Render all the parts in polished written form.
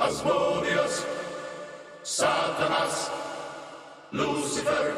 Asmodeus, Satanas, Lucifer.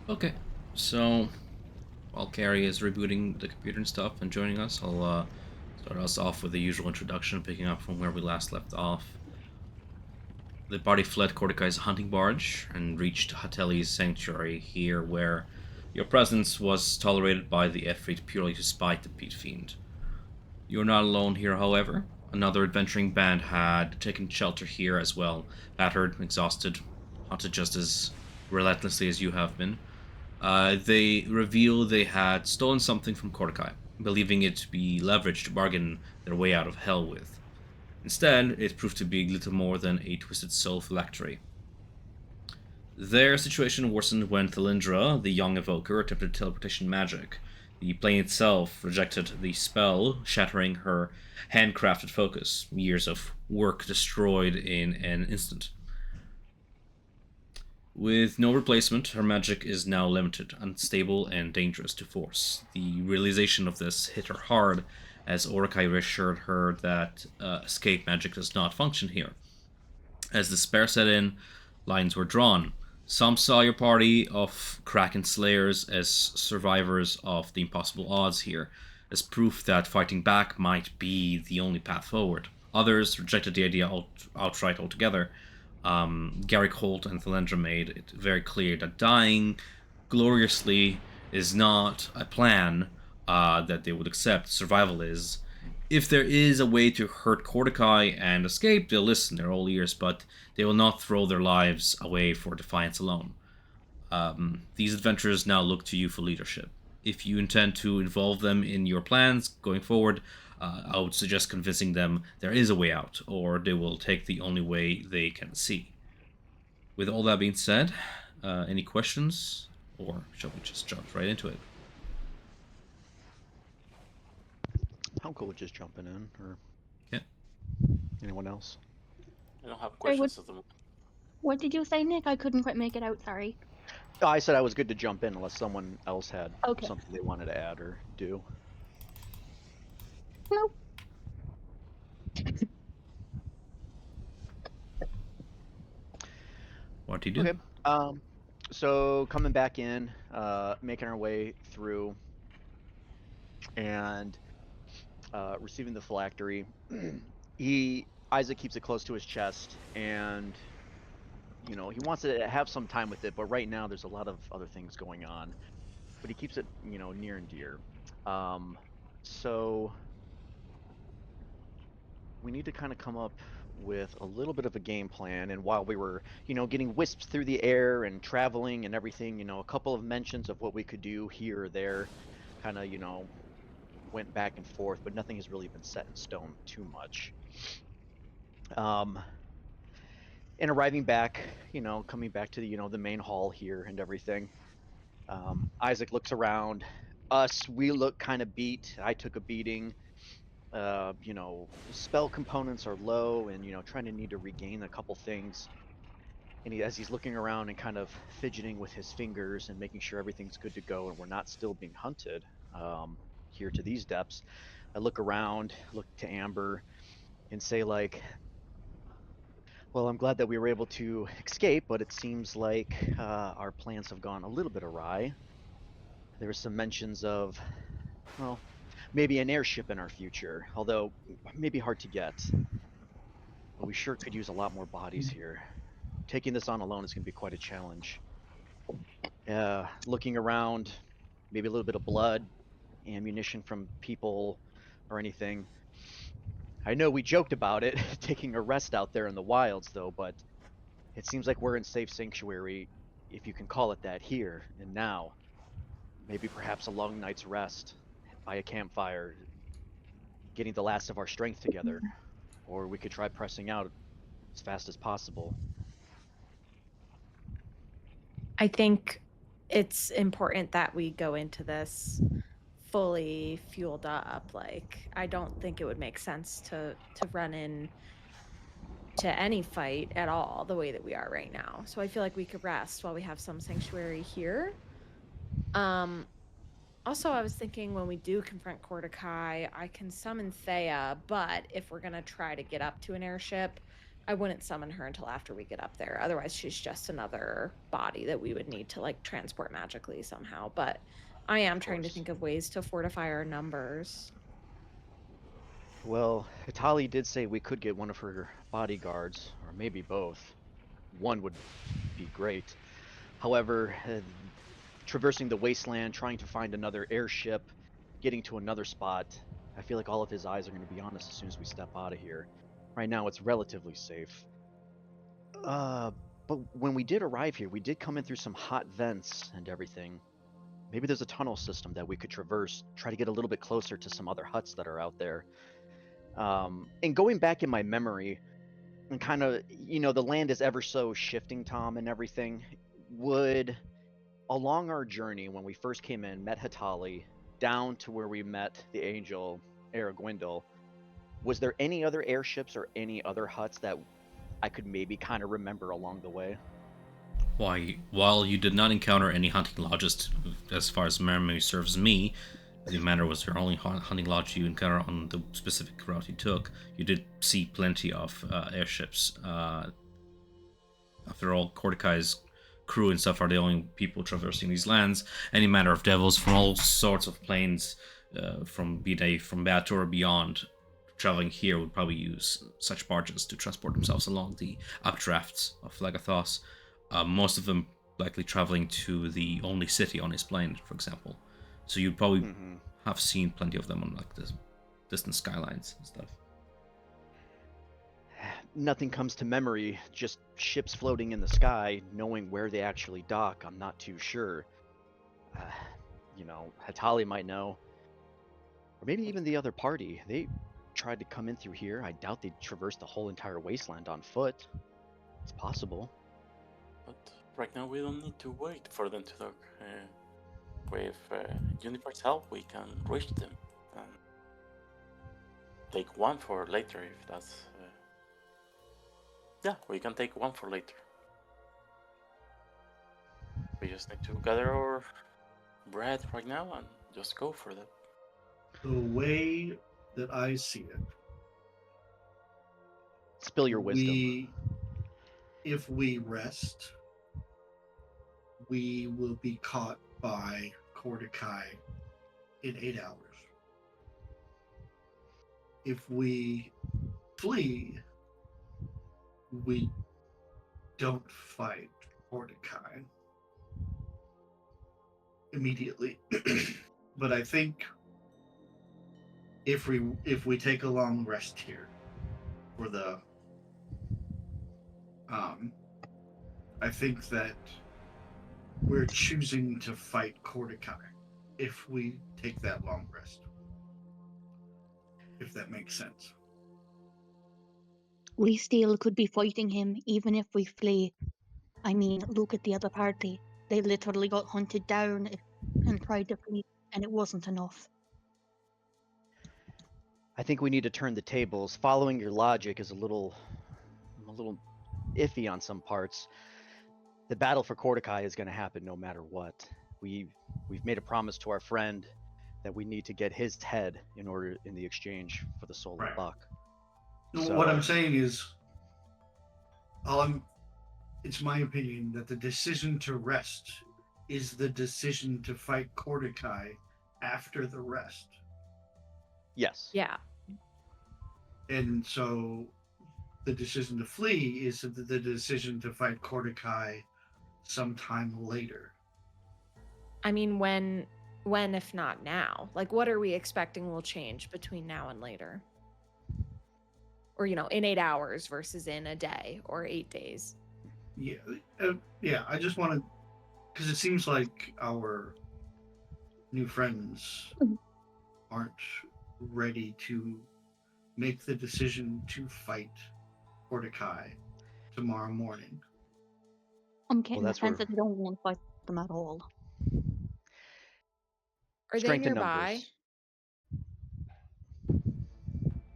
Okay, so while Carrie is rebooting the computer and stuff and joining us, I'll start us off with the usual introduction, picking up from where we last left off. The party fled Corticai's hunting barge and reached Hateli's sanctuary here, where your presence was tolerated by the Efreet purely to spite the Peat Fiend. You're not alone here, however. Another adventuring band had taken shelter here as well, battered, exhausted, hunted just as relentlessly as you have been. They reveal they had stolen something from Corticai, believing it to be leverage to bargain their way out of hell with. Instead, it proved to be little more than a twisted soul phylactery. Their situation worsened when Thalindra, the young evoker, attempted teleportation magic. The plane itself rejected the spell, shattering her handcrafted focus, years of work destroyed in an instant. With no replacement, her magic is now limited, unstable, and dangerous to force. The realization of this hit her hard, as Orakai reassured her that escape magic does not function here. As despair set in, lines were drawn. Some saw your party of Kraken Slayers as survivors of the impossible odds here, as proof that fighting back might be the only path forward. Others rejected the idea outright altogether. Garrick Holt and Thalendra made it very clear that dying gloriously is not a plan that they would accept. Survival is. If there is a way to hurt Corticai and escape, they'll listen, they're all ears, but they will not throw their lives away for defiance alone. These adventurers now look to you for leadership. If you intend to involve them in your plans going forward, I would suggest convincing them there is a way out, or they will take the only way they can see. With all that being said, any questions, or shall we just jump right into it? I'm cool with just jumping in, or Yeah. anyone else. I don't have questions at the moment. What did you say, Nick? I couldn't quite make it out, sorry. Oh, I said I was good to jump in unless someone else had Okay. something they wanted to add or do. Nope. What do you do? Okay. So coming back in, making our way through, and receiving the phylactery. Isaac keeps it close to his chest, and he wants to have some time with it, but right now there's a lot of other things going on. But he keeps it, near and dear. So we need to kind of come up with a little bit of a game plan. And while we were, getting wisps through the air and traveling and everything, a couple of mentions of what we could do here or there kind of, went back and forth, but nothing has really been set in stone too much. And arriving back, coming back to the, the main hall here and everything, Isaac looks around. We look kind of beat. I took a beating. Spell components are low, and trying to need to regain a couple things. And as he's looking around and kind of fidgeting with his fingers and making sure everything's good to go and we're not still being hunted here to these depths, I look around, look to Amber, and say like, well, I'm glad that we were able to escape, but it seems like our plans have gone a little bit awry. There were some mentions of, well, maybe an airship in our future, although maybe hard to get. But we sure could use a lot more bodies here. Taking this on alone is going to be quite a challenge. Looking around, maybe a little bit of blood, ammunition from people or anything. I know we joked about it, taking a rest out there in the wilds, though, but it seems like we're in safe sanctuary, if you can call it that, here and now. Maybe perhaps a long night's rest by a campfire, getting the last of our strength together. Or we could try pressing out as fast as possible. I think it's important that we go into this fully fueled up. Like, I don't think it would make sense to run in to any fight at all the way that we are right now. So I feel like we could rest while we have some sanctuary here. Also, I was thinking when we do confront Cortikai, I can summon Thea, but if we're gonna try to get up to an airship, I wouldn't summon her until after we get up there. Otherwise, she's just another body that we would need to like transport magically somehow. But I am trying to think of ways to fortify our numbers. Well, Hitali did say we could get one of her bodyguards, or maybe both. One would be great. However, traversing the wasteland, trying to find another airship, getting to another spot, I feel like all of his eyes are going to be on us as soon as we step out of here. Right now, it's relatively safe. But when we did arrive here, we did come in through some hot vents and everything. Maybe there's a tunnel system that we could traverse, try to get a little bit closer to some other huts that are out there. And going back in my memory, and kind of, the land is ever so shifting, Tom, and everything. Would, along our journey, when we first came in, met Hitali, down to where we met the angel, Aragwindel, was there any other airships or any other huts that I could maybe kind of remember along the way? Why, while you did not encounter any hunting lodges, as far as memory serves me, the manor was your only hunting lodge you encountered on the specific route you took. You did see plenty of airships. After all, Corticai's crew and stuff are the only people traversing these lands. Any manner of devils from all sorts of planes, from Bat or beyond, traveling here would probably use such barges to transport themselves along the updrafts of Lagathos. Most of them likely traveling to the only city on his plane, for example. So you'd probably have seen plenty of them on like the distant skylines and stuff. Nothing comes to memory, just ships floating in the sky, knowing where they actually dock, I'm not too sure. Hitali might know. Or maybe even the other party. They tried to come in through here. I doubt they'd traverse the whole entire wasteland on foot. It's possible. But right now we don't need to wait for them to dock. With Juniper's help, we can reach them and take one for later if that's... Yeah, we can take one for later. We just need to gather our bread right now and just go for that. The way that I see it, spill your wisdom. If we rest, we will be caught by Cortikai in 8 hours. If we flee, we don't fight Cortikai immediately. But I think if we take a long rest here for the I think that we're choosing to fight Cortikai if we take that long rest. If that makes sense. We still could be fighting him even if we flee. I mean, look at the other party. They literally got hunted down and tried to flee, and it wasn't enough. I think we need to turn the tables. Following your logic is a little iffy on some parts. The battle for Cortikai is going to happen no matter what. We've made a promise to our friend that we need to get his head in the exchange for the soul of Buck. So, what I'm saying is, it's my opinion that the decision to rest is the decision to fight Cortikai after the rest. Yes. Yeah. And so the decision to flee is the decision to fight Cordyceia sometime later. I mean, when if not now? Like, what are we expecting will change between now and later? Or, in 8 hours versus in a day or 8 days. Yeah. I just want to, because it seems like our new friends aren't ready to make the decision to fight Cordyceia tomorrow morning. I'm getting the that's sense where that they don't want to fight them at all. Are they strength in nearby? numbers.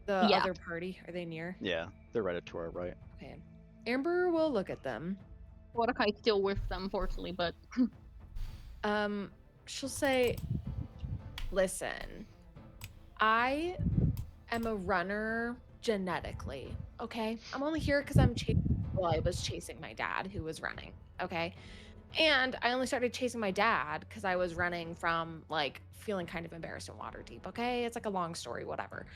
The Yeah. other party, are they near? Yeah, they're right to our right. Okay. Amber will look at them. Mordecai's still with them, unfortunately, but She'll say, listen, I am a runner genetically, okay? I'm only here because I was chasing my dad who was running, okay? And I only started chasing my dad because I was running from, like, feeling kind of embarrassed in Waterdeep, okay? It's like a long story, whatever.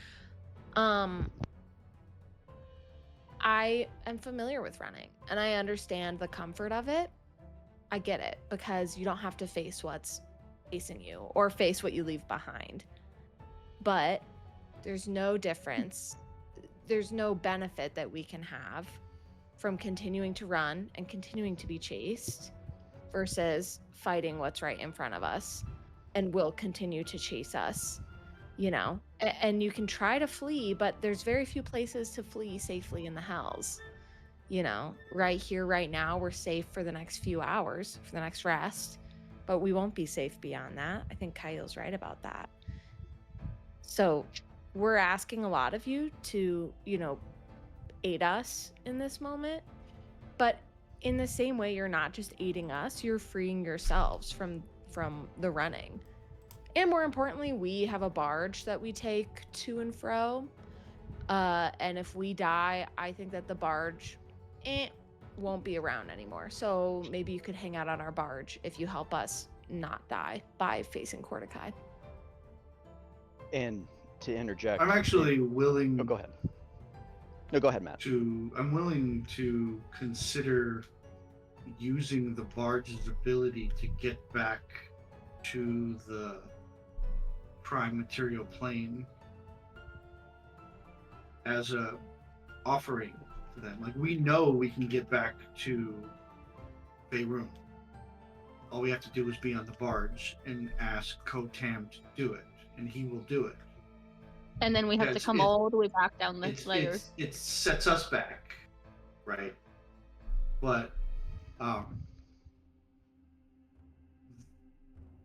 I am familiar with running, and I understand the comfort of it. I get it, because you don't have to face what's facing you or face what you leave behind. But there's no difference. There's no benefit that we can have from continuing to run and continuing to be chased versus fighting what's right in front of us and will continue to chase us, and you can try to flee, but there's very few places to flee safely in the Hells. Right here, right now, we're safe for the next few hours, for the next rest, but we won't be safe beyond that. I think Kyle's right about that. So we're asking a lot of you to, aid us in this moment, but in the same way, you're not just aiding us, you're freeing yourselves from the running. And more importantly, we have a barge that we take to and fro. And if we die, I think that the barge won't be around anymore. So maybe you could hang out on our barge if you help us not die by facing Cordyceia. And to interject, I'm actually willing. Oh, go ahead. No, go ahead, Matt. I'm willing to consider using the barge's ability to get back to the prime material plane as a offering to them. Like, we know we can get back to Faerun. All we have to do is be on the barge and ask Kotam to do it, and he will do it. And then we have to come all the way back down the layer. It sets us back, right? But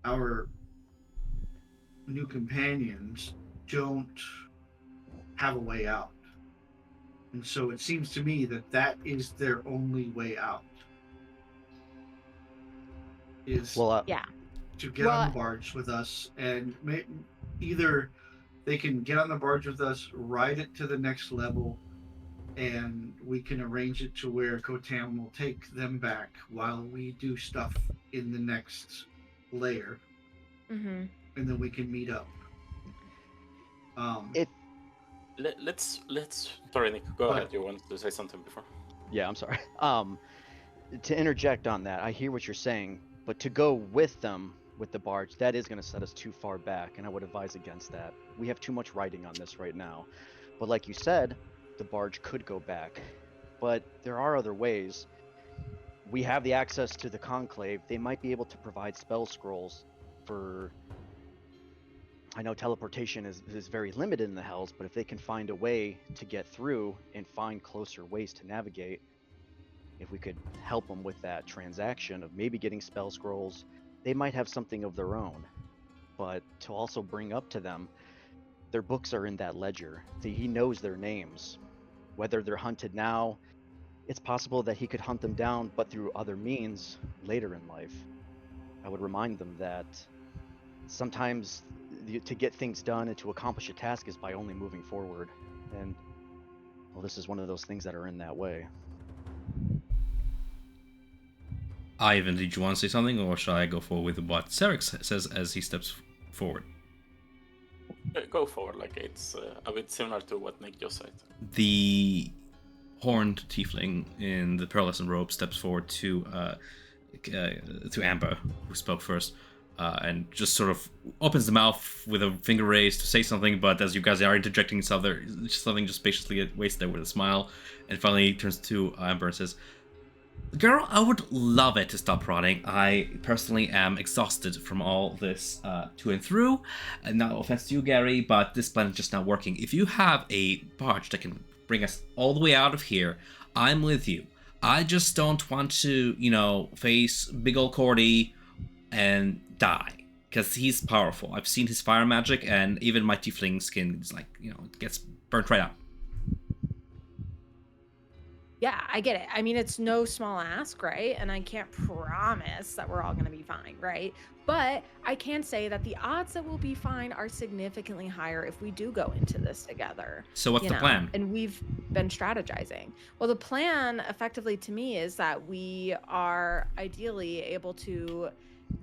our new companions don't have a way out. And so it seems to me that is their only way out. Is to get on the barge with us, and either they can get on the barge with us, ride it to the next level, and we can arrange it to where Kotam will take them back while we do stuff in the next layer, and then we can meet up. Let's. Sorry, Nick. Go ahead. You wanted to say something before? Yeah, I'm sorry. To interject on that, I hear what you're saying, but to go with them with the barge, that is going to set us too far back, and I would advise against that. We have too much writing on this right now. But like you said, the barge could go back, but there are other ways. We have the access to the Conclave. They might be able to provide spell scrolls for... I know teleportation is very limited in the Hells, but if they can find a way to get through and find closer ways to navigate, if we could help them with that transaction of maybe getting spell scrolls, they might have something of their own. But to also bring up to them, their books are in that ledger. He knows their names. Whether they're hunted now, it's possible that he could hunt them down, but through other means later in life. I would remind them that sometimes to get things done and to accomplish a task is by only moving forward. And, well, this is one of those things that are in that way. Ivan, did you want to say something, or shall I go forward with what Sarek says as he steps forward? Go forward. Like it's a bit similar to what Nick just said. The horned tiefling in the pearlescent robe steps forward to Amber, who spoke first, and just sort of opens the mouth with a finger raised to say something, but as you guys are interjecting each other, something just patiently waits there with a smile, and finally turns to Amber and says, "Girl, I would love it to stop rotting. I personally am exhausted from all this to and through. And no offense to you, Gary, but this plan is just not working. If you have a barge that can bring us all the way out of here, I'm with you. I just don't want to, face big ol' Cordy and die. Because he's powerful. I've seen his fire magic, and even my tiefling skin is it gets burnt right out." Yeah, I get it. I mean, it's no small ask, right? And I can't promise that we're all going to be fine, right? But I can say that the odds that we'll be fine are significantly higher if we do go into this together. So what's the plan? And we've been strategizing. Well, the plan effectively to me is that we are ideally able to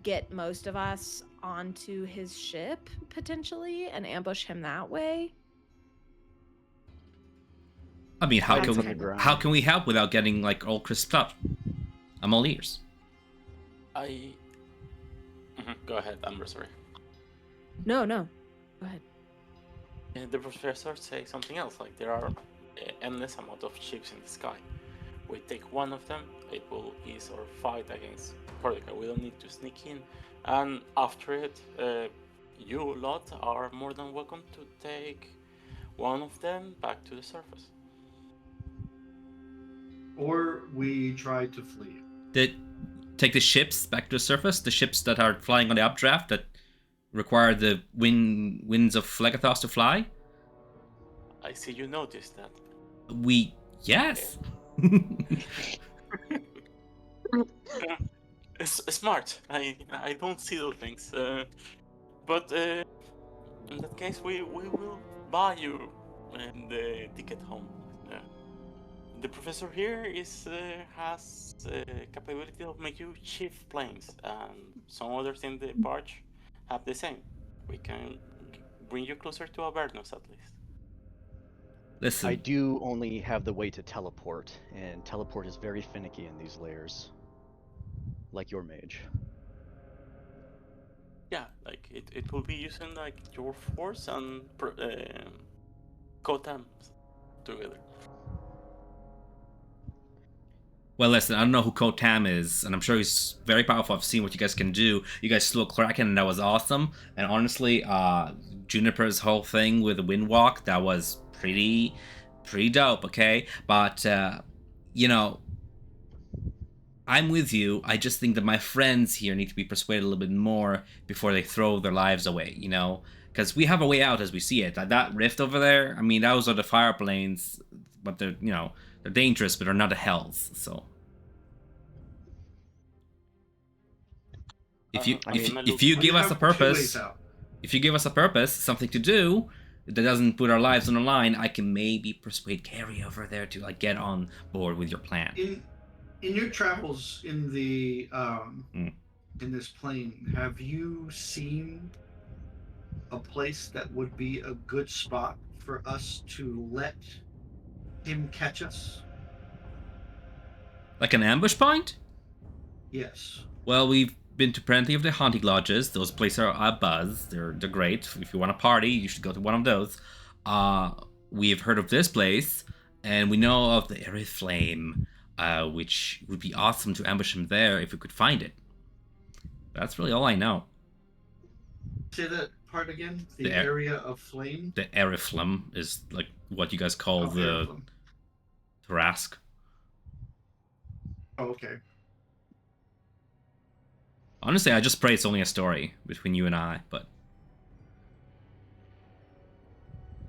get most of us onto his ship potentially and ambush him that way. I mean, how can we help without getting all crisped up? I'm all ears. Go ahead, Amber. Sorry. No. Go ahead. The professor says something else. Like there are endless amount of ships in the sky. We take one of them, it will ease our fight against Cordica. We don't need to sneak in, and after it, you lot are more than welcome to take one of them back to the surface. Or we try to flee. Take the ships back to the surface, the ships that are flying on the updraft that require the winds of Phlegethos to fly? I see you noticed that. Yes. It's smart. I don't see those things. But in that case, we will buy you the ticket home. The professor here has capability of make you chief planes, and some others in the barge have the same. We can bring you closer to Avernus at least. Listen, I do only have the way to teleport, and teleport is very finicky in these layers, like your mage. Yeah, like it will be using your force and Kotam together. Well, listen, I don't know who Kotam is, and I'm sure he's very powerful. I've seen what you guys can do. You guys slew a Kraken, and that was awesome. And honestly, Juniper's whole thing with the Windwalk, that was pretty dope, okay? But, I'm with you. I just think that my friends here need to be persuaded a little bit more before they throw their lives away, Because we have a way out as we see it. That rift over there, I mean, those are the fire planes, but they're, they're dangerous, but they're not the hells. So, if you give us a purpose, something to do that doesn't put our lives on the line, I can maybe persuade Carrie over there to get on board with your plan. In your travels in the in this plane, have you seen a place that would be a good spot for us to let him catch us? Like an ambush point? Yes. Well, we've been to plenty of the hunting lodges. Those places are a buzz. They're great. If you want to party, you should go to one of those. We've heard of this place, and we know of the Aerith Flame, which would be awesome to ambush him there if we could find it. That's really all I know. Say that part again. The area of flame. The Aerith Flame is like what you guys call the Tarask. Oh, okay. Honestly, I just pray it's only a story between you and I, but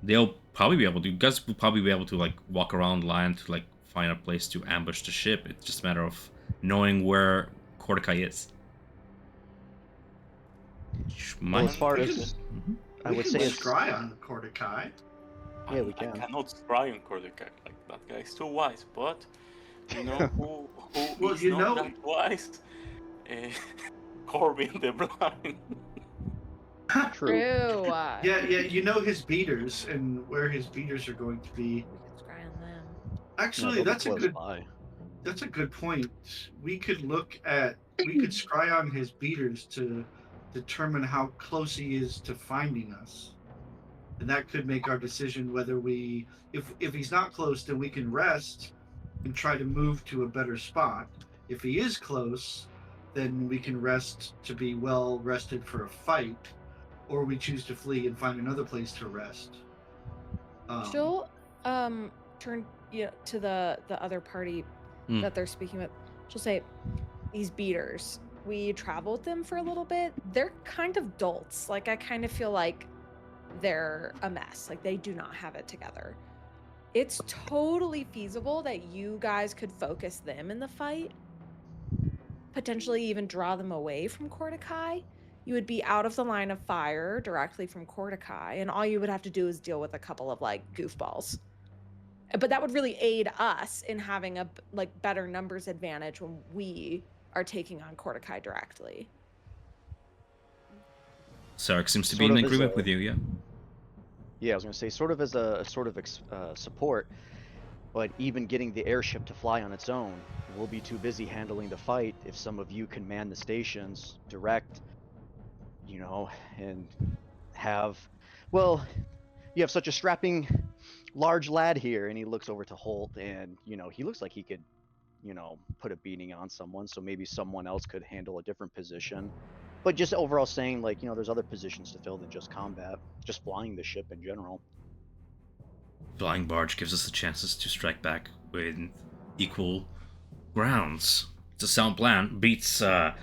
they'll probably be able to. You guys will probably be able to walk around land to find a place to ambush the ship. It's just a matter of knowing where Cordica is. Well, as far as I would say, scry on Cordica. Yeah, we can. I cannot scry on Cordica. That guy is too wise, but you know who well, is not that wise? Corbin the Blind. True. Yeah, you know his beaters and where his beaters are going to be. We could scry on them. Actually, they'll be that's a close good by. that's a good point. We could scry on his beaters to determine how close he is to finding us. And that could make our decision whether if he's not close, then we can rest and try to move to a better spot. If he is close, then we can rest to be well rested for a fight, or we choose to flee and find another place to rest. She'll turn to the other party that they're speaking with. She'll say, "These beaters, we travel with them for a little bit. They're kind of dolts. Like, I kind of feel like they're a mess. Like, they do not have it together. It's totally feasible that you guys could focus them in the fight, potentially even draw them away from Kordakai. You would be out of the line of fire directly from Kordakai, and all you would have to do is deal with a couple of like goofballs. But that would really aid us in having a better numbers advantage when we are taking on Kordakai directly." Sarek seems to be in agreement with you, yeah. Yeah, I was going to say, sort of as a support, but even getting the airship to fly on its own, we'll be too busy handling the fight if some of you can man the stations, direct, and have, well, you have such a strapping, large lad here, and he looks over to Holt, and, he looks like he could, put a beating on someone, so maybe someone else could handle a different position. But just overall saying, like, there's other positions to fill than just combat, just flying the ship in general. Flying barge gives us the chances to strike back with equal grounds. It's a sound plan. Beats, how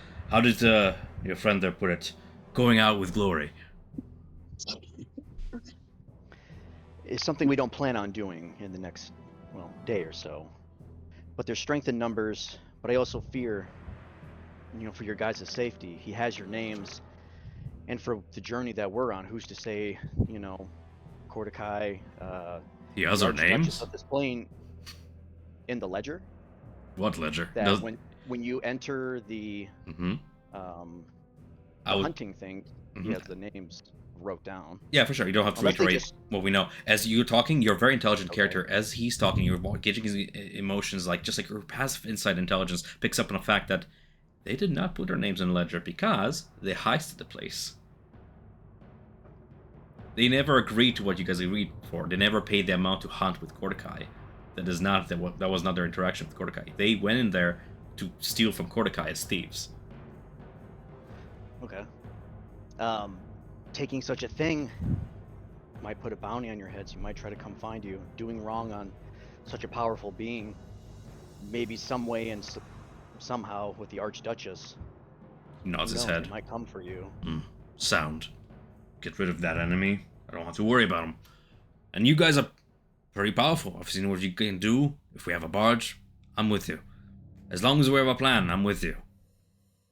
did your friend there put it? Going out with glory. It's something we don't plan on doing in the next, day or so. But there's strength in numbers, but I also fear, for your guys' safety. He has your names, and for the journey that we're on, who's to say, Kordakai, he has our names of this plane in the ledger. What ledger? That when you enter the hunting thing, he has the names wrote down. Yeah, for sure. You don't have to reiterate what we know. As you're talking, you're a very intelligent character. As he's talking, you're gauging his emotions, just like your passive insight intelligence picks up on the fact that they did not put their names in the ledger because they heisted the place. They never agreed to what you guys agreed for. They never paid the amount to hunt with Kordakai. That was not their interaction with Kordakai. They went in there to steal from Kordakai as thieves. Okay. Taking such a thing might put a bounty on your heads. You might try to come find you. Doing wrong on such a powerful being, maybe some way and somehow with the Archduchess. Nods his head. They might come for you. Sound. Get rid of that enemy. I don't have to worry about him. And you guys are pretty powerful. I've seen what you can do. If we have a barge, I'm with you. As long as we have a plan, I'm with you.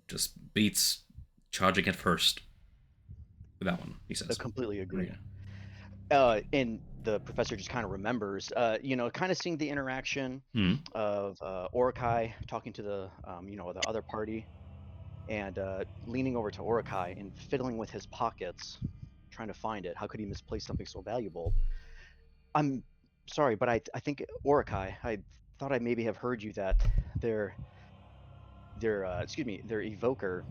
Just beats charging it first. With that one, he says. I completely agree. Yeah. And the professor just kind of remembers, kind of seeing the interaction of Orokai talking to the, the other party, and leaning over to Orokai and fiddling with his pockets, trying to find it. How could he misplace something so valuable? I'm sorry, but I think Orokai, I thought I maybe have heard you that their evoker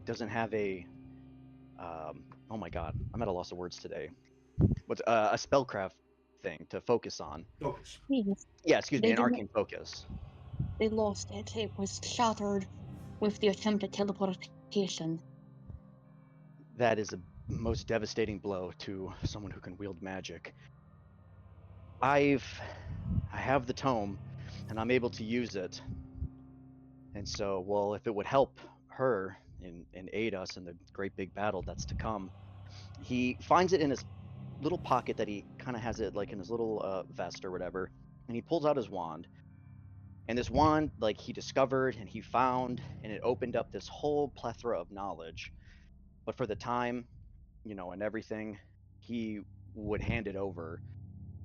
doesn't have a oh my god, I'm at a loss of words today. What's a spellcraft thing to focus on? Focus. Yes. Yeah, an arcane focus. They lost it. It was shattered with the attempted teleportation. That is a most devastating blow to someone who can wield magic. I have the tome, and I'm able to use it. And so, well, if it would help her and aid us in the great big battle that's to come, he finds it in his little pocket that he kind of has it like in his little vest or whatever, and he pulls out his wand. And this wand, like, he discovered and he found, and it opened up this whole plethora of knowledge. But for the time, and everything, he would hand it over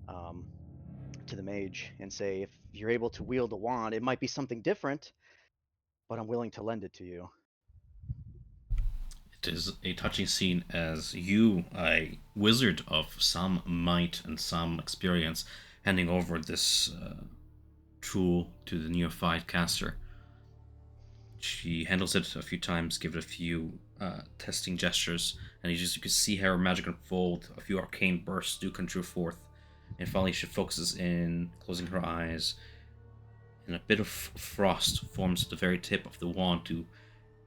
to the mage and say, if you're able to wield a wand, it might be something different, but I'm willing to lend it to you. it is a touching scene as you, a wizard of some might and some experience, handing over this tool to the neophyte caster. She handles it a few times, give it a few testing gestures, and you can see her magic unfold. A few arcane bursts do conjure forth, and finally she focuses in, closing her eyes, and a bit of frost forms at the very tip of the wand to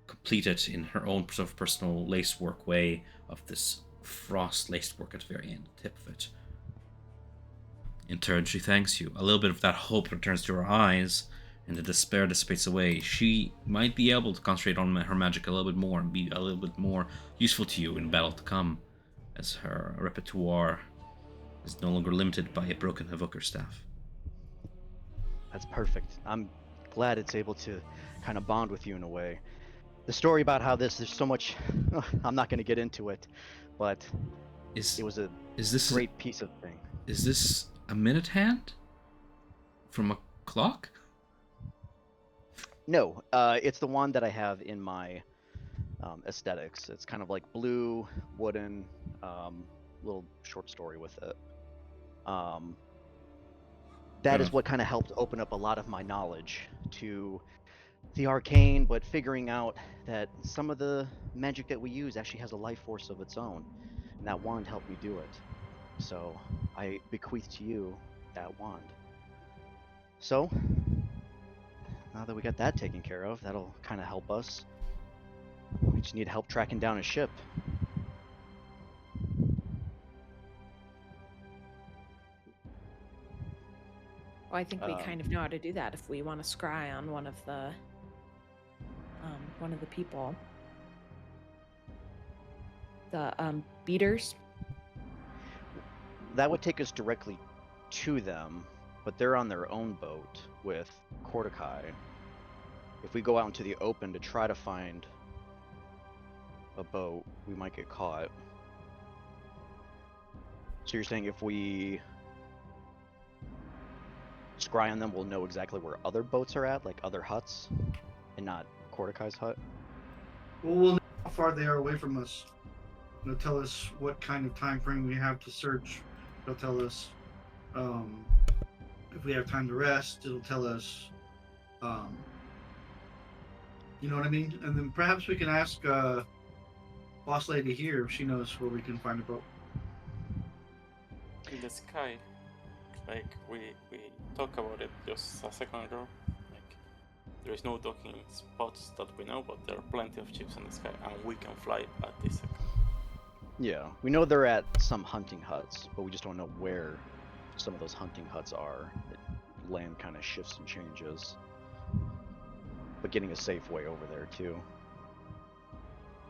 complete it in her own sort of personal lacework way of this frost lacework at the very end, the tip of it. In turn, she thanks you. A little bit of that hope returns to her eyes, and the despair dissipates away. She might be able to concentrate on her magic a little bit more and be a little bit more useful to you in battle to come, as her repertoire is no longer limited by a broken evoker staff. That's perfect. I'm glad it's able to kind of bond with you in a way. The story about how there's so much, I'm not going to get into it, but it was a great piece of thing. Is this a minute hand from a clock? No, it's the one that I have in my aesthetics. It's kind of like blue, wooden, little short story with it. That is what kind of helped open up a lot of my knowledge to the arcane, but figuring out that some of the magic that we use actually has a life force of its own, and that wand helped me do it. So I bequeath to you that wand. So now that we got that taken care of, that'll kind of help us. We just need help tracking down a ship. Well, I think we kind of know how to do that if we want to scry on one of the people. The beaters. That would take us directly to them, but they're on their own boat with Cortikai. If we go out into the open to try to find a boat, we might get caught. So you're saying if we scry on them, we'll know exactly where other boats are at, like other huts, and not Corticai's hut? Well, we'll know how far they are away from us. It'll tell us what kind of time frame we have to search. It'll tell us if we have time to rest. It'll tell us, you know what I mean? And then perhaps we can ask Boss Lady here if she knows where we can find a boat. In the sky, like we talked about it just a second ago. Like there is no docking spots that we know, but there are plenty of ships in the sky, and we can fly at this second. Yeah, we know they're at some hunting huts, but we just don't know where some of those hunting huts are. Land kind of shifts and changes, but getting a safe way over there too.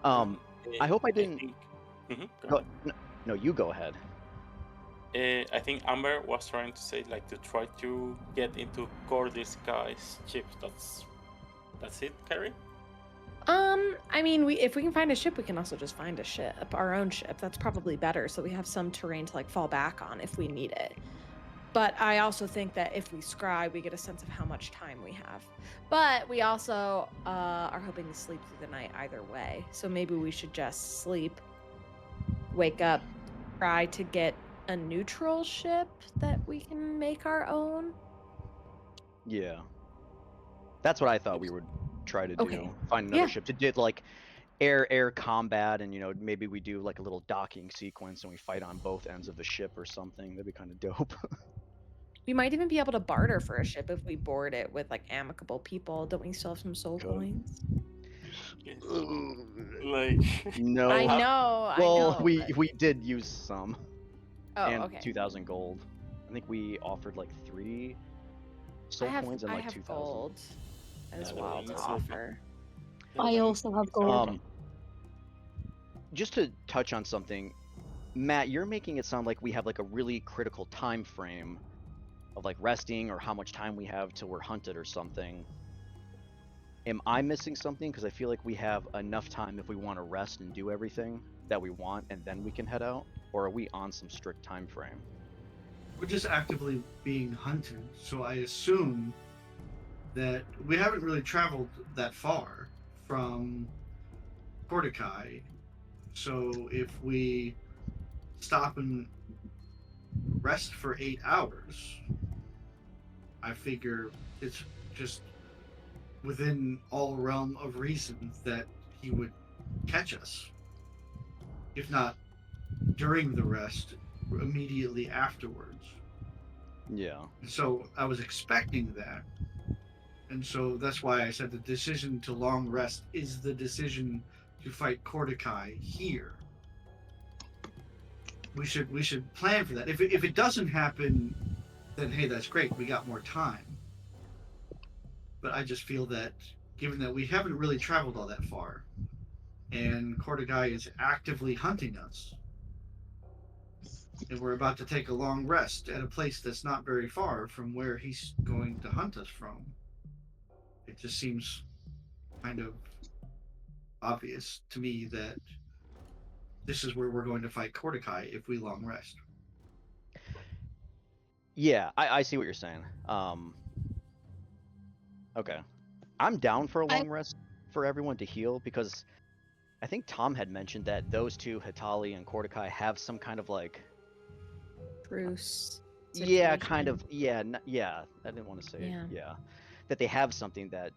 I hope I didn't. No, you go ahead. I think Amber was trying to say like to try to get into Cordy's ship. That's it, Carrie? I mean, if we can find a ship, we can also just find a ship, our own ship. That's probably better, so we have some terrain to like fall back on if we need it. But I also think that if we scry, we get a sense of how much time we have. But we also are hoping to sleep through the night either way. So maybe we should just sleep, wake up, try to get a neutral ship that we can make our own. Yeah. That's what I thought we would try to do. Okay. Find another ship to do like air combat, and maybe we do like a little docking sequence and we fight on both ends of the ship or something. That'd be kind of dope. We might even be able to barter for a ship if we board it with like amicable people. Don't we still have some soul coins? Like no. I know. Well, we did use some. Oh, and okay. 2,000 gold. I think we offered like 3 soul coins and like 2,000. Gold as well to offer. I also have gold. Just to touch on something, Matt, you're making it sound like we have like a really critical time frame of like resting or how much time we have till we're hunted or something. Am I missing something? Because I feel like we have enough time if we want to rest and do everything that we want, and then we can head out. Or are we on some strict time frame? We're just actively being hunted, so I assume that we haven't really traveled that far from Cortikai, So if we stop and rest for 8 hours, I figure it's just within all realm of reason that he would catch us. If not during the rest, immediately afterwards. Yeah. So I was expecting that. And so that's why I said the decision to long rest is the decision to fight Kordakai here. We should plan for that. If it doesn't happen, then hey, that's great. We got more time. But I just feel that given that we haven't really traveled all that far, and Kordakai is actively hunting us, and we're about to take a long rest at a place that's not very far from where he's going to hunt us from, it just seems kind of obvious to me that this is where we're going to fight Kordakai if we long rest. Yeah, I see what you're saying. Okay. I'm down for a long rest for everyone to heal because I think Tom had mentioned that those two, Hitali and Kordakai, have some kind of like truce. Yeah, kind of. Yeah, yeah. I didn't want to say Yeah. that they have something that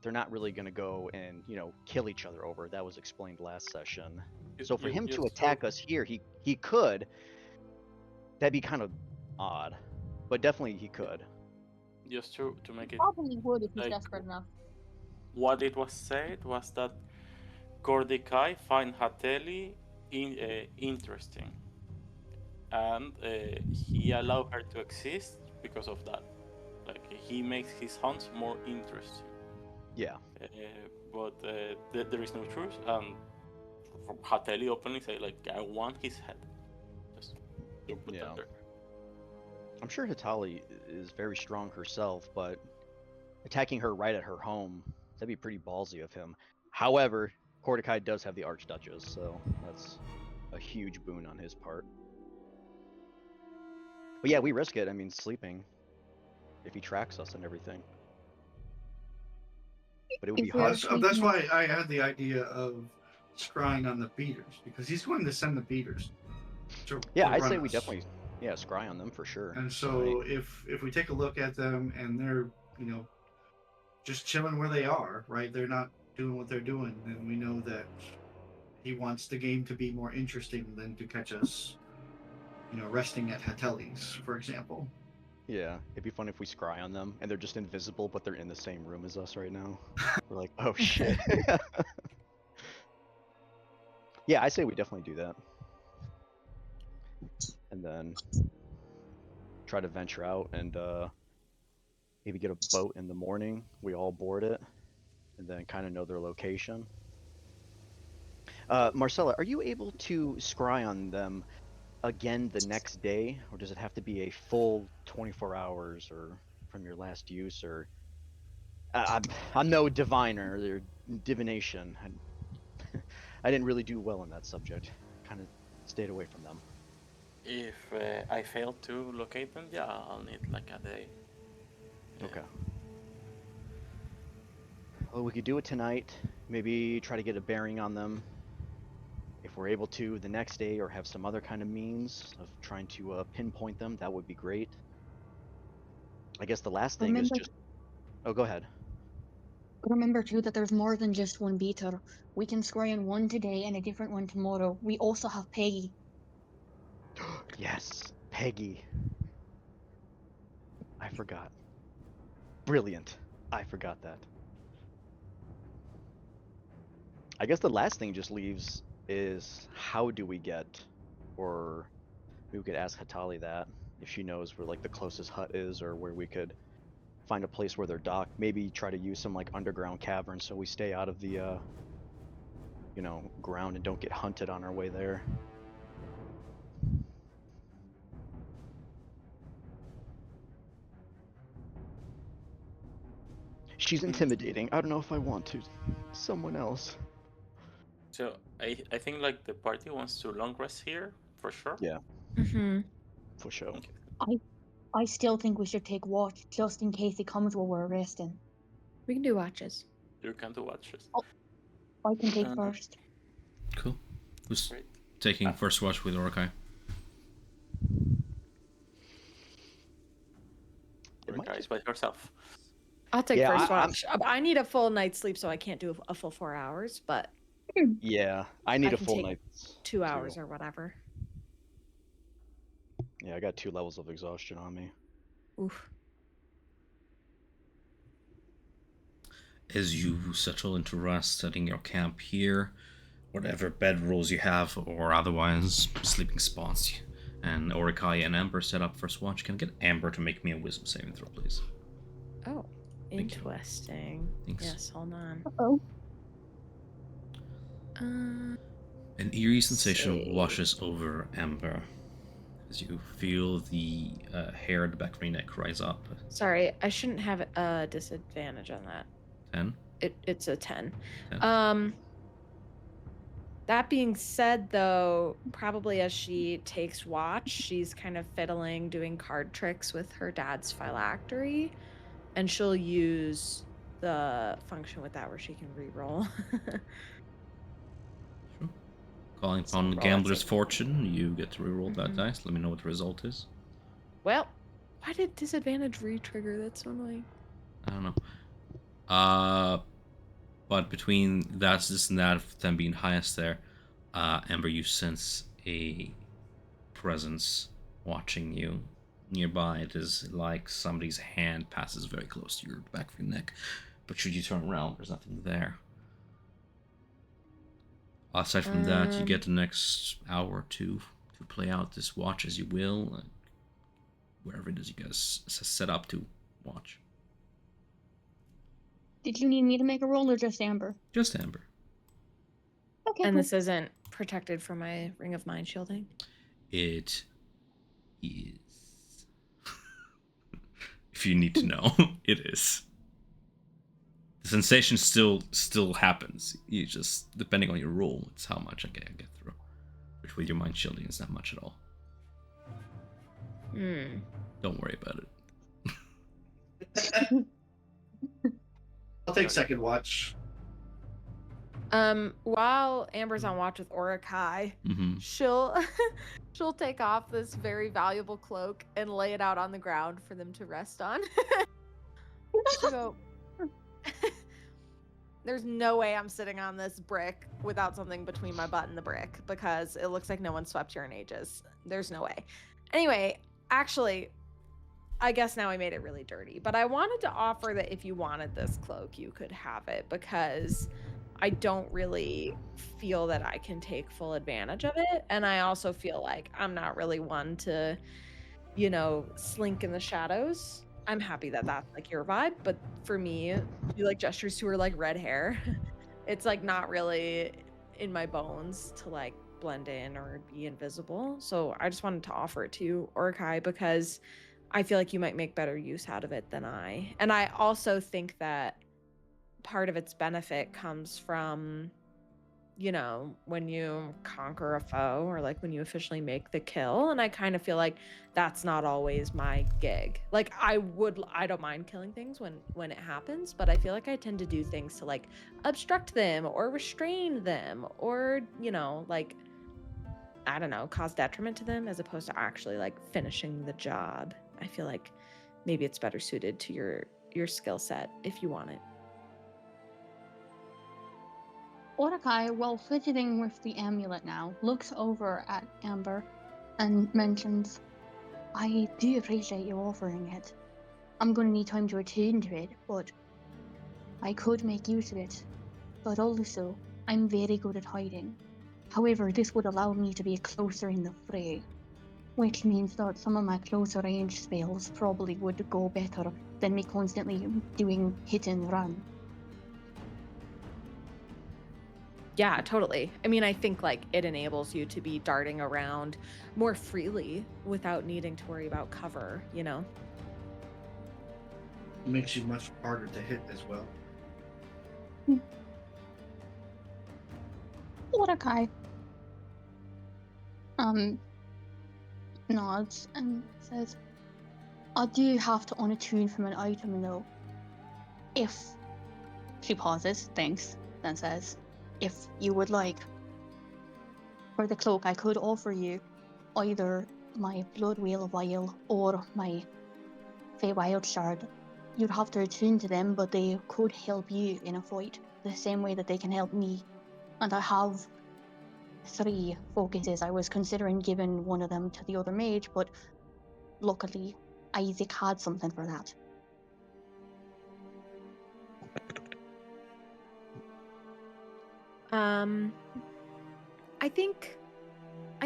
they're not really going to go and kill each other over. That was explained last session. So for him to attack us here, he could. That'd be kind of odd, but definitely he could. Just to make it Probably would if he's like, desperate enough. what it was said was that Kordakai find Hateli interesting, and he allowed her to exist because of that. Like he makes his hunts more interesting. Yeah. But there is no truth, and Hateli openly say like, "I want his head." Just to put that there. I'm sure Hitali is very strong herself, but attacking her right at her home, that'd be pretty ballsy of him. However, Kordakai does have the Archduchess, so that's a huge boon on his part. But yeah, we risk it. I mean, sleeping, if he tracks us and everything. But it would be hard. That's why I had the idea of scrying on the beaters, because he's going to send the beaters. I'd say we definitely scry on them for sure. And so if we take a look at them and they're just chilling where they are, right? They're not doing what they're doing, then we know that he wants the game to be more interesting than to catch us, resting at Hateli's, for example. Yeah, it'd be fun if we scry on them and they're just invisible, but they're in the same room as us right now. We're like, oh shit. Yeah, I say we definitely do that. And then try to venture out and maybe get a boat in the morning. We all board it and then kind of know their location. Marcella, are you able to scry on them again the next day, or does it have to be a full 24 hours or from your last use? Or I'm no diviner or divination. I didn't really do well in that subject. Kind of stayed away from them. If I fail to locate them, I'll need like a day. Okay. Well, we could do it tonight. Maybe try to get a bearing on them. If we're able to the next day, or have some other kind of means of trying to pinpoint them, that would be great. I guess the last thing is just... Oh, go ahead. Remember too that there's more than just one beater. We can scry on one today and a different one tomorrow. We also have Peggy. Yes, Peggy. I forgot. Brilliant. I forgot that. I guess the last thing just leaves is how do we get, or maybe we could ask Hitali that, if she knows where like the closest hut is, or where we could find a place where they're docked. Maybe try to use some like underground cavern so we stay out of the ground and don't get hunted on our way there. She's intimidating. I don't know if I want to. Someone else. So I think like the party wants to long rest here for sure. Yeah. Mm-hmm. For sure. Okay. I still think we should take watch just in case he comes while we're resting. We can do watches. You can do watches. I can take first. Cool. Who's Great. taking first watch with Orakai? Guys, by herself. I'll take Yeah, first watch. I need a full night's sleep, so I can't do a full 4 hours, but Yeah, I need I a can full take night. 2 hours or whatever. Yeah, I got 2 levels of exhaustion on me. Oof. As you settle into rest, setting your camp here, whatever bed rolls you have or otherwise sleeping spots, and Orikai and Amber set up first watch. Can I get Amber to make me a wisdom saving throw, please? Oh, interesting. Thanks. Yes, hold on. Oh. An eerie sensation washes over Amber as you feel the hair at the back of your neck rise up. Sorry, I shouldn't have a disadvantage on that. 10? It's a 10. That being said, though, probably as she takes watch, she's kind of fiddling, doing card tricks with her dad's phylactery, and she'll use the function with that where she can re-roll. Sure. Calling upon the gambler's fortune, you get to re-roll that dice. Let me know what the result is. Well, why did disadvantage re-trigger? That's so annoying. I don't know. But between this and that, them being highest there, Amber, you sense a presence watching you nearby. It is like somebody's hand passes very close to your back of your neck, but should you turn around, there's nothing there. Aside from that, you get the next hour or two to play out this watch as you will, wherever it is you guys set up to watch. Did you need me to make a roll or just Amber? Just Amber. Okay. And cool. this isn't protected from my Ring of Mind shielding? It is. If you need to know, it is. The sensation still happens. You just, depending on your roll, it's how much I get through. Which with your mind shielding is not much at all. Don't worry about it. I'll take second watch. While Amber's on watch with Orakai, she'll take off this very valuable cloak and lay it out on the ground for them to rest on. She'll go, there's no way I'm sitting on this brick without something between my butt and the brick because it looks like no one swept here in ages. There's no way. Anyway, actually, I guess now I made it really dirty, but I wanted to offer that if you wanted this cloak, you could have it because I don't really feel that I can take full advantage of it. And I also feel like I'm not really one to, slink in the shadows. I'm happy that that's like your vibe, but for me, you like gestures to her like red hair. It's like not really in my bones to like blend in or be invisible. So I just wanted to offer it to you, Orakai, because I feel like you might make better use out of it than I. And I also think that part of its benefit comes from, when you conquer a foe or like when you officially make the kill. And I kind of feel like that's not always my gig. Like I don't mind killing things when it happens, but I feel like I tend to do things to like obstruct them or restrain them or, like, I don't know, cause detriment to them as opposed to actually like finishing the job. I feel like maybe it's better suited to your skill set if you want it. Orakai, while fidgeting with the amulet now, looks over at Amber and mentions, I do appreciate you offering it. I'm going to need time to attune to it, but I could make use of it. But also, I'm very good at hiding. However, this would allow me to be closer in the fray, which means that some of my closer range spells probably would go better than me constantly doing hit and run. Yeah, totally. I mean, I think like it enables you to be darting around more freely without needing to worry about cover, It makes you much harder to hit as well. Orakai nods and says, I do have to unattune from an item though. If she pauses, thinks, then says, if you would like. For the cloak, I could offer you either my blood wheel vial or my Feywild shard. You'd have to attune to them, but they could help you in a fight the same way that they can help me. And I have 3 focuses. I was considering giving one of them to the other mage, but luckily Isaac had something for that. I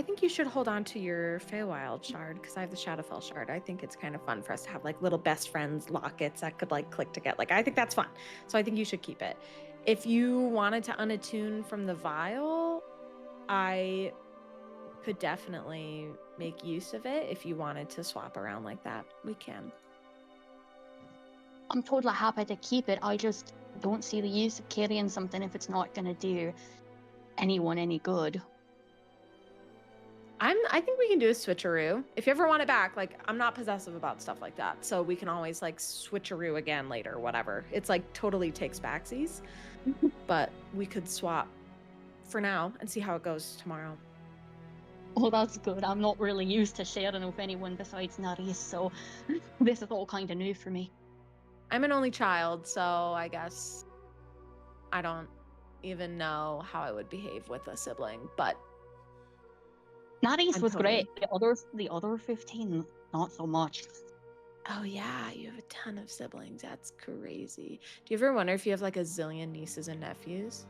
think you should hold on to your Feywild shard because I have the Shadowfell shard. I think it's kind of fun for us to have like little best friends lockets that could like click together. Like I think that's fun. So I think you should keep it. If you wanted to unattune from the vial, I could definitely make use of it. If you wanted to swap around like that, we can. I'm totally happy to keep it. I just don't see the use of carrying something if it's not going to do anyone any good. I think we can do a switcheroo. If you ever want it back, like I'm not possessive about stuff like that. So we can always like switcheroo again later, whatever. It's like totally takes backsies. But we could swap for now and see how it goes tomorrow. Oh, that's good. I'm not really used to sharing with anyone besides Narice, so this is all kind of new for me. I'm an only child, so I guess I don't even know how I would behave with a sibling, but Narice was great. The other 15, not so much. Oh yeah, you have a ton of siblings. That's crazy. Do you ever wonder if you have like a zillion nieces and nephews?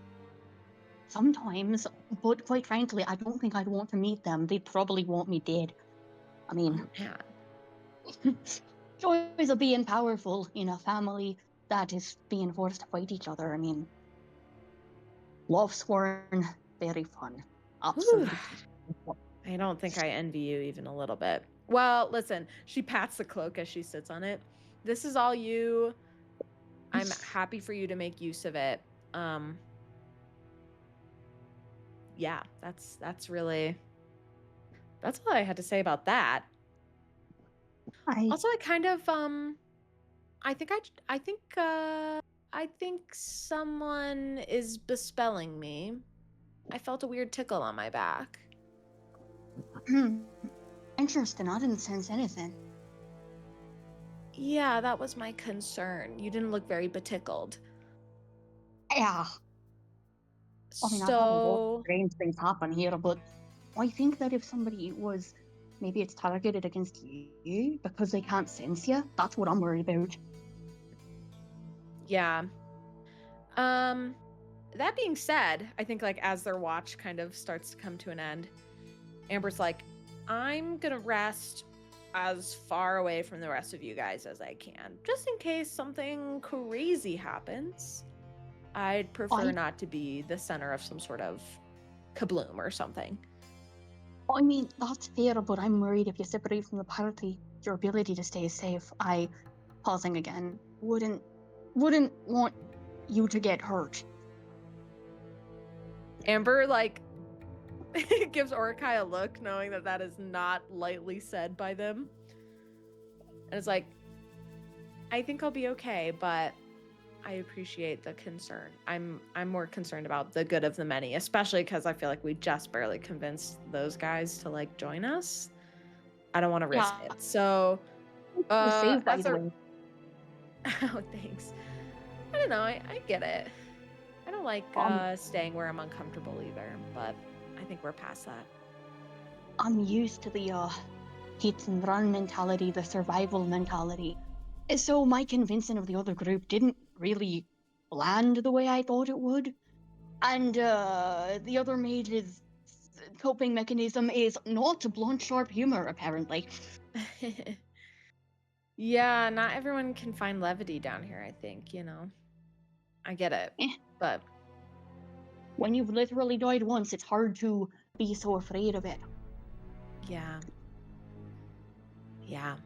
Sometimes, but quite frankly, I don't think I'd want to meet them. They'd probably want me dead. I mean, joys of being powerful in a family that is being forced to fight each other. I mean, love sworn, very fun. Absolutely. I don't think I envy you even a little bit. Well, listen, she pats the cloak as she sits on it. This is all you. I'm happy for you to make use of it. Yeah, that's all I had to say about that. Also, I kind of I think someone is bespelling me. I felt a weird tickle on my back. Interesting. I didn't sense anything. Yeah, that was my concern. You didn't look very betickled. Yeah. I mean, I've had a lot of strange things happen here, but I think that if somebody was, maybe it's targeted against you because they can't sense you. That's what I'm worried about. Yeah. That being said, I think like as their watch kind of starts to come to an end, Amber's like, I'm gonna rest as far away from the rest of you guys as I can, just in case something crazy happens. I'd prefer not to be the center of some sort of kabloom or something. I mean, that's fair, but I'm worried if you separate from the party, your ability to stay safe, pausing again, wouldn't want you to get hurt. Amber, like, gives Orakai a look, knowing that that is not lightly said by them. And it's like, I think I'll be okay, but I appreciate the concern. I'm more concerned about the good of the many, especially because I feel like we just barely convinced those guys to like join us. I don't want to risk it. So, by the way. Oh, thanks. I don't know. I get it. I don't like staying where I'm uncomfortable either, but I think we're past that. I'm used to the hit and run mentality, the survival mentality. So my convincing of the other group didn't really land the way I thought it would. And the other mage's coping mechanism is not blunt, sharp humor, apparently. Yeah, not everyone can find levity down here, I think, you know. I get it, but... When you've literally died once, it's hard to be so afraid of it. Yeah. Yeah.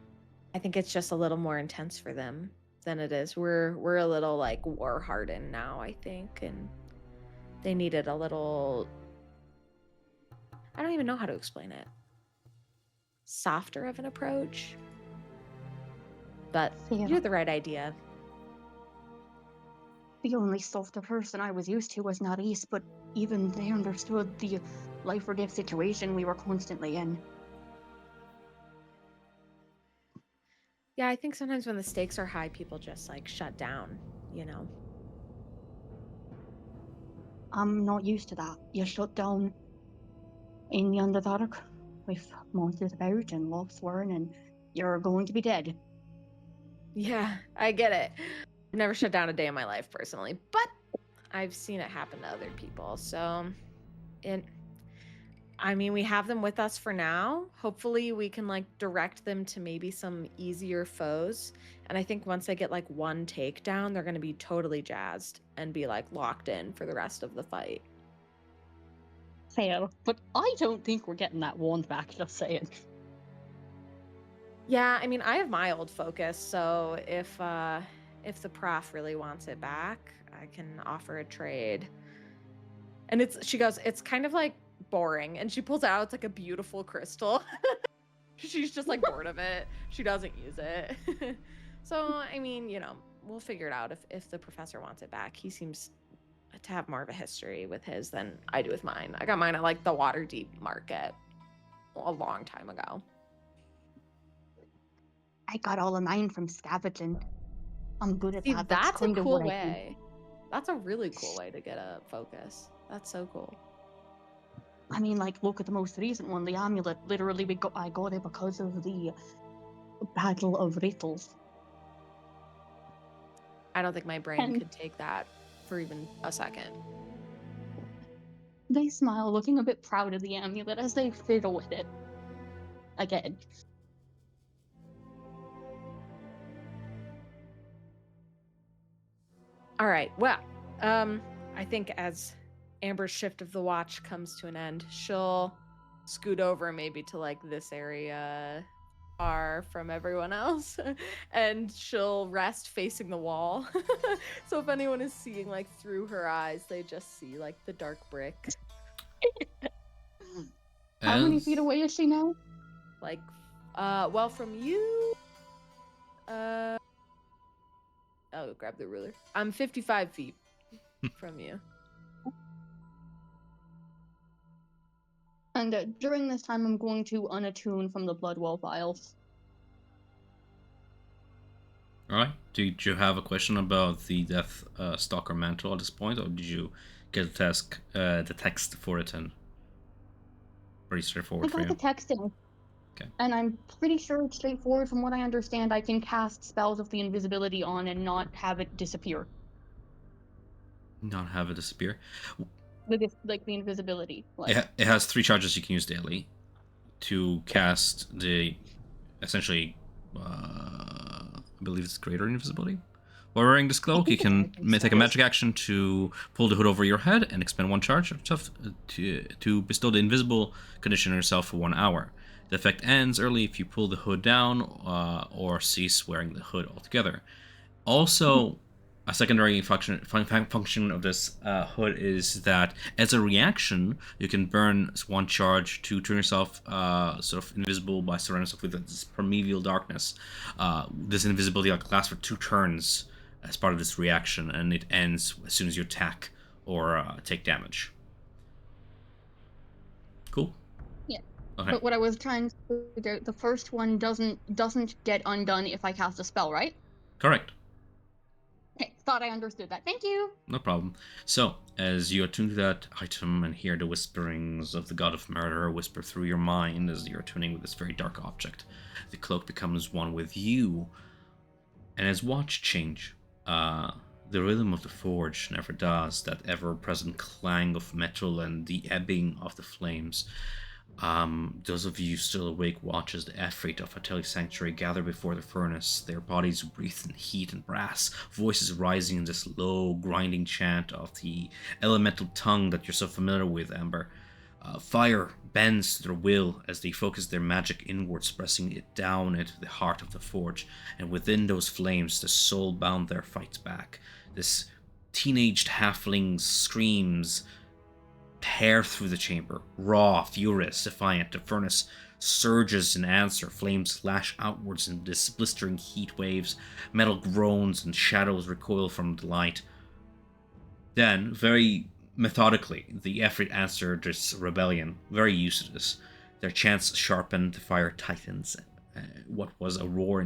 I think it's just a little more intense for them than it is. We're a little, like, war-hardened now, I think, and they needed a little... I don't even know how to explain it. Softer of an approach. But you had the right idea. The only softer person I was used to was Narice, but even they understood the life or death situation we were constantly in. Yeah, I think sometimes when the stakes are high, people just like shut down, you know? I'm not used to that. You shut down in the Underdark with monsters about and logs swirling, and you're going to be dead. Yeah, I get it. I've never shut down a day in my life personally, but I've seen it happen to other people. So, I mean, we have them with us for now. Hopefully we can like direct them to maybe some easier foes. And I think once they get like one takedown, they're going to be totally jazzed and be like locked in for the rest of the fight. Fair, but I don't think we're getting that wand back, just saying. Yeah, I mean, I have my old focus, so if the prof really wants it back, I can offer a trade. And she goes, it's kind of like boring, and she pulls out, it's like a beautiful crystal. She's just like bored of it. She doesn't use it. So, I mean, you know, we'll figure it out if the professor wants it back. He seems to have more of a history with his than I do with mine. I got mine at like the Waterdeep market a long time ago. I got all of mine from scavenging. I'm good at See, that. that's a kind of cool what way. That's a really cool way to get a focus. That's so cool. I mean, like, look at the most recent one, the amulet. Literally, I got it because of the Battle of Riddles. I don't think my brain could take that for even a second. They smile, looking a bit proud of the amulet as they fiddle with it. Again. All right, well, I think as Amber's shift of the watch comes to an end, she'll scoot over maybe to like this area far from everyone else, and she'll rest facing the wall. So if anyone is seeing like through her eyes, they just see like the dark brick. How many feet away is she now? Like, well, from you, I'll grab the ruler. I'm 55 feet from you. And during this time, I'm going to unattune from the Bloodwell vials. Alright. Did you have a question about the Death Stalker mantle at this point, or did you get the text for it and pretty straightforward for you? I got the text in. Okay. And I'm pretty sure it's straightforward. From what I understand, I can cast spells of the invisibility on and not have it disappear. Not have it disappear? Like the invisibility. Like. It has 3 charges you can use daily to cast the, essentially, I believe it's greater invisibility. While wearing this cloak, you can take a magic action to pull the hood over your head and expend 1 charge to bestow the invisible condition on yourself for 1 hour. The effect ends early if you pull the hood down or cease wearing the hood altogether. Also, a secondary function of this hood is that as a reaction, you can burn 1 charge to turn yourself sort of invisible by surrounding yourself with this primeval darkness. This invisibility lasts for 2 turns as part of this reaction, and it ends as soon as you attack or take damage. Cool. Yeah. Okay. But what I was trying to figure out, the first one doesn't get undone if I cast a spell, right? Correct. Okay, thought I understood that. Thank you. No problem. So, as you attune to that item and hear the whisperings of the god of murder whisper through your mind as you're attuning with this very dark object, the cloak becomes one with you. And as watch change, the rhythm of the forge never does, that ever-present clang of metal and the ebbing of the flames. Those of you still awake watch as the Efreet of Ateli's sanctuary gather before the furnace, their bodies wreathed in heat and brass, voices rising in this low, grinding chant of the elemental tongue that you're so familiar with, Amber. Fire bends to their will as they focus their magic inwards, pressing it down into the heart of the forge, and within those flames, the soul-bound there fights back. This teenaged halfling screams tear through the chamber, raw, furious, defiant. The furnace surges in answer, flames lash outwards in this blistering heat waves, metal groans and shadows recoil from the light. Then, very methodically, the Efreet answer this rebellion, very used to this. Their chants sharpen, the fire tightens. What was a roar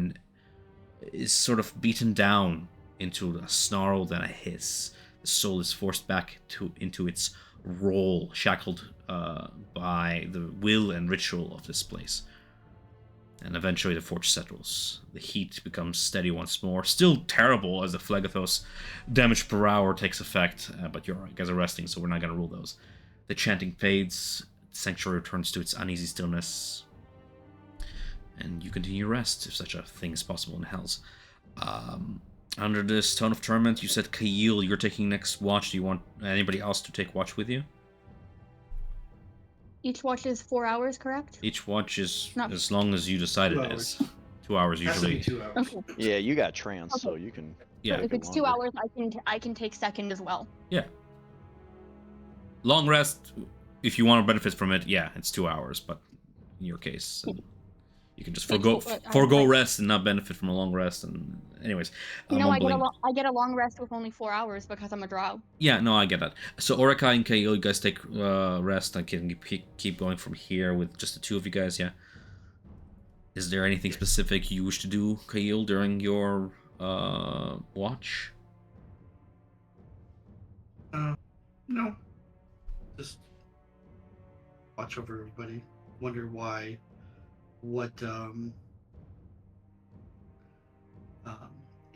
is sort of beaten down into a snarl, then a hiss. The soul is forced back into its role, shackled by the will and ritual of this place. And eventually the forge settles. The heat becomes steady once more. Still terrible as the Phlegethos damage per hour takes effect, but you guys are resting, so we're not going to rule those. The chanting fades, the sanctuary returns to its uneasy stillness, and you continue rest, if such a thing is possible in Hells. Under this tone of torment, you said, Kael, you're taking next watch. Do you want anybody else to take watch with you? Each watch is 4 hours, correct? Each watch is as long as you decide it is. 2 hours usually. 2 hours. Okay. Yeah, you got trance, so you can. Yeah. If it's 2 hours, I can take second as well. Yeah. Long rest, if you want to benefit from it, yeah, it's 2 hours. But in your case, you can just forgo rest and not benefit from a long rest. And anyways, no, I get a long rest with only 4 hours because I'm a drow. Yeah, no, I get that. So Orakai and Kael, you guys take rest. I can keep going from here with just the two of you guys. Yeah. Is there anything specific you wish to do, Kael, during your watch? No. Just watch over everybody. Wonder what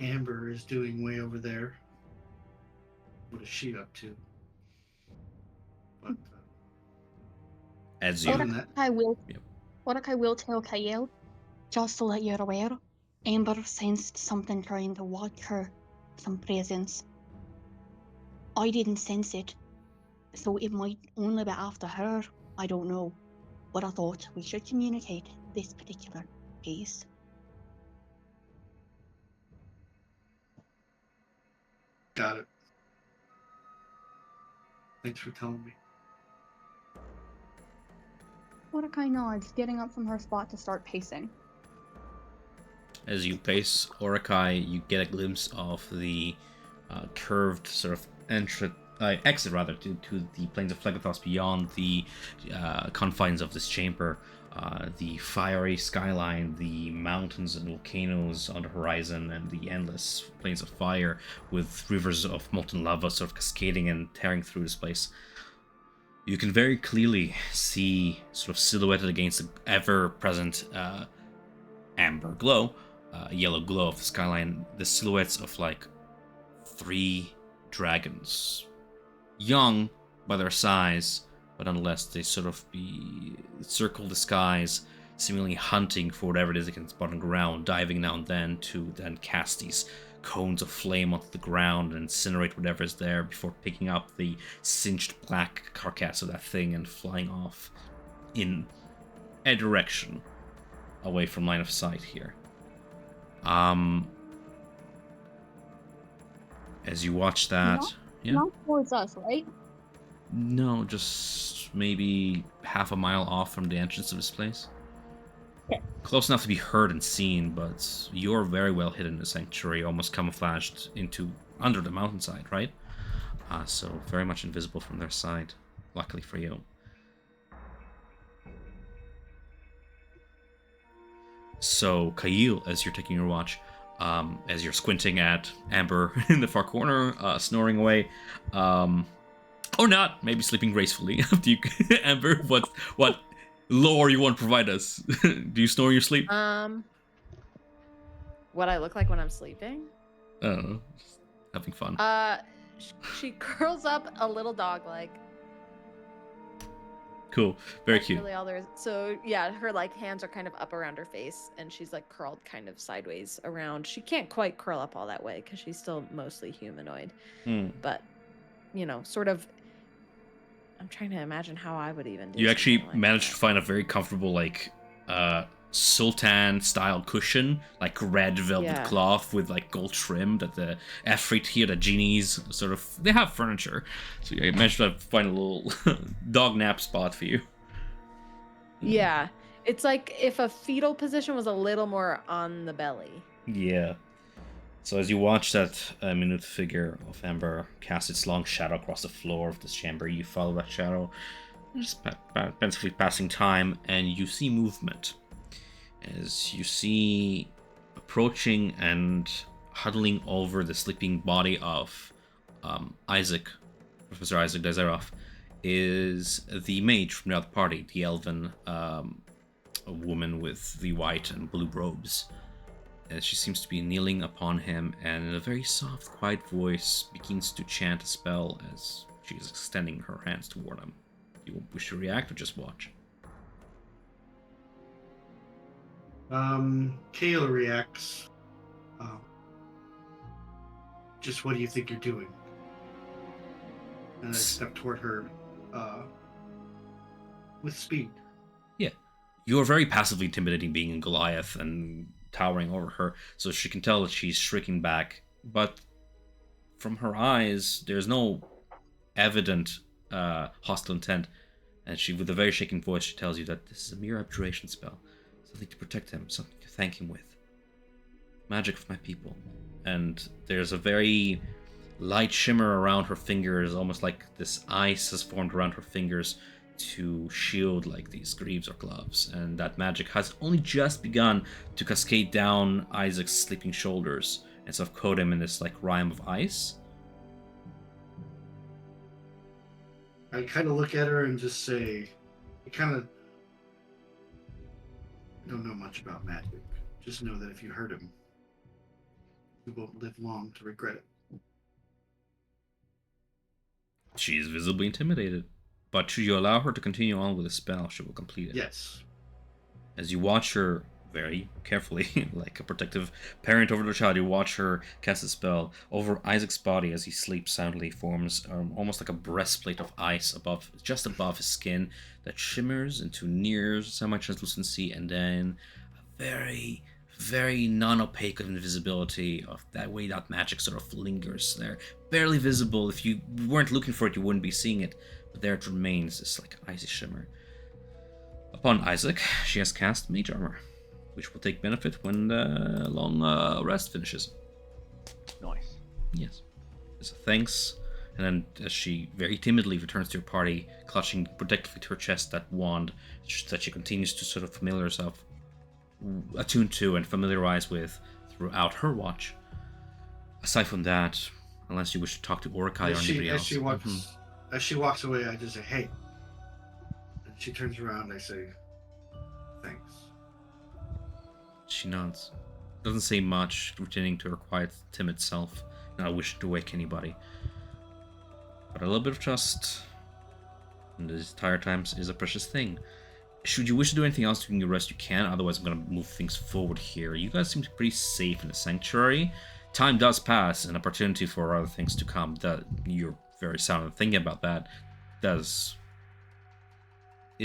Amber is doing way over there. What is she up to? But as you, I will tell Kael, just to let you aware, Amber sensed something trying to watch her, some presence. I didn't sense it, so it might only be after her. I don't know, but I thought we should communicate this particular case. got it. Thanks for telling me. Mordecai nods, getting up from her spot to start pacing. As you pace, Orakai, you get a glimpse of the curved sort of exit to the plains of Phlegethos beyond the confines of this chamber. The fiery skyline, the mountains and volcanoes on the horizon, and the endless plains of fire with rivers of molten lava sort of cascading and tearing through this place. You can very clearly see, sort of silhouetted against the ever-present amber glow, yellow glow of the skyline, the silhouettes of like 3 dragons. Young by their size, but nonetheless they sort of circle the skies, seemingly hunting for whatever it is they can spot on the ground, diving now and then to then cast these cones of flame onto the ground and incinerate whatever is there before picking up the singed black carcass of that thing and flying off in a direction away from line of sight here. As you watch that, Not towards us, right? No, just maybe half a mile off from the entrance of this place. Okay. Close enough to be heard and seen, but you're very well hidden in the sanctuary, almost camouflaged under the mountainside, right? So very much invisible from their side, luckily for you. So, Kael, as you're taking your watch, as you're squinting at Amber in the far corner, snoring away, or not, maybe sleeping gracefully. Up to you, Amber. What lore you want to provide us? Do you snore in your sleep? What I look like when I'm sleeping? I don't know. Just having fun. She curls up a little dog like. Cool. Very That's cute. really all there is. So yeah, her like hands are kind of up around her face, and she's like curled kind of sideways around. She can't quite curl up all that way because she's still mostly humanoid. But sort of. I'm trying to imagine how I would even do. You actually like managed that. to find a very comfortable sultan style cushion, like red velvet cloth with like gold trim that the Efreet here, the genies sort of, they have furniture. So you managed to find a little dog nap spot for you. Yeah. It's like if a fetal position was a little more on the belly. Yeah. So as you watch that minute figure of Amber cast its long shadow across the floor of this chamber, you follow that shadow, just pensively passing time, and you see movement. As you see approaching and huddling over the sleeping body of Professor Isaac Dazarov, is the mage from the other party, the elven woman with the white and blue robes. As she seems to be kneeling upon him, and in a very soft, quiet voice begins to chant a spell as she is extending her hands toward him. Do you wish to react or just watch? Kayla reacts. Just what do you think you're doing? And I step toward her with speed. Yeah. You are very passively intimidating, being in Goliath and towering over her, so she can tell that she's shrinking back. But from her eyes, there's no evident hostile intent. And she, with a very shaking voice, she tells you that this is a mere abjuration spell. Something to protect him, something to thank him with. Magic of my people. And there's a very light shimmer around her fingers, almost like this ice has formed around her fingers to shield like these greaves or gloves. And that magic has only just begun to cascade down Isaac's sleeping shoulders and sort of coat him in this like rime of ice. I kind of look at her and just say, I don't know much about magic. Just know that if you hurt him, you won't live long to regret it. She is visibly intimidated, but should you allow her to continue on with the spell, she will complete it. Yes. As you watch her very carefully, like a protective parent over the child, you watch her cast a spell over Isaac's body as he sleeps soundly, forms almost like a breastplate of ice just above his skin that shimmers into near semi-translucency, and then a very, very non-opaque invisibility of that way that magic sort of lingers there. Barely visible. If you weren't looking for it, you wouldn't be seeing it, but there it remains, this like icy shimmer. Upon Isaac, she has cast Mage Armor, which will take benefit when the long rest finishes. Nice. Yes. As a thanks, and then as she very timidly returns to her party, clutching protectively to her chest that wand that she continues to sort of familiar herself, attune to and familiarize with throughout her watch. Aside from that, unless you wish to talk to Orakai or anybody else. As she walks away, I just say, hey. And she turns around, I say, thanks. She nods. Doesn't say much, returning to her quiet, timid self, not wishing to wake anybody. But a little bit of trust in these tired times is a precious thing. Should you wish to do anything else during your rest, you can. Otherwise, I'm going to move things forward here. You guys seem pretty safe in the sanctuary. Time does pass, an opportunity for other things to come. That you're very sound in thinking about that. Is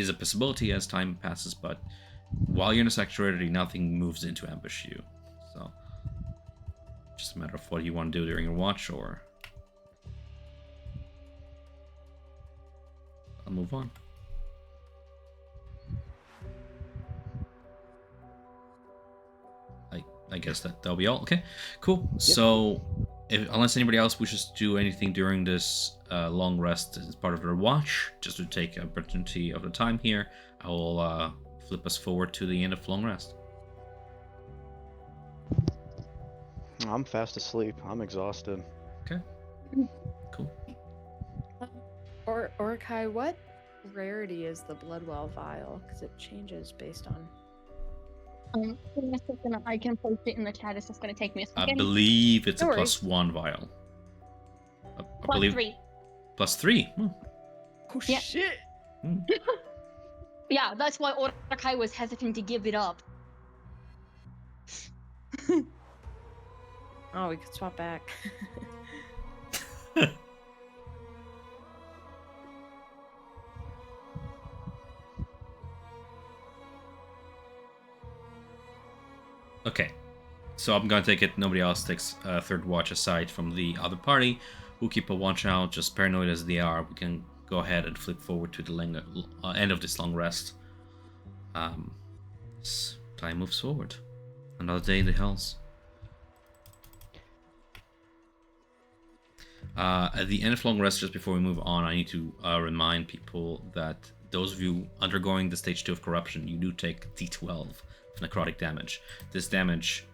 a possibility as time passes, but while you're in the sanctuary, nothing moves in to ambush you. So, just a matter of what you want to do during your watch, or I'll move on. I guess that'll be all. Okay, cool. Yep. So, unless anybody else wishes to do anything during this long rest as part of their watch, just to take opportunity of the time here, I will flip us forward to the end of long rest. I'm fast asleep. I'm exhausted. Okay. Cool. Orakai, what rarity is the Bloodwell vial? Because it changes based on... I can post it in the chat. It's just going to take me a second. I believe it's a +1 vial. +3. +3? Hmm. Oh, yeah. Shit! Hmm. Yeah, that's why Orakai was hesitant to give it up. Oh, we could swap back. Okay, so I'm gonna take it nobody else takes a third watch aside from the other party, who keep a watch out. Just paranoid as they are, we can go ahead and flip forward to the end of this long rest. Time moves forward. Another day in the hills. At the end of long rest, just before we move on, I need to remind people that those of you undergoing the stage 2 of corruption, you do take D12 of necrotic damage. This damage,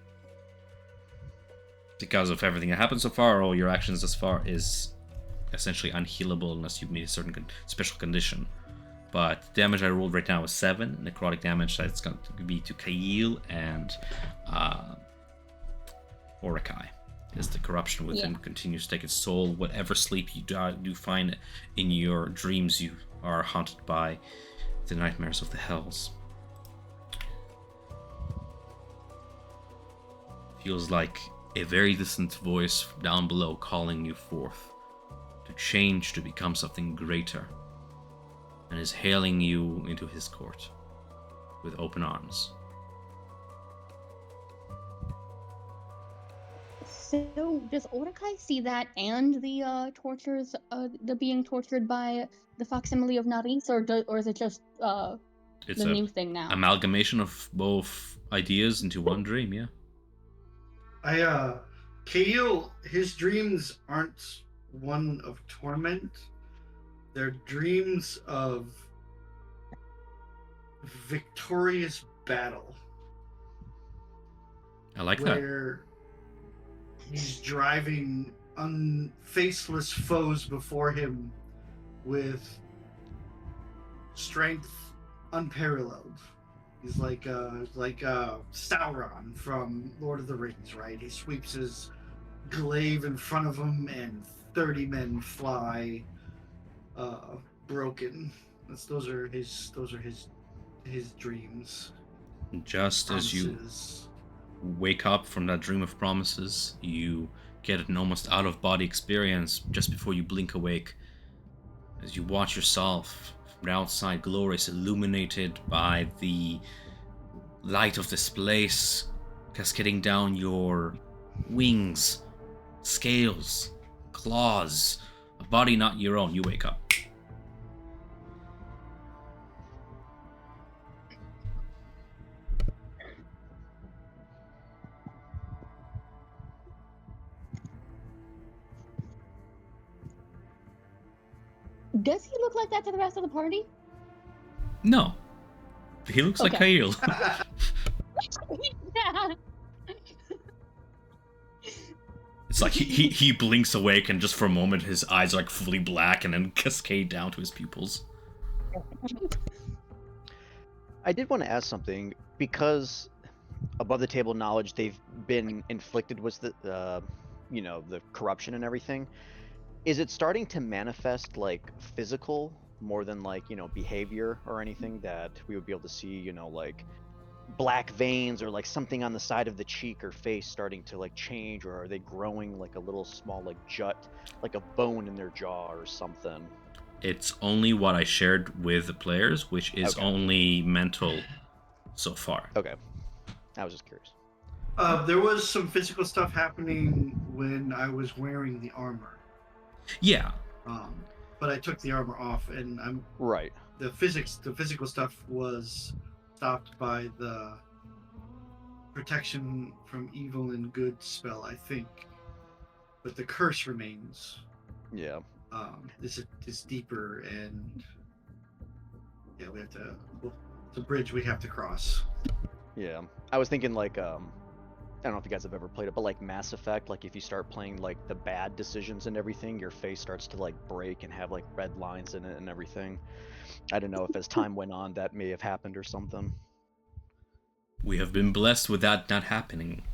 because of everything that happened so far, all your actions thus far, is essentially unhealable unless you meet a certain special condition. But the damage I rolled right now is 7. Necrotic damage, that's going to be to Kail and Orakai. As the corruption within continues to take its soul, whatever sleep you do find in your dreams, you are haunted by the nightmares of the hells. Feels like a very distant voice down below calling you forth to change, to become something greater, and is hailing you into his court with open arms. So does Orakai see that and the tortures, the being tortured by the facsimile of Naris, or is it just It's the a new thing now? amalgamation of both ideas into one dream, yeah. Kail, his dreams aren't one of torment. They're dreams of victorious battle. I like where he's driving faceless foes before him with strength unparalleled. He's like Sauron from Lord of the Rings, right? He sweeps his glaive in front of him, and 30 men fly broken. Those are his dreams. Just Promises. as you wake up from that dream of promises, you get an almost out-of-body experience just before you blink awake, as you watch yourself from the outside, glorious, illuminated by the light of this place, cascading down your wings, scales, claws, a body not your own. You wake up. Does he look like that to the rest of the party? No. He looks like Kail. Yeah. It's like he blinks awake, and just for a moment his eyes are like fully black and then cascade down to his pupils. I did want to ask something, because above the table knowledge they've been inflicted with the the corruption and everything. Is it starting to manifest like physical more than like, behavior or anything that we would be able to see, like black veins or like something on the side of the cheek or face starting to like change, or are they growing like a little small like jut, like a bone in their jaw or something? It's only what I shared with the players, which is only mental so far. Okay. I was just curious. There was some physical stuff happening when I was wearing the armor. Yeah. But I took the armor off, and I'm right. The physical stuff was stopped by the protection from evil and good spell, I think. But the curse remains. Yeah. This is deeper, and yeah, we have to. Well, it's a bridge we have to cross. Yeah, I was thinking like I don't know if you guys have ever played it, but like Mass Effect, like if you start playing like the bad decisions and everything, your face starts to like break and have like red lines in it and everything. I don't know if as time went on that may have happened or something. We have been blessed with that not happening.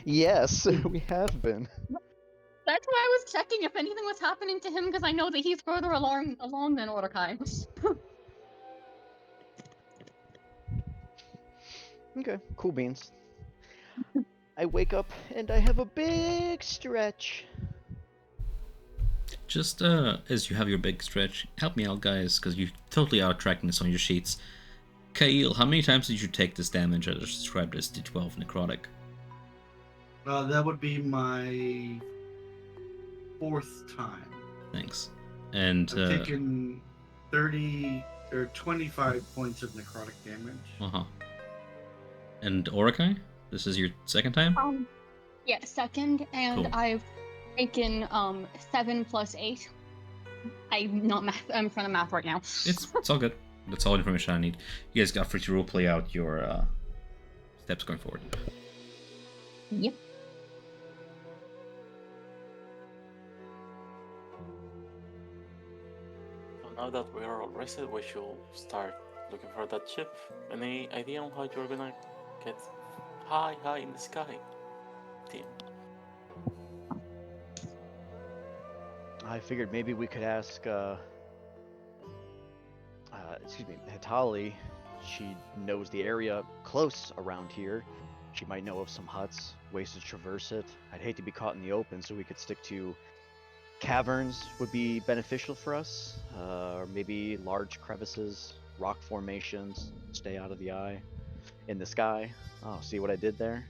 Yes, we have been. That's why I was checking if anything was happening to him, because I know that he's further along than Orakai. Okay, cool beans. I wake up and I have a big stretch. Just as you have your big stretch, help me out, guys, because you totally are tracking this on your sheets. Kail, how many times did you take this damage I just described as D12 necrotic? That would be my 4th time. Thanks. And I've taken 30 or 25 points of necrotic damage. And Orakai? This is your 2nd time? Yeah, 2nd, and cool. I've taken 7 plus 8. I'm not math. I'm trying to math right now. It's all good. That's all information I need. You guys got free to roleplay out your steps going forward. Yep. So now that we are all rested, we should start looking for that ship. Any idea on how you're gonna get high in the sky, team? I figured maybe we could ask, Hitali. She knows the area close around here. She might know of some huts, ways to traverse it. I'd hate to be caught in the open, so we could stick to caverns would be beneficial for us, or maybe large crevices, rock formations, stay out of the eye. In the sky. Oh, see what I did there?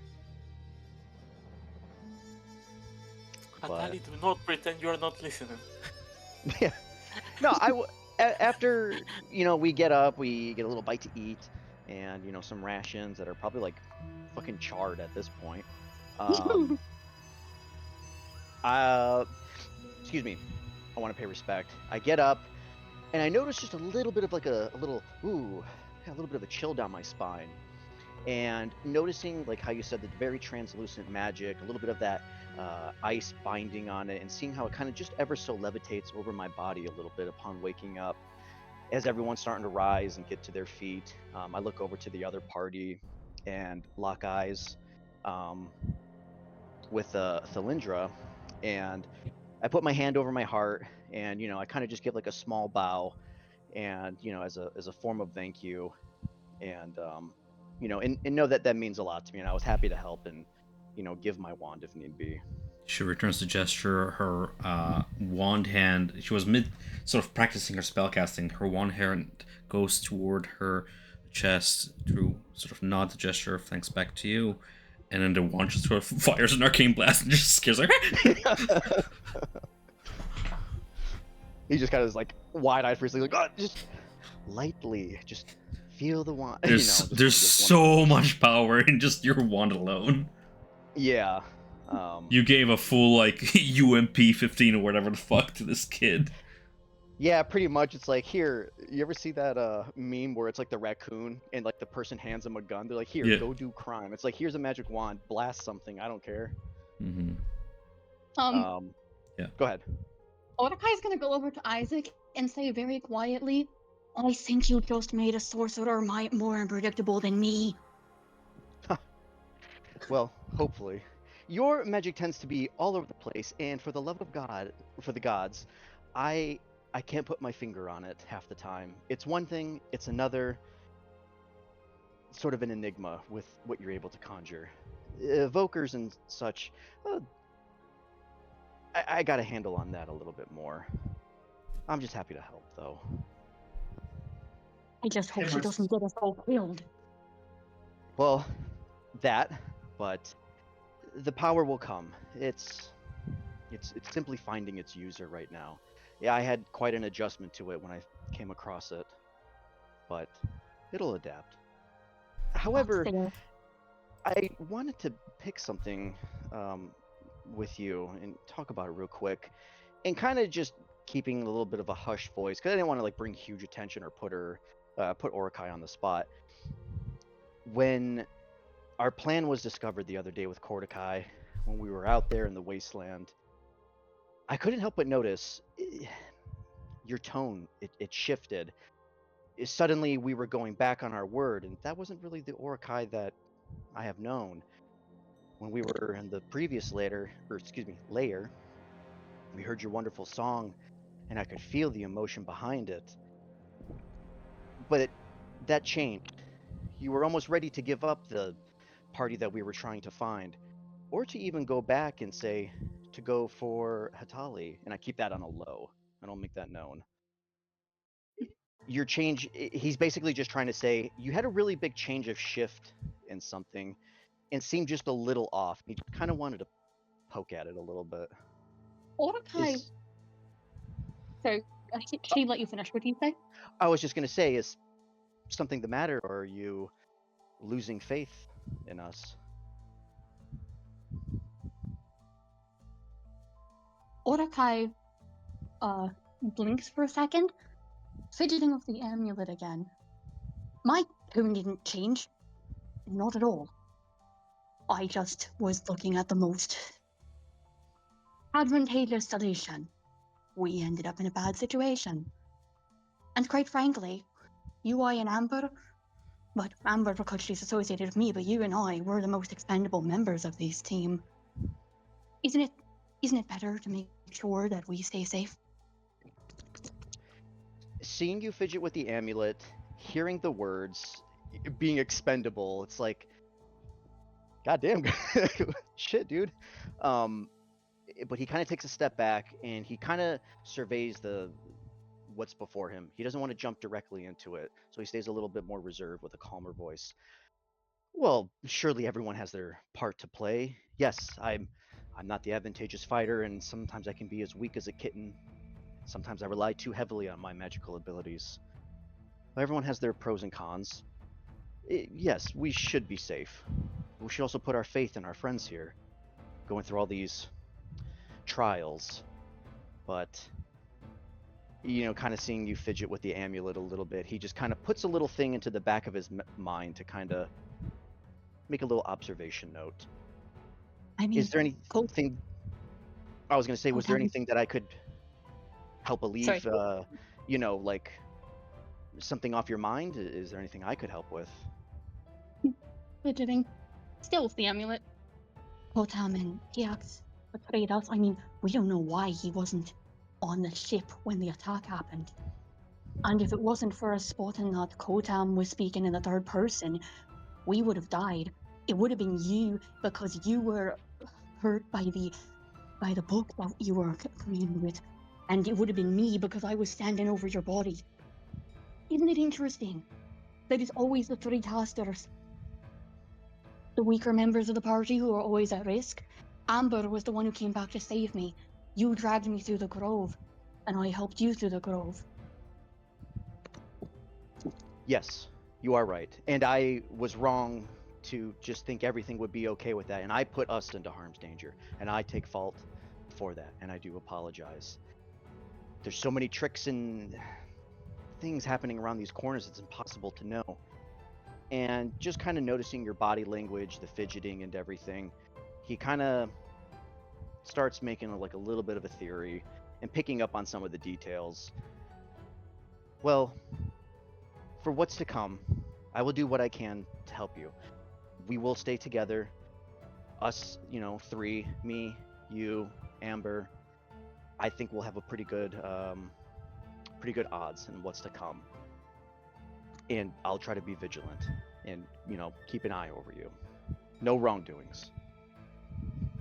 Atali, do not pretend you are not listening. Yeah. No, after, we get up, we get a little bite to eat, and, some rations that are probably, like, fucking charred at this point. Excuse me. I want to pay respect. I get up, and I notice just a little bit of, like, a little bit of a chill down my spine. And noticing, like how you said, the very translucent magic, a little bit of that ice binding on it, and seeing how it kind of just ever so levitates over my body a little bit upon waking up. As everyone's starting to rise and get to their feet, I look over to the other party and lock eyes with Thalindra, and I put my hand over my heart, and I kind of just give like a small bow, and as a form of thank you, and and know that means a lot to me, and I was happy to help and give my wand if need be. She returns the gesture. Her wand hand. She was mid sort of practicing her spellcasting. Her wand hand goes toward her chest. Drew sort of nods the gesture of thanks back to you, and then the wand just sort of fires an arcane blast and just scares her. He just kind of is like wide-eyed for a second, like, oh, just lightly, just feel the wand. There's so much power in just your wand alone. Yeah. You gave a full like UMP 15 or whatever the fuck to this kid. Yeah, pretty much. It's like, here, you ever see that meme where it's like the raccoon and like the person hands him a gun? They're like, here, go do crime. It's like, here's a magic wand, blast something. I don't care. Mm-hmm. Yeah. Go ahead. Mordecai's gonna go over to Isaac and say very quietly, I think you just made a sorcerer more unpredictable than me. Well, hopefully. Your magic tends to be all over the place, and for the love of God, for the gods, I can't put my finger on it half the time. It's one thing, it's another. Sort of an enigma with what you're able to conjure. Evokers and such, I got a handle on that a little bit more. I'm just happy to help, though. I just hope she doesn't get us all killed. Well, but the power will come. It's simply finding its user right now. Yeah, I had quite an adjustment to it when I came across it, but it'll adapt. However, I wanted to pick something with you and talk about it real quick, and kind of just keeping a little bit of a hush voice because I didn't want to like bring huge attention or put Orakai on the spot. When our plan was discovered the other day with Kordakai, when we were out there in the wasteland, I couldn't help but notice your tone. It shifted. Suddenly we were going back on our word, and that wasn't really the Orakai that I have known. When we were in the previous layer, we heard your wonderful song, and I could feel the emotion behind it. But that changed. You were almost ready to give up the party that we were trying to find, or to even go back and say to go for Hatali, and I keep that on a low. I don't make that known. Your change, he's basically just trying to say you had a really big change of shift in something and seemed just a little off. He kind of wanted to poke at it a little bit. Orakai. So, she let you finish. What do you say? I was just going to say, is something the matter, or are you losing faith in us? Orakai blinks for a second, fidgeting with the amulet again. My tone didn't change. Not at all. I just was looking at the most advantageous solution. We ended up in a bad situation. And quite frankly, you, I, and Amber, but Amber because she's associated with me, but you and I were the most expendable members of this team. Isn't it better to make sure that we stay safe? Seeing you fidget with the amulet, hearing the words, being expendable, it's like, goddamn, shit, dude. But he kind of takes a step back and he kind of surveys what's before him. He doesn't want to jump directly into it, so he stays a little bit more reserved with a calmer voice. Well, surely everyone has their part to play. Yes, I'm not the advantageous fighter, and sometimes I can be as weak as a kitten. Sometimes I rely too heavily on my magical abilities. But everyone has their pros and cons. Yes, we should be safe. We should also put our faith in our friends here, going through all these trials. But, kind of seeing you fidget with the amulet a little bit, he just kind of puts a little thing into the back of his mind to kind of make a little observation note. I mean, is there anything? I was going to say, was there anything that I could help alleviate? Like something off your mind? Is there anything I could help with? Fidgeting. Still with the amulet. Kotam and Tiax betrayed us. I mean, we don't know why he wasn't on the ship when the attack happened. And if it wasn't for us spotting that Kotam was speaking in the third person, we would have died. It would have been you because you were hurt by the book that you were reading with. And it would have been me because I was standing over your body. Isn't it interesting that it's always the three casters, the weaker members of the party who are always at risk? Amber was the one who came back to save me. You dragged me through the grove, and I helped you through the grove. Yes, you are right. And I was wrong to just think everything would be okay with that. And I put us into harm's danger. And I take fault for that. And I do apologize. There's so many tricks and things happening around these corners, it's impossible to know. And just kind of noticing your body language, the fidgeting and everything, he kind of starts making a little bit of a theory and picking up on some of the details. Well, for what's to come, I will do what I can to help you. We will stay together. Us, three, me, you, Amber. I think we'll have a pretty good odds in what's to come. And I'll try to be vigilant and, keep an eye over you. No wrongdoings.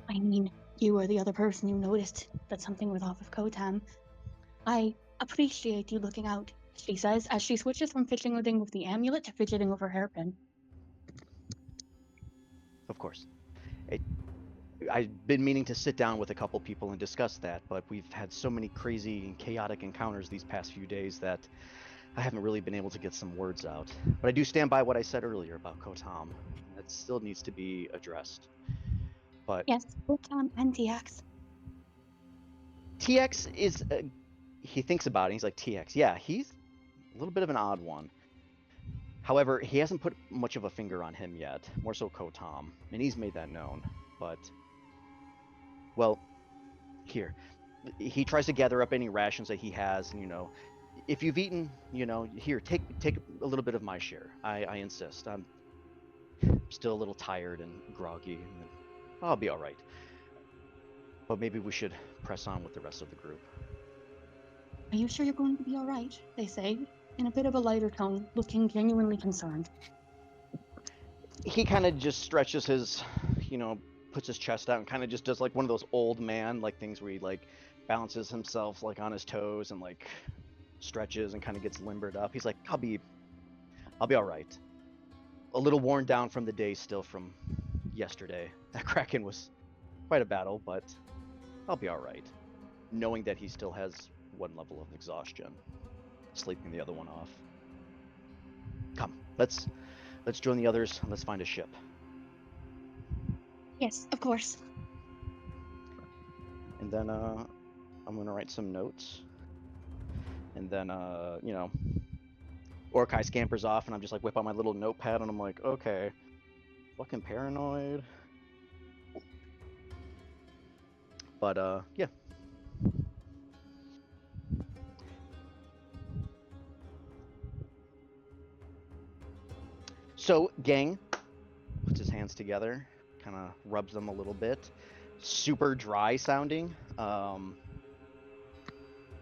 I mean, you were the other person who noticed that something was off with Kotam. I appreciate you looking out, she says, as she switches from fidgeting with the amulet to fidgeting with her hairpin. Of course. I've been meaning to sit down with a couple people and discuss that, but we've had so many crazy and chaotic encounters these past few days that I haven't really been able to get some words out. But I do stand by what I said earlier about Kotam. That still needs to be addressed. But yes, Kotam and TX. TX is... he thinks about it, he's like, TX, yeah, he's a little bit of an odd one. However, he hasn't put much of a finger on him yet, more so Kotam, and he's made that known. But, well, here, he tries to gather up any rations that he has, and, if you've eaten, here, take a little bit of my share. I insist. I'm still a little tired and groggy, and I'll be all right. But maybe we should press on with the rest of the group. Are you sure you're going to be all right? They say, in a bit of a lighter tone, looking genuinely concerned. He kind of just stretches his, puts his chest out and kind of just does one of those old man things where he balances himself on his toes and stretches and kind of gets limbered up. He's like, I'll be all right. A little worn down from the day still from yesterday. That Kraken was quite a battle, but I'll be all right. Knowing that he still has one level of exhaustion, sleeping the other one off. Come, let's join the others. Let's find a ship. Yes, of course. And then I'm gonna write some notes, and then Orkai scampers off, and I'm just like whip out my little notepad, and I'm like, okay, fucking paranoid. But yeah. So gang puts his hands together, kind of rubs them a little bit. Super dry sounding.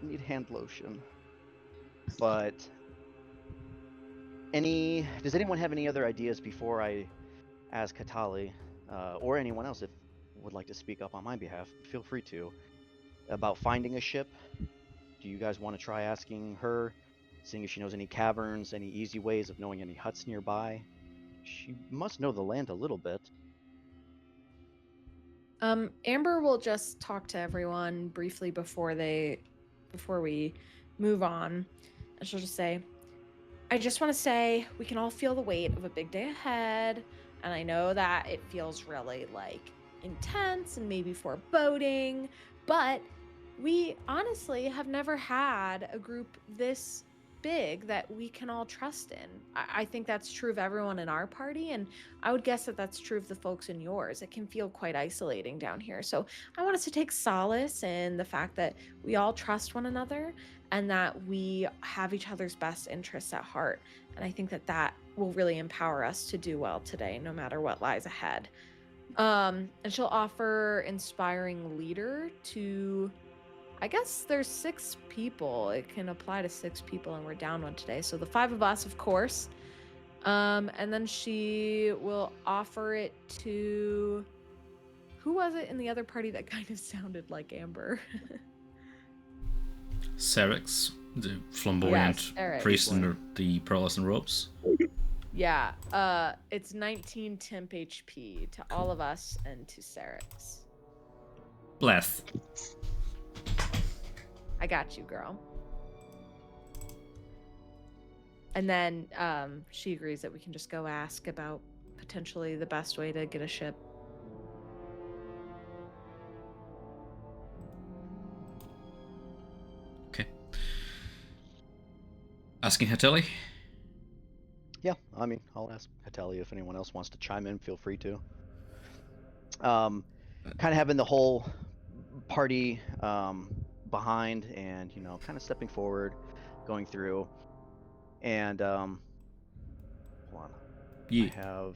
Need hand lotion. But does anyone have any other ideas before I ask Hatali, or anyone else if would like to speak up on my behalf? Feel free to. About finding a ship. Do you guys want to try asking her, seeing if she knows any caverns, any easy ways of knowing any huts nearby? She must know the land a little bit. Amber will just talk to everyone briefly before we move on. And she'll just say, I just want to say we can all feel the weight of a big day ahead. And I know that it feels really intense and maybe foreboding, but we honestly have never had a group this big that we can all trust in. I think that's true of everyone in our party, and I would guess that that's true of the folks in yours. It can feel quite isolating down here. So I want us to take solace in the fact that we all trust one another and that we have each other's best interests at heart. And I think that that will really empower us to do well today, no matter what lies ahead. And she'll offer inspiring leader to, I guess there's 6 people. It can apply to 6 people, and we're down one today. So the 5 of us, of course. And then she will offer it to, who was it in the other party that kind of sounded like Amber? Serix, the flamboyant priest in the pearlescent robes. Yeah, it's 19 temp HP to all of us and to Serix. Bless. I got you, girl. And then she agrees that we can just go ask about potentially the best way to get a ship. Okay. Asking Hateli? Yeah, I mean, I'll ask Hateli if anyone else wants to chime in. Feel free to. Kind of having the whole party behind, and kind of stepping forward, going through, and hold on. Yeah.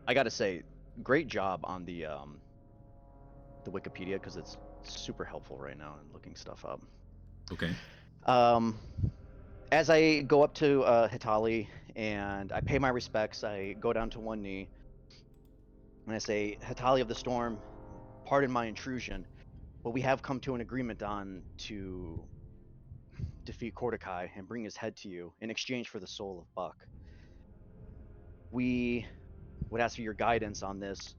I gotta say, great job on the Wikipedia, because it's super helpful right now in looking stuff up. Okay. As I go up to Hatali and I pay my respects, I go down to one knee and I say, Hatali of the Storm, pardon my intrusion, but we have come to an agreement on to defeat Kordakai and bring his head to you in exchange for the soul of Buck. We would ask for your guidance on this.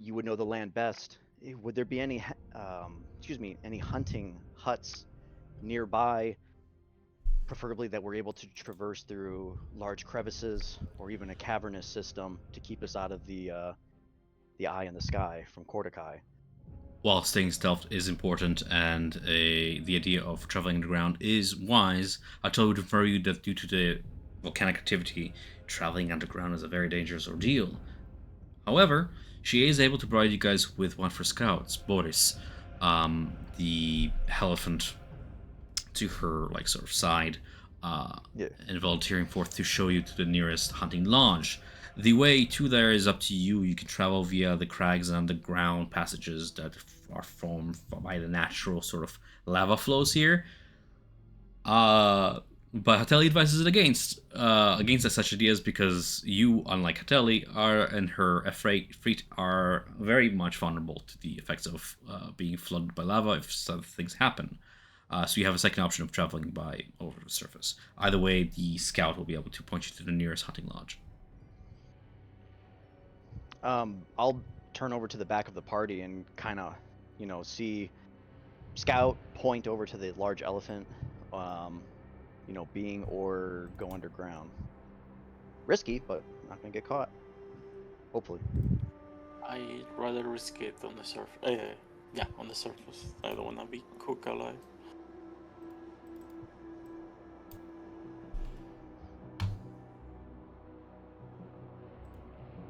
You would know the land best. Would there be any hunting huts nearby, preferably that we're able to traverse through large crevices or even a cavernous system to keep us out of the eye in the sky from Kordakai? While staying stealth is important and the idea of traveling underground is wise, I told you that due to the volcanic activity, traveling underground is a very dangerous ordeal. However, she is able to provide you guys with one for scouts, Boris, the elephant to her sort of side, and volunteering forth to show you to the nearest hunting lodge. The way to there is up to you. You can travel via the crags and underground passages that are formed by the natural sort of lava flows here. But Hateli advises it against such ideas because you, unlike Hateli, and her Efreet are very much vulnerable to the effects of being flooded by lava if some things happen. So you have a second option of traveling by over the surface. Either way, the scout will be able to point you to the nearest hunting lodge. I'll turn over to the back of the party and kind of, see Scout point over to the large elephant, being or go underground. Risky, but not gonna get caught. Hopefully. I'd rather risk it on the surface. Yeah, on the surface. I don't wanna be cooked alive.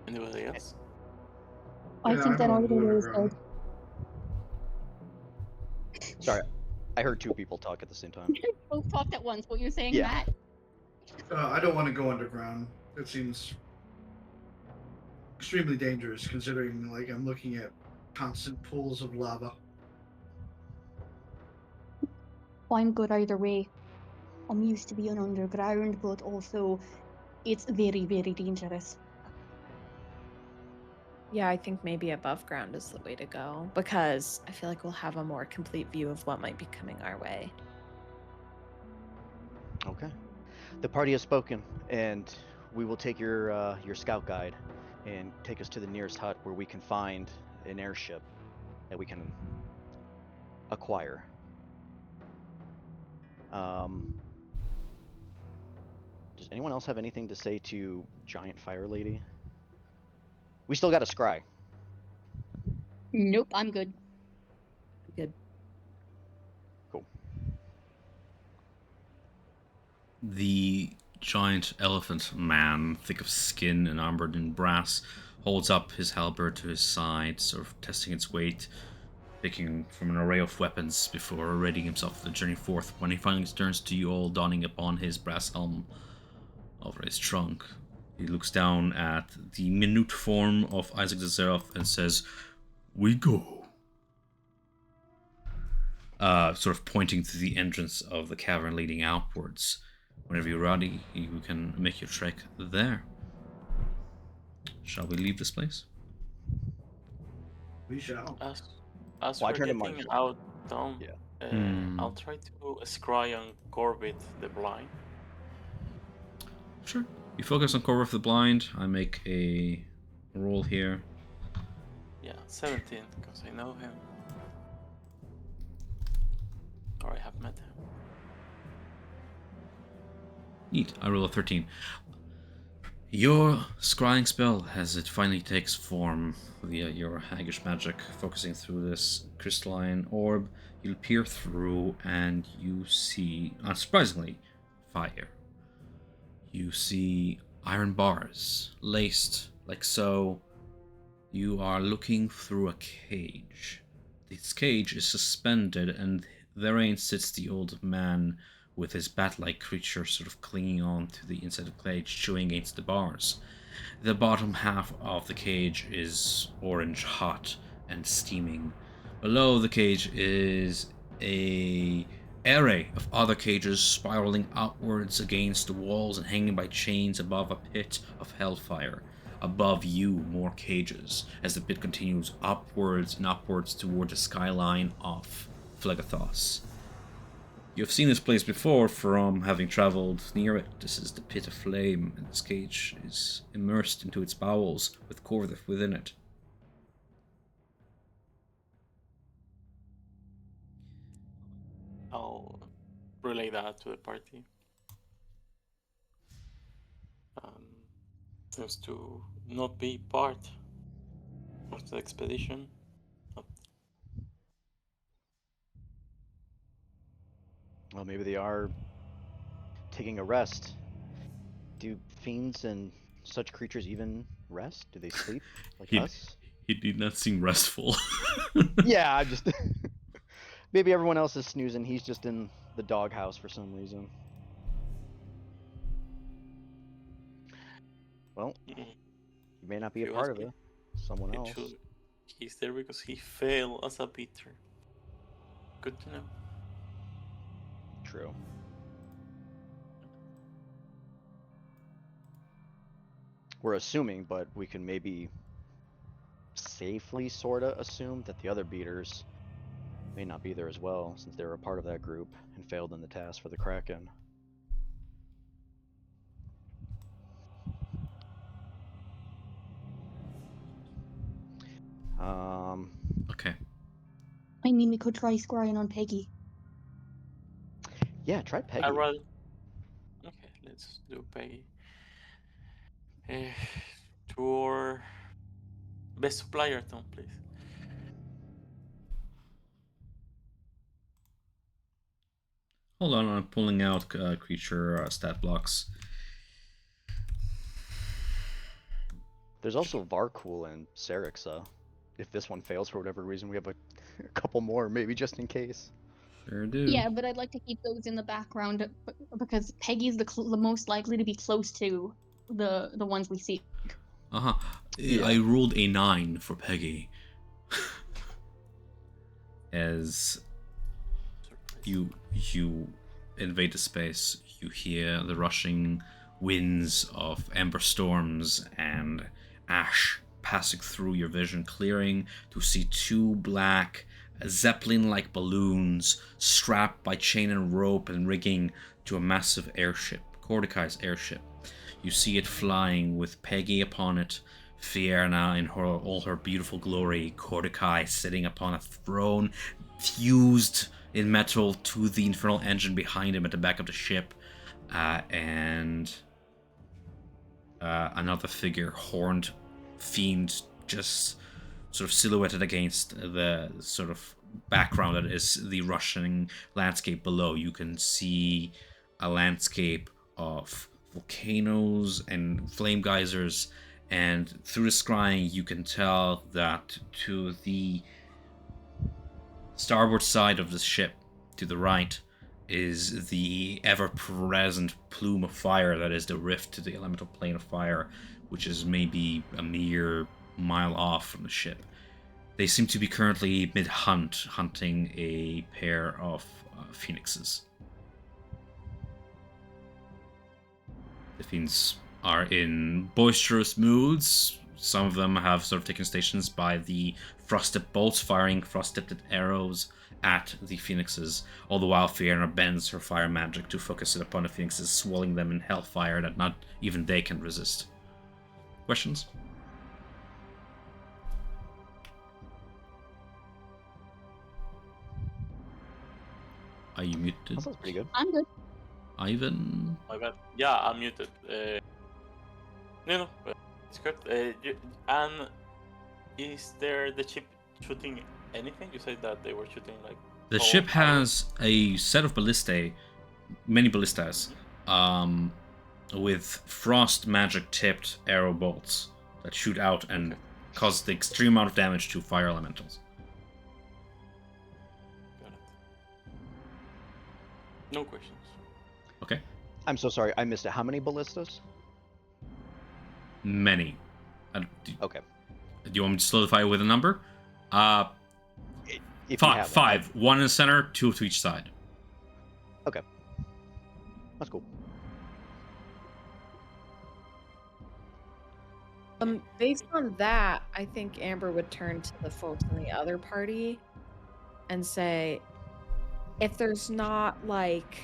Anybody else? I Yeah, think that I'm either way is underground. good. Sorry, I heard two people talk at the same time. Both talked at once. What you're saying, Yeah. Matt? I don't want to go underground. It seems extremely dangerous, considering like I'm looking at constant pools of lava. I'm good either way. I'm used to being underground, but also it's very, very dangerous. Yeah, I think maybe above ground is the way to go because I feel like we'll have a more complete view of what might be coming our way. Okay. The party has spoken, and we will take your scout guide and take us to the nearest hut where we can find an airship that we can acquire. Does anyone else have anything to say to Giant Fire Lady? We still got a scry. Nope, I'm good. Good. Cool. The giant elephant man, thick of skin and armored in brass, holds up his halberd to his side, sort of testing its weight, picking from an array of weapons before readying himself for the journey forth. When he finally turns to you all, donning upon his brass helm over his trunk, he looks down at the minute form of Isaac the Seraph and says, "We go." Sort of pointing to the entrance of the cavern leading outwards. Whenever you're ready, you can make your trek there. Shall we leave this place? We shall. As Well, I we're turned to getting Marcus. out, Tom, Yeah. I'll try to scry on Corbett the blind. Sure. You focus on Cover of the Blind. I make a roll here. Yeah, 17, because I know him. Or I have met him. Neat. I roll a 13. Your scrying spell, as it finally takes form via your haggish magic, focusing through this crystalline orb, you'll peer through and you see, unsurprisingly, fire. You see iron bars, laced like so. You are looking through a cage. This cage is suspended, and therein sits the old man with his bat-like creature sort of clinging on to the inside of the cage, chewing against the bars. The bottom half of the cage is orange hot and steaming. Below the cage is a array of other cages spiraling outwards against the walls and hanging by chains above a pit of hellfire. Above you, more cages, as the pit continues upwards and upwards toward the skyline of Phlegethos. You have seen this place before from having traveled near it. This is the Pit of Flame, and this cage is immersed into its bowels with Korvith within it. I'll relay that to the party. Seems to not be part of the expedition. Well, maybe they are taking a rest. Do fiends and such creatures even rest? Do they sleep like us? He did not seem restful. Yeah, I'm just. Maybe everyone else is snoozing. He's just in the doghouse for some reason. Well, he may not be a part of it. Someone else. He's there because he failed as a beater. Good to know. True. We're assuming, but we can maybe safely sorta assume that the other beaters may not be there as well, since they were a part of that group and failed in the task for the Kraken. Okay. I mean, we could try scrying on Peggy. Yeah, try Peggy. Okay, let's do Peggy. Tour Best supplier tone, please. Hold on, I'm pulling out creature stat blocks. There's also Varcool and Serixa. If this one fails for whatever reason, we have a couple more, maybe just in case. Sure do. Yeah, but I'd like to keep those in the background because Peggy's the most likely to be close to the ones we see. Yeah. I rolled a 9 for Peggy. As you invade the space, you hear the rushing winds of ember storms and ash passing through your vision, clearing to see 2 black zeppelin-like balloons strapped by chain and rope and rigging to a massive airship, Cordicai's airship. You see it flying with Peggy upon it, Fierna in all her beautiful glory, Cordicai sitting upon a throne fused in metal to the infernal engine behind him at the back of the ship, and another figure, horned fiend, just sort of silhouetted against the sort of background that is the rushing landscape below. You can see a landscape of volcanoes and flame geysers, and through the scrying you can tell that to the starboard side of the ship, to the right, is the ever-present plume of fire that is the rift to the elemental plane of fire, which is maybe a mere mile off from the ship. They seem to be currently mid-hunt, hunting a pair of phoenixes. The fiends are in boisterous moods. Some of them have sort of taken stations by the frost-tipped bolts, firing frost-tipped arrows at the phoenixes, all the while Fierna bends her fire magic to focus it upon the phoenixes, swelling them in hellfire that not even they can resist. Questions? Are you muted? That sounds pretty good. I'm good. Ivan? My bad. Yeah, I'm muted. No, it's good. And is there the ship shooting anything? You said that they were shooting like... The ship has a set of ballistae, many ballistas, with frost magic tipped arrow bolts that shoot out and cause the extreme amount of damage to fire elementals. Got it. No questions. Okay. I'm so sorry, I missed it. How many ballistas? Many. Okay. Do you want me to solidify it with a number? If you have Five. One in the center, 2 to each side. Okay. That's cool. Based on that, I think Amber would turn to the folks in the other party and say, if there's not like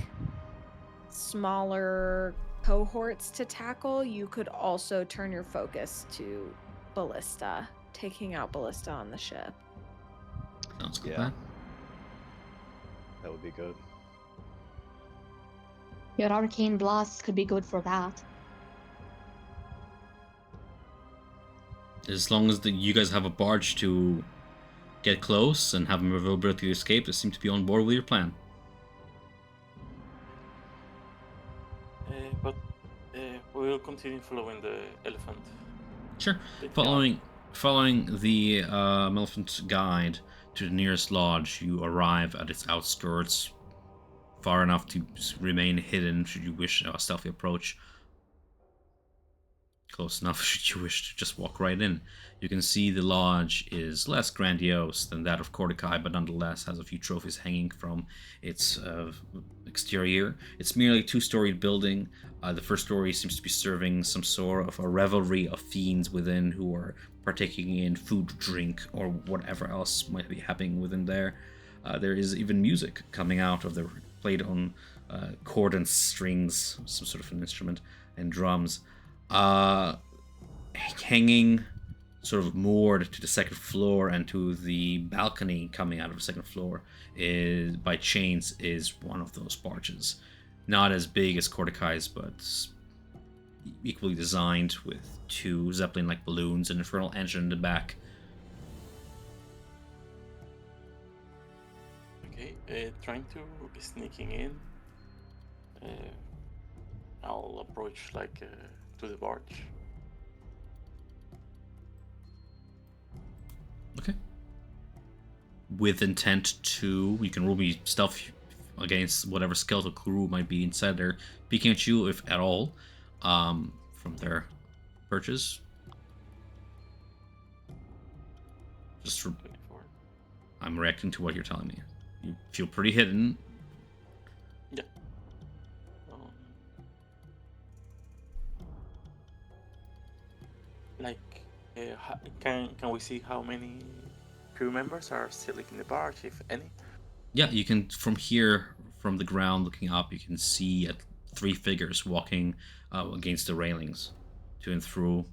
smaller cohorts to tackle, you could also turn your focus to Ballista, taking out Ballista on the ship. Sounds good. Yeah. That would be good. Your arcane blast could be good for that. As long as you guys have a barge to get close and have maneuverability to escape, they seem to be on board with your plan. But we will continue following the elephant. Sure. Following the elephant guide to the nearest lodge, you arrive at its outskirts, far enough to remain hidden should you wish a stealthy approach. Close enough should you wish to just walk right in. You can see the lodge is less grandiose than that of Cordicai, but nonetheless has a few trophies hanging from its exterior. It's merely a 2-storied building. The first story seems to be serving some sort of a revelry of fiends within who are partaking in food, drink, or whatever else might be happening within there. There is even music coming out of the played on cord and strings, some sort of an instrument, and drums. Hanging sort of moored to the second floor and to the balcony coming out of the second floor is by chains is one of those barges. Not as big as Cordicai's, but equally designed with 2 Zeppelin-like balloons and an infernal engine in the back. Okay, trying to sneaking in. I'll approach to the barge. Okay. With intent to, you can roll me stealth against whatever skeletal crew might be inside there, peeking at you, if at all, from their perches. Just for, 24. I'm reacting to what you're telling me. You feel pretty hidden. Yeah. Um, can we see how many crew members are still in the barge, if any? Yeah, you can, from here, from the ground looking up, you can see 3 figures walking against the railings to and through.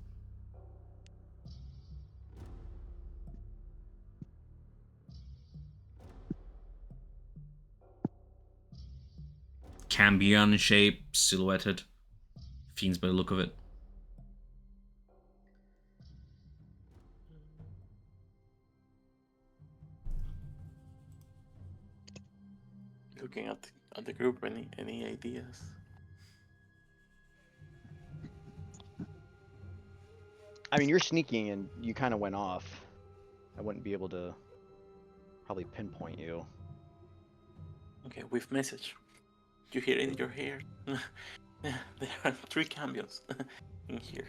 Cambion in shape, silhouetted. Fiends by the look of it. Looking at the group, any ideas? I mean, you're sneaking and you kind of went off. I wouldn't be able to probably pinpoint you. Okay, with message. You hear it in your ear. There are 3 cambions in here.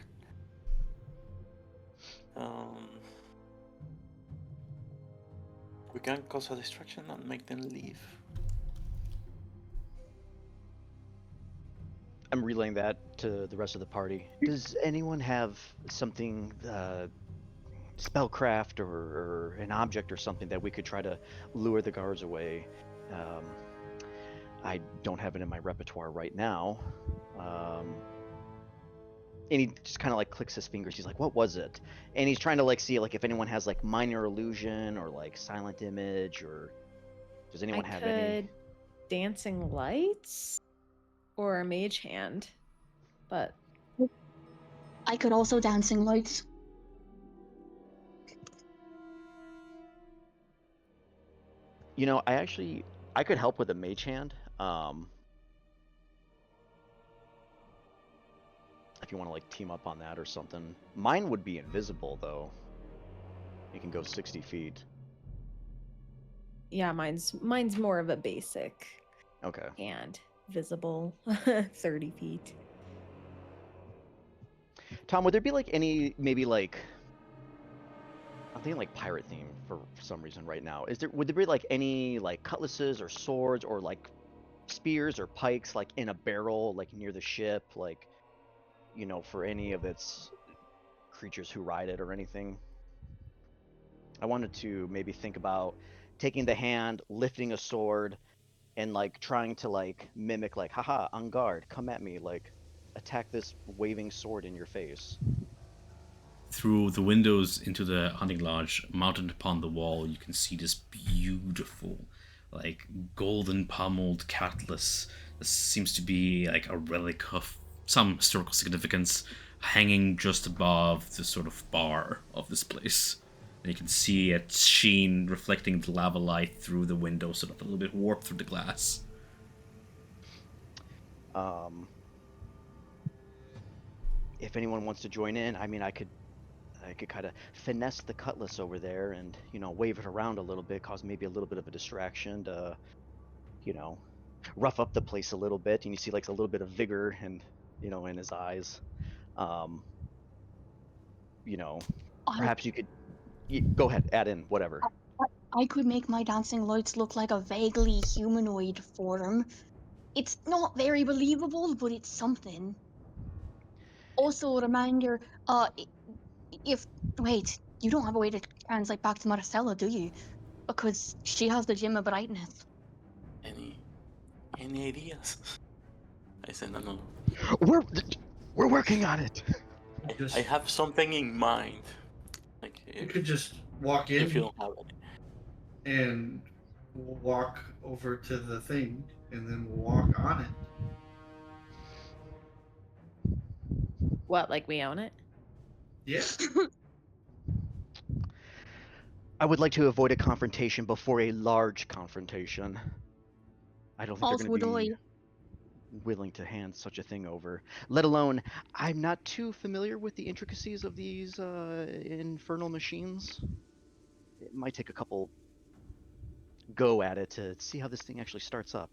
We can cause a distraction and make them leave. I'm relaying that to the rest of the party. Does anyone have something, spellcraft or an object or something that we could try to lure the guards away? I don't have it in my repertoire right now. And he just kind of like clicks his fingers. He's like, "What was it?" And he's trying to like see like if anyone has like minor illusion or like silent image, or does anyone have any? Dancing lights or a mage hand, but I could also dancing lights. You know, I could help with a mage hand. If you want to like team up on that or something. Mine would be invisible though. It can go 60 feet. yeah, mine's more of a basic. Okay. And visible 30 feet. Tom, would there be like any, maybe like, I'm thinking like pirate theme for some reason right now. Would there be like any like cutlasses or swords or like spears or pikes like in a barrel like near the ship, like, you know, for any of its creatures who ride it or anything? I wanted to maybe think about taking the hand, lifting a sword, and like trying to like mimic like, haha, on guard, come at me, like attack this waving sword in your face. Through the windows into the hunting lodge, mounted upon the wall, you can see this beautiful, like golden pommeled cutlass. This seems to be like a relic of some historical significance, hanging just above the sort of bar of this place. And you can see its sheen reflecting the lava light through the window, sort of a little bit warped through the glass. If anyone wants to join in, I mean, I could kind of finesse the cutlass over there and, you know, wave it around a little bit, cause maybe a little bit of a distraction to, you know, rough up the place a little bit. And you see like a little bit of vigor and, you know, in his eyes. You know, perhaps you could go ahead, add in whatever. I could make my dancing lights look like a vaguely humanoid form. It's not very believable, but it's something. Also, a reminder, if wait, you don't have a way to translate back to Marcella, do you? Because she has the gem of brightness. Any ideas? I said no. We're working on it. I have something in mind. Like you could just walk in if you don't have any. and walk over to the thing and then walk on it. What, like we own it? Yeah. I would like to avoid a confrontation before a large confrontation. I don't think Als they're would going to I. be willing to hand such a thing over. Let alone, I'm not too familiar with the intricacies of these infernal machines. It might take a couple go at it to see how this thing actually starts up.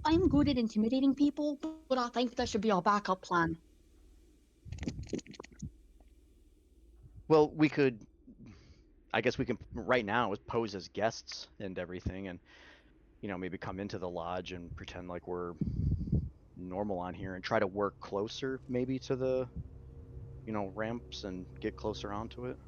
I'm good at intimidating people, but I think that should be our backup plan. Well, I guess we can right now pose as guests and everything, and maybe come into the lodge and pretend like we're normal on here and try to work closer maybe to the ramps and get closer onto it.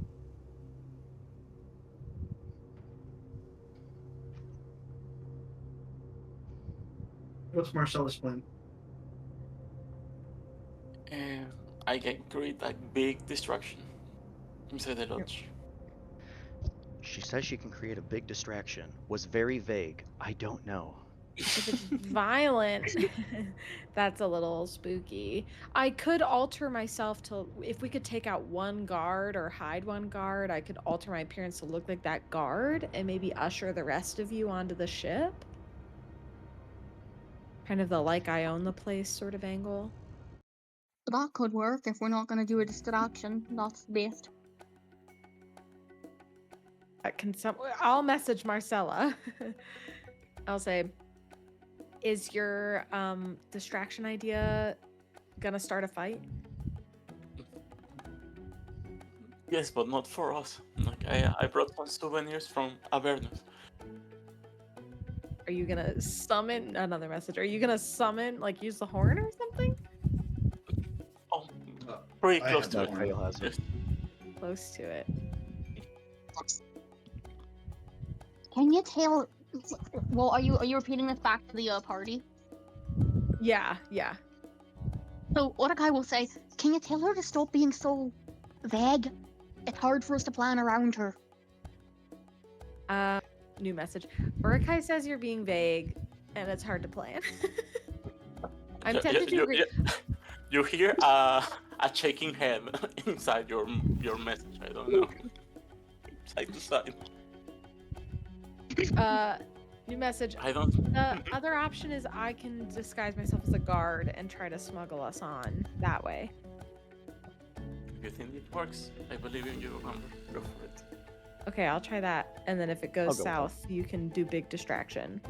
What's Marcella's plan? I can create a big distraction inside the lodge. She says she can create a big distraction. Was very vague. I don't know. If it's violent, that's a little spooky. I could alter myself to, if we could take out one guard or hide one guard, I could alter my appearance to look like that guard and maybe usher the rest of you onto the ship. Kind of the like I own the place sort of angle. That could work if we're not going to do a distraction. That's the best. I'll message Marcella. I'll say, is your distraction idea gonna start a fight? Yes, but not for us. Like I brought some souvenirs from Avernus. Are you gonna summon another message? Are you gonna summon, like, use the horn or something? Oh, pretty I close have to that it. Trail has it. Close to it. Can you tell? Well, are you repeating this back to the party? Yeah. So Orakai will say, "Can you tell her to stop being so vague? It's hard for us to plan around her." New message. Urakai says you're being vague, and it's hard to plan. I'm tempted to agree. You hear a shaking head inside your message. I don't know. Side to side. New message. I don't. The other option is I can disguise myself as a guard and try to smuggle us on that way. If you think it works, I believe in you, Amber. Go for it. Okay, I'll try that. And then if it goes south, you can do big distraction.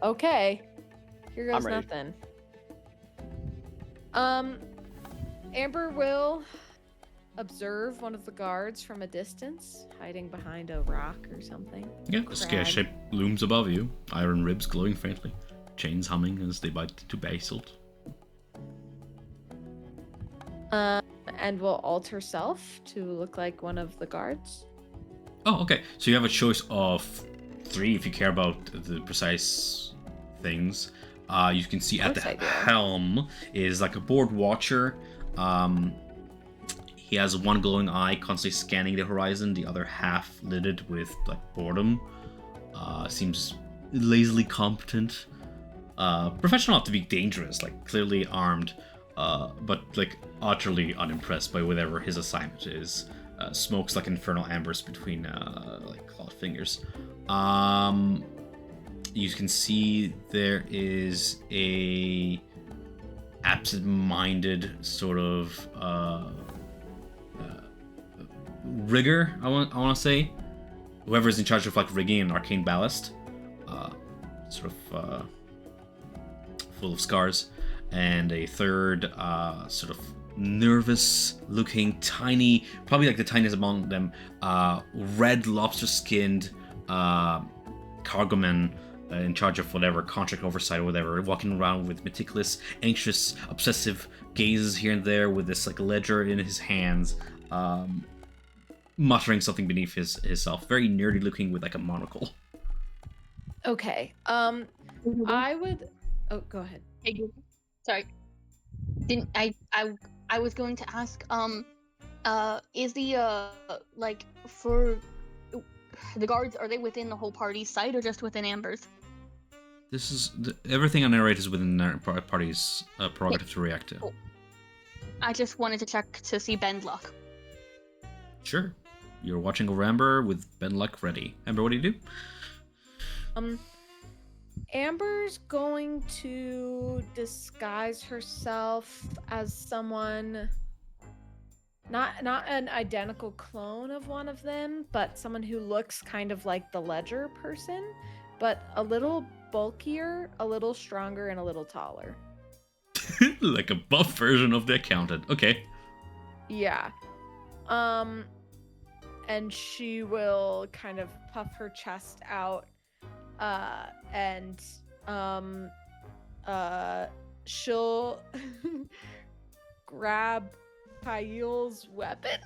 Okay. Here goes nothing. Amber will observe one of the guards from a distance, hiding behind a rock or something. Yeah, a scare shape looms above you, iron ribs glowing faintly, chains humming as they bite into basalt. And will alter self to look like one of the guards. Oh, okay. So you have a choice of 3 if you care about the precise things. You can see at the helm is like a board watcher. He has one glowing eye constantly scanning the horizon, the other half lidded with like boredom. Seems lazily competent. Professional enough to be dangerous, like clearly armed, but like utterly unimpressed by whatever his assignment is. Smokes like infernal ambers between like clawed fingers. You can see there is a absent-minded sort of rigger, I want to say. Whoever's in charge of like rigging an arcane ballast, sort of full of scars, and a third sort of nervous-looking, tiny, probably like the tiniest among them, red lobster-skinned cargoman in charge of whatever contract oversight or whatever, walking around with meticulous, anxious, obsessive gazes here and there, with this like ledger in his hands. Muttering something beneath himself. Very nerdy looking with like a monocle. Okay. I would. Oh, go ahead. Hey, sorry. Didn't I was going to ask. Is the like for the guards? Are they within the whole party site or just within Amber's? everything I narrate is within the party's prerogative to react to. Cool. I just wanted to check to see Ben luck. Sure. You're watching over Amber with Ben Luck ready. Amber, what do you do? Amber's going to disguise herself as someone, not an identical clone of one of them, but someone who looks kind of like the Ledger person, but a little bulkier, a little stronger, and a little taller. Like a buff version of the accountant. Okay. Yeah. And she will kind of puff her chest out, and she'll grab Kyle's weapon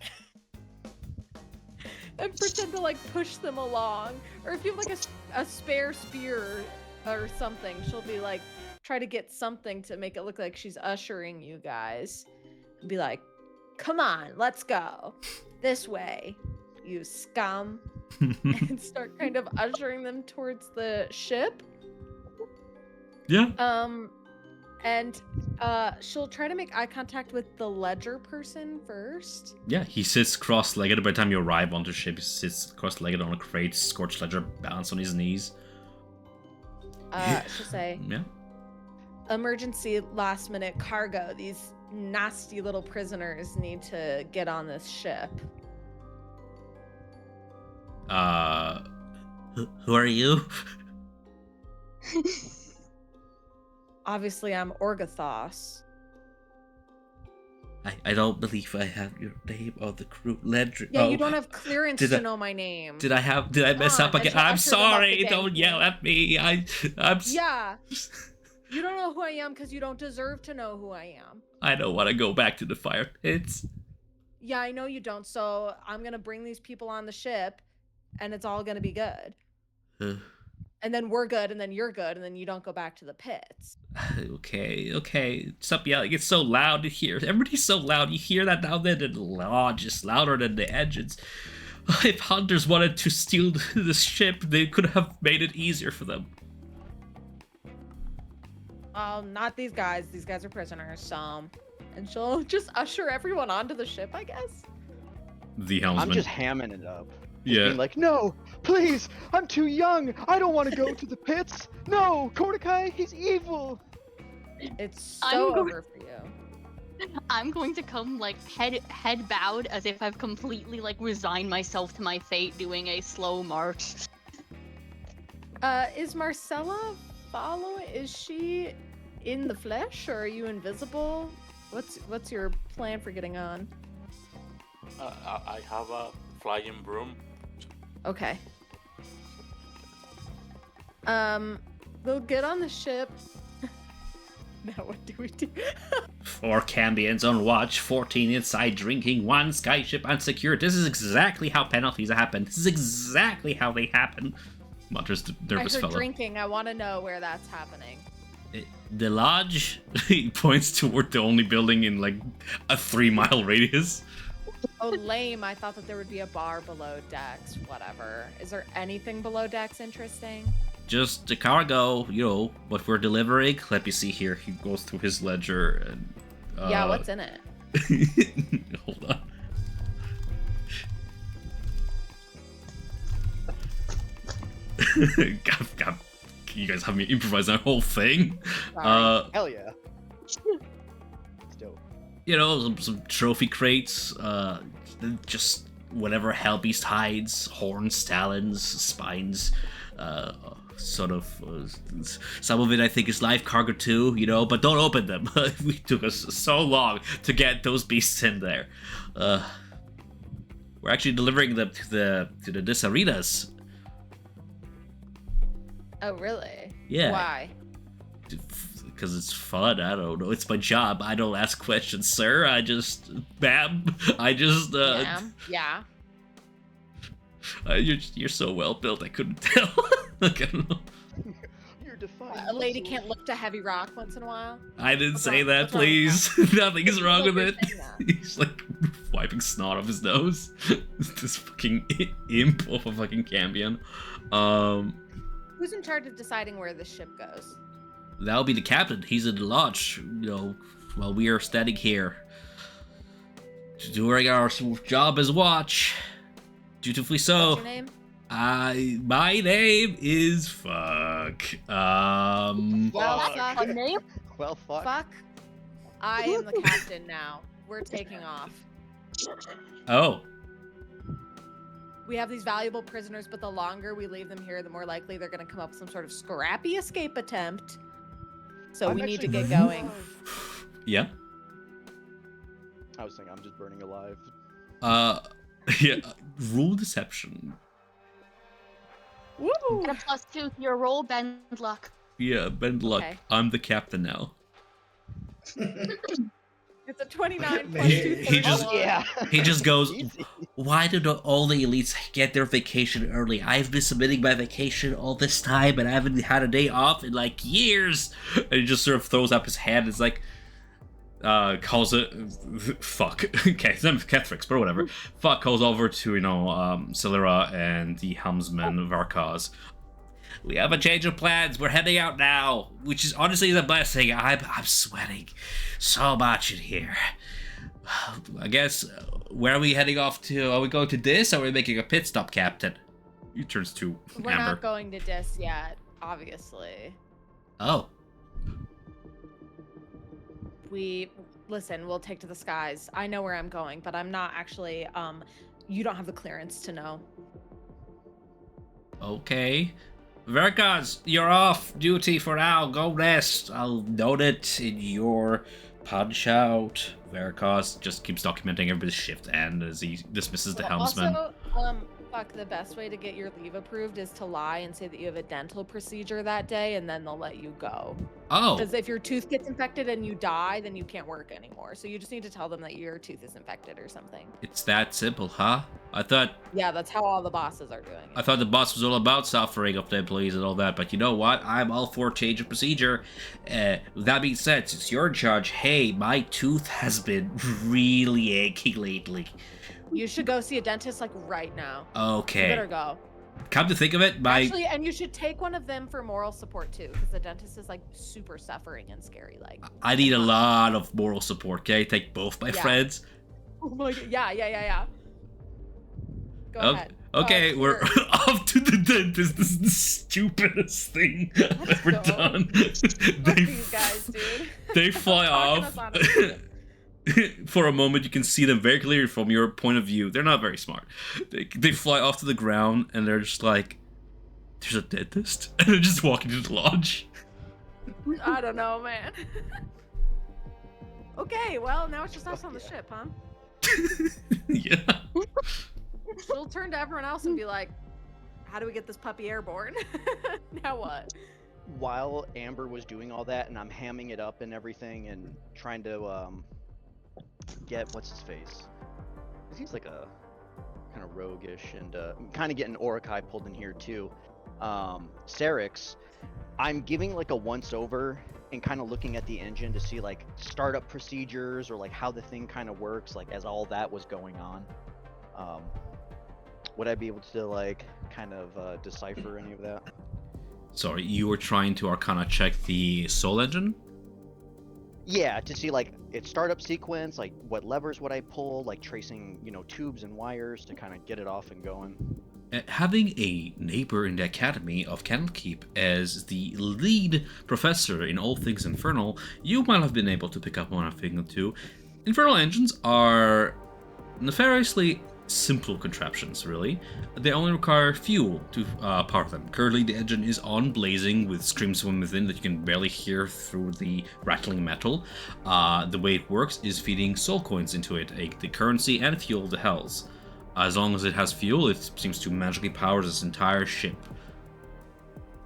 and pretend to like push them along. Or if you have like a spare spear or something, she'll be like try to get something to make it look like she's ushering you guys. And be like, "Come on, let's go this way, you scum," and start kind of ushering them towards the ship. Yeah. And she'll try to make eye contact with the Ledger person first. Yeah, he sits cross-legged. By the time you arrive onto the ship, he sits cross-legged on a crate, Scorched Ledger balanced on his knees. She'll say, yeah. "Emergency last minute cargo. These nasty little prisoners need to get on this ship." Who are you? Obviously, I'm Orgathos. I don't believe I have your name on the crew ledger. Yeah, you don't have clearance to know my name. Did I mess up again? I'm sorry. Don't yell at me. I'm. Yeah. You don't know who I am because you don't deserve to know who I am. I don't want to go back to the fire pits. Yeah, I know you don't. So I'm gonna bring these people on the ship, and it's all gonna be good. And then we're good, and then you're good, and then you don't go back to the pits. Okay. Stop yelling. It's so loud to hear. Everybody's so loud. You hear that down there? The lodge is louder than the engines. If hunters wanted to steal the ship, they could have made it easier for them. Not these guys. These guys are prisoners, so... And she'll just usher everyone onto the ship, I guess. The helmsman. I'm just hamming it up. Yeah. Being like, "No, please, I'm too young. I don't want to go to the pits. No, Kordakai, he's evil." It's so over for you. I'm going to come like head bowed as if I've completely like resigned myself to my fate, doing a slow march. Is Marcella following? Is she in the flesh, or are you invisible? What's your plan for getting on? I have a flying broom. Okay. We'll get on the ship. Now what do we do? 4 Cambians on watch, 14 inside drinking, 1 skyship unsecured. This is exactly how penalties happen. This is exactly how they happen. Mutters the nervous I heard fellow. drinking. I want to know where that's happening. The lodge? He points toward the only building in like a 3-mile radius. Oh, lame. I thought that there would be a bar below decks. Whatever. Is there anything below decks interesting? Just the cargo, what we're delivering. Let me see here. He goes through his ledger and... Yeah, what's in it? Hold on. God, you guys have me improvise that whole thing? Hell yeah. It's dope. Some trophy crates, just whatever hellbeast hides, horns, talons, spines, some of it I think is live cargo too, but don't open them. It took us so long to get those beasts in there. We're actually delivering them to the Desaritas. Oh, really? Yeah. Why? Because it's fun. I don't know. It's my job. I don't ask questions, sir. I just, ma'am. Yeah. You're so well built. I couldn't tell. I don't know. You're defiant. A lady can't lift a heavy rock once in a while. I didn't say that, please. Nothing is wrong with it. He's like wiping snot off his nose. This fucking imp of a fucking Cambion. Who's in charge of deciding where the ship goes? That'll be the captain. He's in the lodge, while we are standing here. Doing our job as watch. Dutifully so. What's your name? My name is Fuck. Well, Fuck. fuck. name? Well, fuck. Fuck. I am the captain now. We're taking off. Oh. We have these valuable prisoners, but the longer we leave them here, the more likely they're going to come up with some sort of scrappy escape attempt. So we need to get going. Yeah. I was thinking I'm just burning alive. Yeah. Rule deception. Woo! Get a +2 to your roll, bend luck. Yeah, bend luck. Okay. I'm the captain now. It's a 29 plus He 2. he just- Yeah. He just goes, Easy. why do all the elites get their vacation early? I've been submitting my vacation all this time and I haven't had a day off in like years. And he just sort of throws up his hand. It's like, calls it, fuck. Okay, it's not Kethrix, but whatever. Fuck calls over to, Celera and the helmsman Varkaz. We have a change of plans. We're heading out now, which is honestly the blessing. I'm sweating so much in here. I guess, where are we heading off to? Are we going to this, or are we making a pit stop, Captain? He turns to We're Amber. not going to dis yet, obviously. Oh. Listen, we'll take to the skies. I know where I'm going, but I'm not actually, you don't have the clearance to know. Okay. Verkaz, you're off duty for now. Go rest. I'll note it in your punch out. Verkaz just keeps documenting everybody's shift and as he dismisses the helmsman. Also, fuck, the best way to get your leave approved is to lie and say that you have a dental procedure that day, and then they'll let you go. Oh. Because if your tooth gets infected and you die, then you can't work anymore. So you just need to tell them that your tooth is infected or something. It's that simple, huh? I thought Yeah, that's how all the bosses are doing it. the boss was all about suffering of the employees and all that, but you know what? I'm all for change of procedure. With that being said, since you're in charge, hey, my tooth has been really aching lately. You should go see a dentist like right now. Okay. You better go. Come to think of it, Actually, and you should take one of them for moral support too, because the dentist is like super suffering and scary. Like, I need a lot of moral support, okay? Take both my Yeah. friends. oh my god, yeah. Go ahead. Okay, we're off to the dentist. This is the stupidest thing I've ever go. done. Fuck these guys, dude. They fly Talking off. us out of it. For a moment, you can see them very clearly from your point of view. They're not very smart. They fly off to the ground, and they're just like, there's a dentist? And they're just walking to the lodge. I don't know, man. Okay, well, now it's just us on the ship, huh? Yeah. She'll turn to everyone else and be like, how do we get this puppy airborne? Now what? While Amber was doing all that, and I'm hamming it up and everything, and trying to get what's his face. He's like a kind of roguish, and kind of getting Orakai pulled in here too. Serix, I'm giving like a once over and kind of looking at the engine to see like startup procedures or like how the thing kind of works, like as all that was going on. Would I be able to like kind of decipher any of that? Sorry, you were trying to Arcana check the soul engine? Yeah, to see like its startup sequence, like what levers would I pull, like tracing, tubes and wires to kind of get it off and going. Having a neighbor in the Academy of Candlekeep as the lead professor in all things infernal, you might have been able to pick up one thing or two. Infernal engines are nefariously simple contraptions, really. They only require fuel to power them. Currently, the engine is on blazing with screams from within that you can barely hear through the rattling metal. The way it works is feeding soul coins into it, the currency and fuel of the hells. As long as it has fuel, it seems to magically power this entire ship.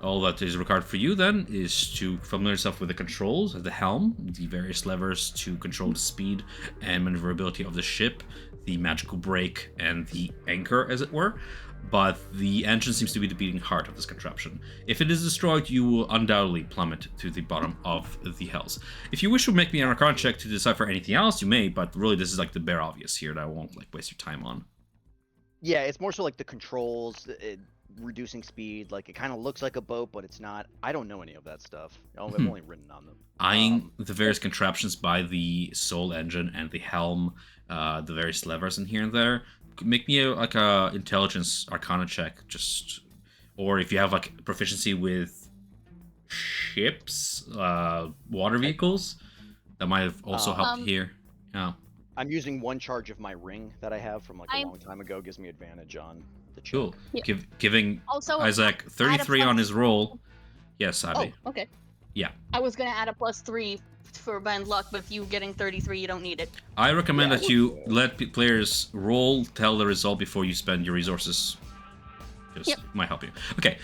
All that is required for you, then, is to familiar yourself with the controls of the helm, the various levers to control the speed and maneuverability of the ship, the magical brake, and the anchor, as it were. But the engine seems to be the beating heart of this contraption. If it is destroyed, you will undoubtedly plummet to the bottom of the hells. If you wish to make me an Arcana check to decipher anything else, you may, but really this is like the bare obvious here that I won't waste your time on. Yeah, it's more so like the controls, reducing speed. Like it kind of looks like a boat, but it's not. I don't know any of that stuff. I've only written on them. Eyeing the various contraptions by the Soul Engine and the helm, the various levers in here and there, make me a intelligence arcana check, or if you have like proficiency with ships, water vehicles, that might have also helped here. Yeah. I'm using one charge of my ring that I have from like a long time ago. Gives me advantage on the check. Cool. Yeah. Giving Also, Isaac 33 on his roll. Yes, Abby. Oh, okay. Yeah. I was gonna add a +3 for bad luck, but if you getting 33, you don't need it. I recommend that you let players tell the result before you spend your resources. Just might help you. Okay.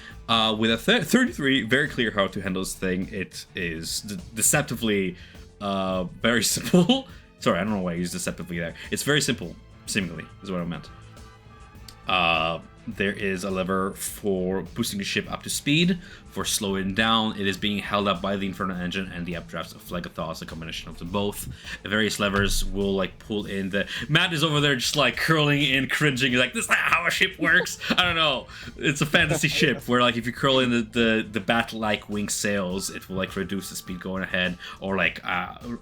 With a 33, very clear how to handle this thing. It is deceptively very simple. Sorry, I don't know why I used deceptively there. It's very simple, seemingly, is what I meant. There is a lever for boosting the ship up to speed. For slowing down, it is being held up by the Inferno engine and the updrafts of Phlegethos, a combination of them both. The various levers will like pull in the... Matt is over there just like curling in, cringing, like, this is not how a ship works. I don't know. It's a fantasy ship where like if you curl in the bat-like wing sails, it will like reduce the speed going ahead, or like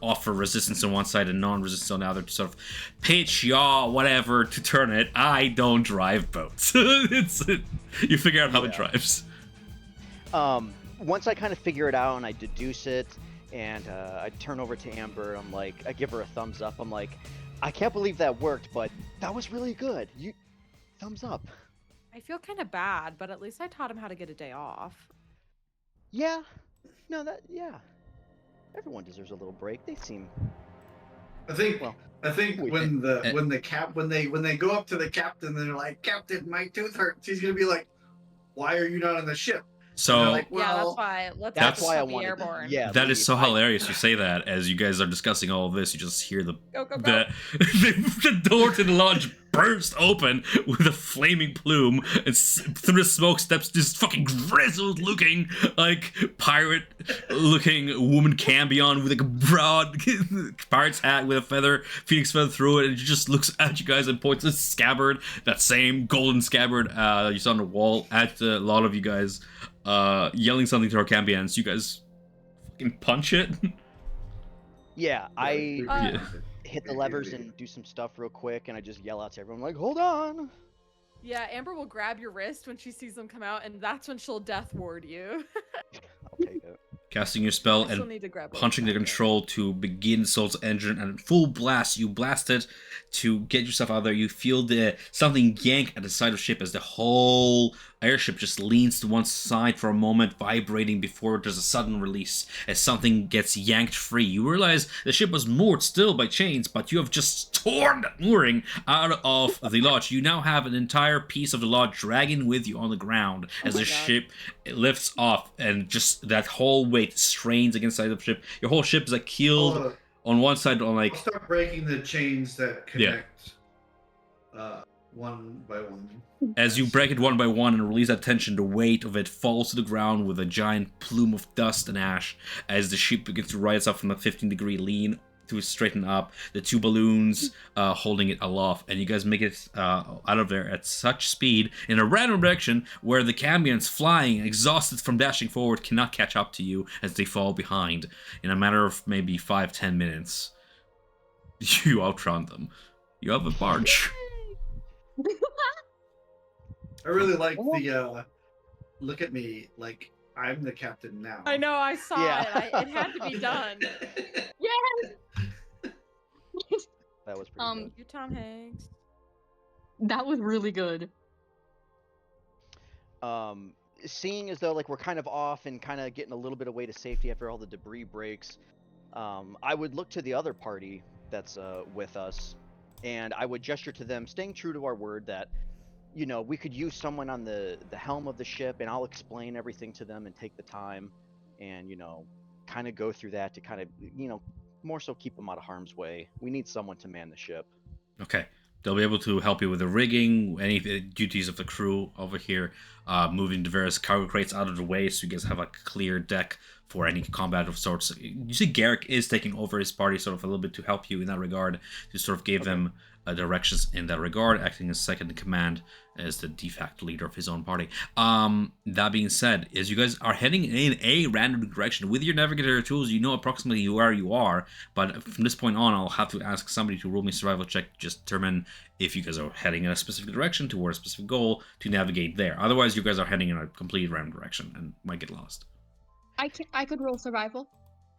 offer resistance on one side and non-resistance on the other to sort of pitch, yaw, whatever to turn it. I don't drive boats. You figure out how it drives. Once I kind of figure it out and I deduce it, and I turn over to Amber, I'm like, I give her a thumbs up. I'm like, I can't believe that worked, but that was really good. You, thumbs up. I feel kind of bad, but at least I taught him how to get a day off. Yeah. No, everyone deserves a little break. They seem. I think when they go up to the captain, they're like, Captain, my tooth hurts. He's gonna be like, why are you not on the ship? So like, well, that's why I wanted airborne. That is so hilarious you say that. As you guys are discussing all of this, you just hear the door to the lodge burst open with a flaming plume, and through the smoke steps this fucking grizzled looking, like pirate looking woman Cambion with like a broad pirate's hat with a phoenix feather through it, and she just looks at you guys and points a scabbard, that same golden scabbard you saw on the wall, at a lot of you guys, yelling something to our Cambions. You guys fucking punch it. Yeah, I hit the levers and do some stuff real quick, and I just yell out to everyone, like, hold on. Yeah, Amber will grab your wrist when she sees them come out, and that's when she'll death ward you. I'll take it. Casting your spell and punching the control to begin Soul's engine, and full blast, you blast it to get yourself out of there. You feel something yank at the side of the ship as the whole airship just leans to one side for a moment, vibrating before there's a sudden release as something gets yanked free. You realize the ship was moored still by chains, but you have just torn that mooring out of the lodge. You now have an entire piece of the lodge dragging with you on the ground as the ship lifts off, and just that whole weight strains against the side of the ship. Your whole ship is like keeled on one side, on like... I'll start breaking the chains that connect one by one. As you break it one by one and release that tension, the weight of it falls to the ground with a giant plume of dust and ash as the ship begins to rise up from a 15-degree lean to straighten up, the two balloons holding it aloft, and you guys make it out of there at such speed in a random direction where the Cambions, flying, exhausted from dashing forward, cannot catch up to you as they fall behind. In a matter of maybe 5-10 minutes, you outrun them. You have a barge. I really like the look at me, like I'm the captain now. I know, I saw it. It had to be done. Yes! That was pretty good. You, Tom Hanks. That was really good. Seeing as though like we're kind of off and kind of getting a little bit of way to safety after all the debris breaks, I would look to the other party that's with us, and I would gesture to them, staying true to our word that, you know, we could use someone on the helm of the ship, and I'll explain everything to them and take the time and, you know, kind of go through that to kind of, you know, more so keep them out of harm's way. We need someone to man the ship. Okay. They'll be able to help you with the rigging, any duties of the crew over here, moving the various cargo crates out of the way so you guys have a clear deck for any combat of sorts. You see Garrick is taking over his party sort of a little bit to help you in that regard, to sort of give them directions in that regard, acting as second in command as the de facto leader of his own party. That being said, as you guys are heading in a random direction with your navigator tools, you know approximately where you are, but from this point on, I'll have to ask somebody to roll me a survival check to just determine if you guys are heading in a specific direction toward a specific goal to navigate there. Otherwise, you guys are heading in a complete random direction and might get lost. I could roll survival,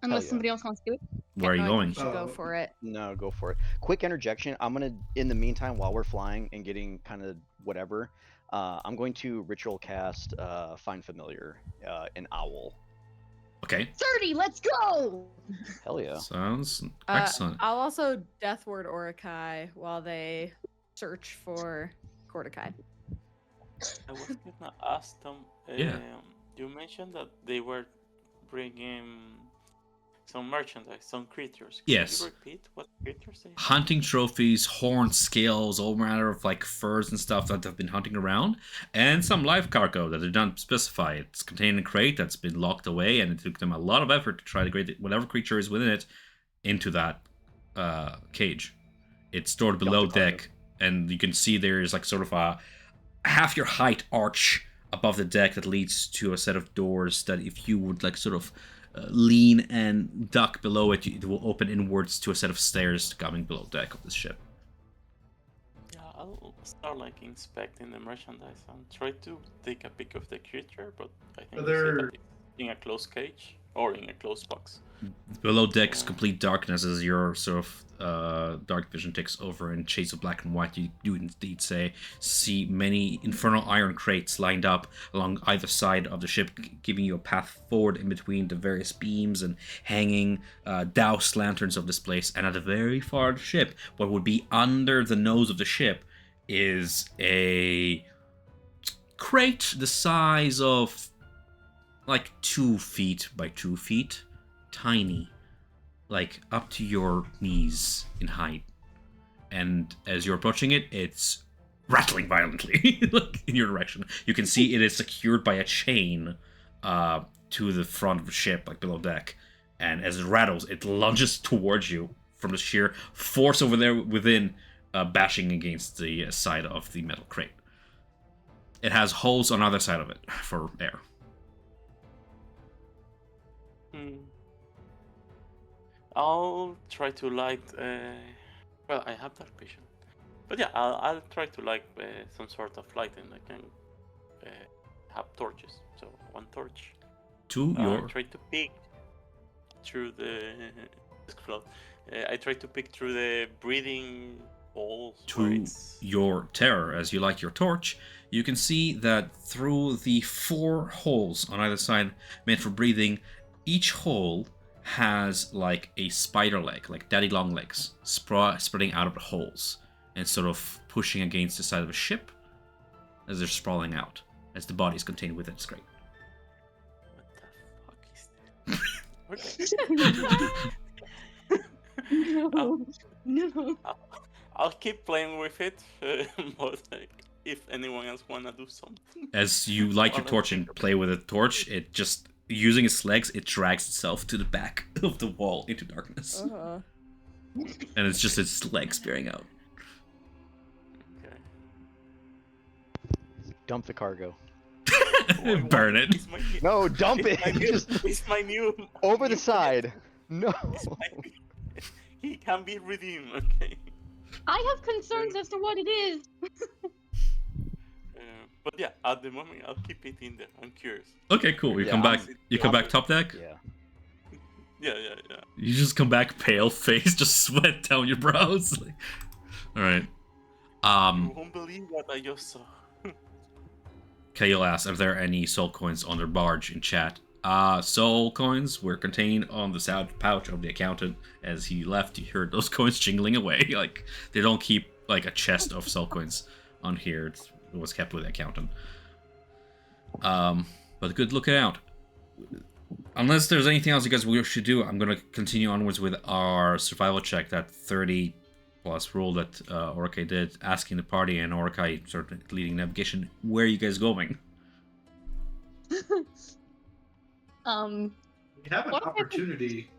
unless somebody else wants to do it. Where are you going? You should go for it. No, go for it. Quick interjection. I'm gonna, in the meantime, while we're flying and getting kind of whatever, I'm going to ritual cast Find Familiar, an owl. Okay. 30, let's go! Hell yeah. Sounds excellent. I'll also Death Word Orakai while they search for Kordakai. I was gonna ask them. Yeah. You mentioned that they were bringing some merchandise, some creatures. Can Yes. you repeat what creatures they have? Hunting trophies, horns, scales, all manner of like furs and stuff that they've been hunting around, and some live cargo that they don't specify. It's contained in a crate that's been locked away, and it took them a lot of effort to try to get whatever creature is within it into that cage. It's stored below deck, and you can see there is like sort of a half your height arch above the deck that leads to a set of doors that if you would like sort of lean and duck below it, it will open inwards to a set of stairs coming below deck of this ship. Yeah, I'll start like inspecting the merchandise and try to take a pic of the creature, but I think you said that it's in a closed cage or in a closed box. Below deck is complete darkness as your sort of dark vision takes over. In shades of black and white, you do indeed see many infernal iron crates lined up along either side of the ship, giving you a path forward in between the various beams and hanging doused lanterns of this place. And at the very far of the ship, what would be under the nose of the ship is a crate the size of like 2 feet by 2 feet. Tiny, like up to your knees in height, and as you're approaching it, it's rattling violently like in your direction. You can see it is secured by a chain to the front of the ship, like below deck, and as it rattles, it lunges towards you from the sheer force over there within, bashing against the side of the metal crate. It has holes on either side of it for air. I'll try to light. Well, I have dark vision, but yeah, I'll try to light some sort of light, and I can have torches. So 1 torch. Try to peek through the I try to peek through the breathing holes. To your terror, as you light your torch, you can see that through the 4 holes on either side meant for breathing, each hole has like a spider leg, like daddy long legs, spreading out of the holes and sort of pushing against the side of a ship as they're sprawling out, as the body is contained within its crate. What the fuck is that? No. I'll keep playing with it, but like, if anyone else wanna do something. As you light your torch and play with the torch, it just, using its legs, it drags itself to the back of the wall into darkness. And it's just its legs staring out. Okay. Dump the cargo. Burn it. No, dump it. It's my new. Over the side. No. He can be redeemed. Okay. I have concerns as to what it is. But yeah, at the moment I'll keep it in there. I'm curious. Okay, cool. You come back. You come back top deck. Yeah. Yeah. You just come back pale face, just sweat down your brows. Like, all right. You won't believe what I just saw. Kael asks, are there any soul coins on their barge in chat? Soul coins were contained on the side pouch of the accountant. As he left, you heard those coins jingling away. Like, they don't keep like a chest of soul coins on here. It was kept with the accountant. But good looking out. Unless there's anything else you guys wish to do, I'm going to continue onwards with our survival check, that 30 plus rule that Orakai did, asking the party and Orakai sort of leading navigation. Where are you guys going? We have an What if I- opportunity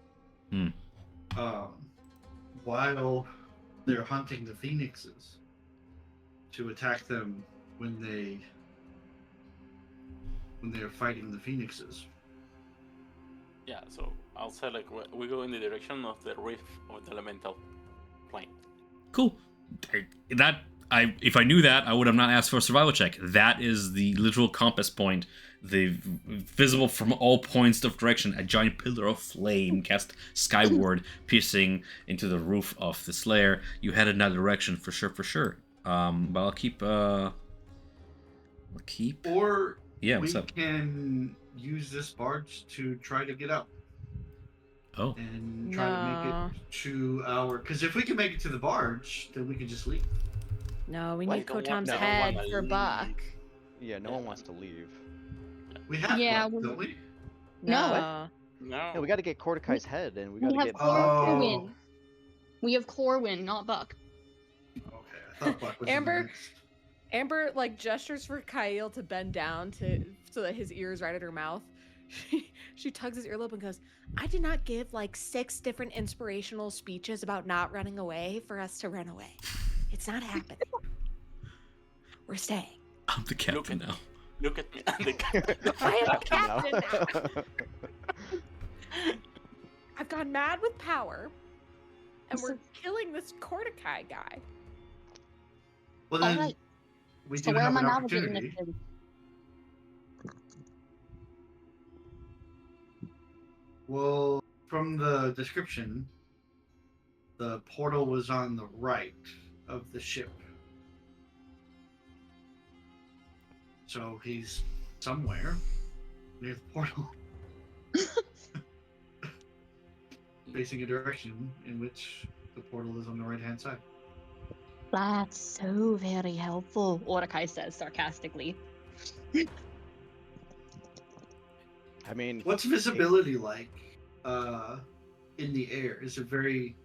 while they're hunting the phoenixes to attack them when they're fighting the phoenixes. Yeah, so I'll say like we go in the direction of the rift of the elemental plane. Cool. If I knew that, I would have not asked for a survival check. That is the literal compass point, the visible from all points of direction, a giant pillar of flame cast skyward, piercing into the roof of the Slayer. You head in that direction for sure. But I'll keep. Or Yeah, we what's up? can use this barge to try to get up. Oh. And try to make it to our. Because if we can make it to the barge, then we can just leave. No, we Why need don't Kotam's no one head wanna for leave? Buck. Yeah, no one wants to leave. We have Yeah, Buck, don't we? No. No. Yeah, we got to get Mordecai's head, and we got We to have get. Corwin. We have Corwin, not Buck. Okay, I thought Buck was Amber- in the next. Amber like gestures for Kyle to bend down so that his ear is right at her mouth. She tugs his earlobe and goes, "I did not give like 6 different inspirational speeches about not running away for us to run away. It's not happening. We're staying." I'm the captain now. Look at me. I'm the captain. I am Captain captain now. I've gone mad with power, and we're killing this Kordakai guy. Well, then Alright, we so do where have am I an navigating opportunity. this to? Well, from the description, the portal was on the right of the ship. So he's somewhere near the portal. Facing a direction in which the portal is on the right-hand side. That's so very helpful, Orakai says sarcastically. I mean, What's visibility like in the air? Is it very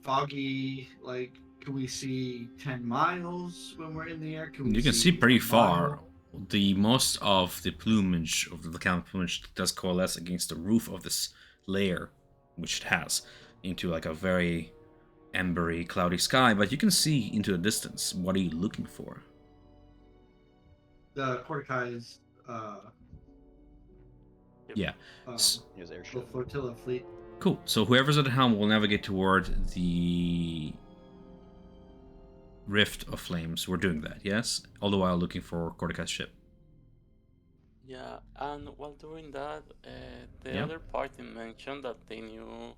foggy? Like, can we see 10 miles when we're in the air? You can see pretty a far. mile? The most of the plumage of the volcanic plumage does coalesce against the roof of this layer, which it has, into like a very embery, cloudy sky. But you can see into the distance. What are you looking for? The Kordakai Yeah. his the airship. flotilla fleet. Cool. So whoever's at the helm will navigate toward the rift of flames. We're doing that, yes? All the while looking for Kordakai's ship. Yeah, and while doing that, the Yeah. other party mentioned that they knew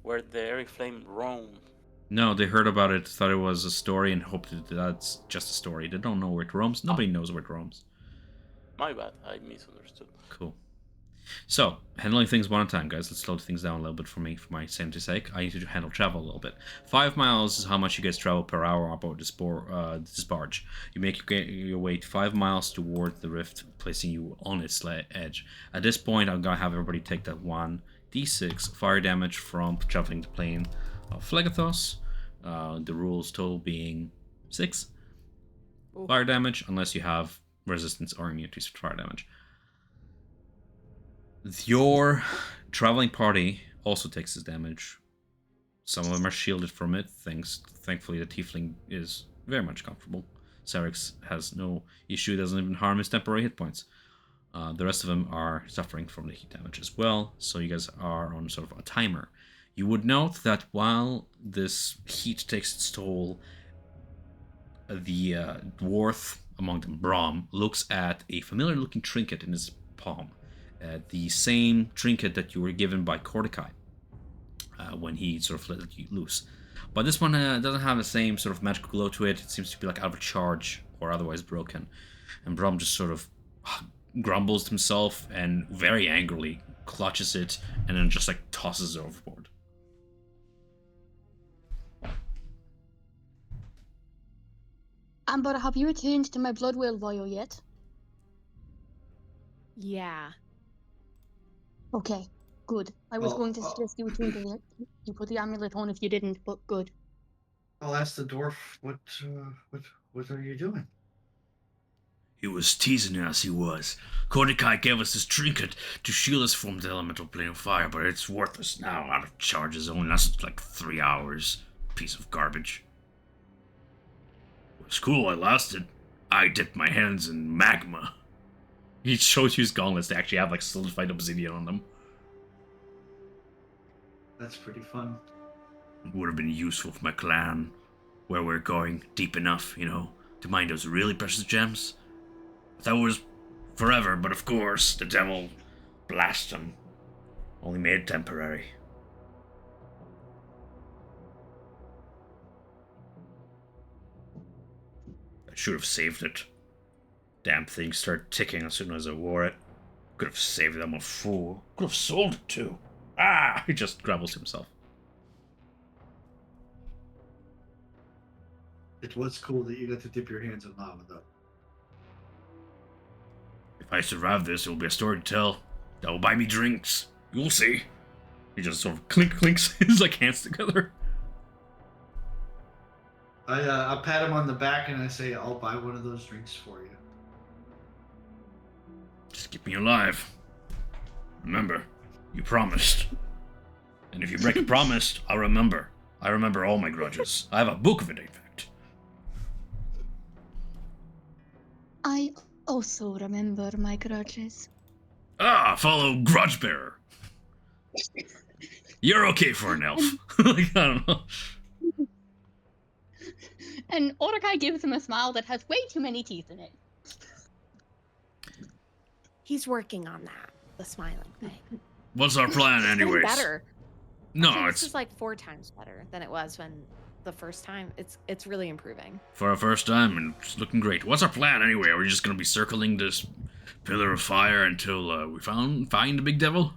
where the airy flame roamed. No, they heard about it, thought it was a story, and hoped that that's just a story. They don't know where it roams. Nobody knows where it roams. My bad, I misunderstood. Cool. So, handling things one at a time, guys. Let's slow things down a little bit for me, for my sanity's sake. I need to handle travel a little bit. 5 miles is how much you guys travel per hour aboard this barge. You make your way 5 miles toward the rift, placing you on its edge. At this point, I'm going to have everybody take that 1d6 fire damage from traveling the plane of Phlegathos. The rules total being 6 fire damage, unless you have resistance or immunity to fire damage. Your traveling party also takes this damage. Some of them are shielded from it. Thankfully, the tiefling is very much comfortable. Sarix has no issue, doesn't even harm his temporary hit points. The rest of them are suffering from the heat damage as well, so you guys are on sort of a timer. You would note that while this heat takes its toll, the dwarf among them, Brahm, looks at a familiar-looking trinket in his palm. The same trinket that you were given by Kordakai when he sort of let you loose. But this one doesn't have the same sort of magical glow to it. It seems to be like out of charge or otherwise broken. And Brahm just sort of grumbles to himself and very angrily clutches it and then just like tosses it overboard. Amber, have you returned to my blood whale vial yet? Yeah. Okay, good. I was Well, going to suggest you return to it. You put the amulet on if you didn't, but good. I'll ask the dwarf what are you doing? He was teasing us, he was. Kordakai gave us this trinket to shield us from the elemental plane of fire, but it's worthless now, out of charge zone. That's like 3 hours. Piece of garbage. It was cool, I lasted. I dipped my hands in magma. He shows you his gauntlets. They actually have like solidified obsidian on them. That's pretty fun. It would have been useful for my clan. Where we're going, deep enough, to mine those really precious gems. That was forever, but of course, the devil blast them. Only made it temporary. I should have saved it. Damn thing started ticking as soon as I wore it. Could have saved it, I'm a fool. Could have sold it too. Ah! He just gravels himself. It was cool that you got to dip your hands in lava, though. If I survive this, it will be a story to tell. That will buy me drinks. You'll see. He just sort of clinks his like hands together. I pat him on the back and I say, I'll buy one of those drinks for you. Just keep me alive. Remember, you promised. And if you break a promise, I'll remember. I remember all my grudges. I have a book of it, in fact. I also remember my grudges. Ah, fellow grudge bearer. You're okay for an elf. Like, I don't know. And Orakai gives him a smile that has way too many teeth in it. He's working on that, the smiling thing. What's our plan, anyways? Better. No, this is like 4 times better than it was when the first time. It's really improving. For our first time, and it's looking great. What's our plan, anyway? Are we just gonna be circling this pillar of fire until we find the big devil?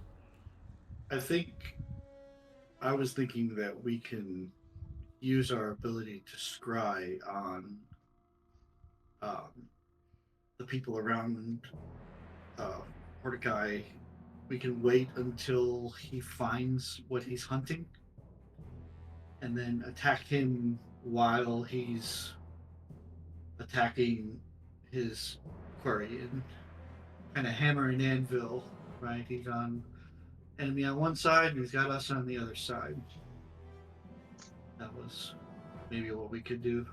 I was thinking that we can use our ability to scry on the people around Mordecai. We can wait until he finds what he's hunting and then attack him while he's attacking his quarry and kind of hammer and anvil, right? He's on enemy on one side and he's got us on the other side. That was maybe what we could do.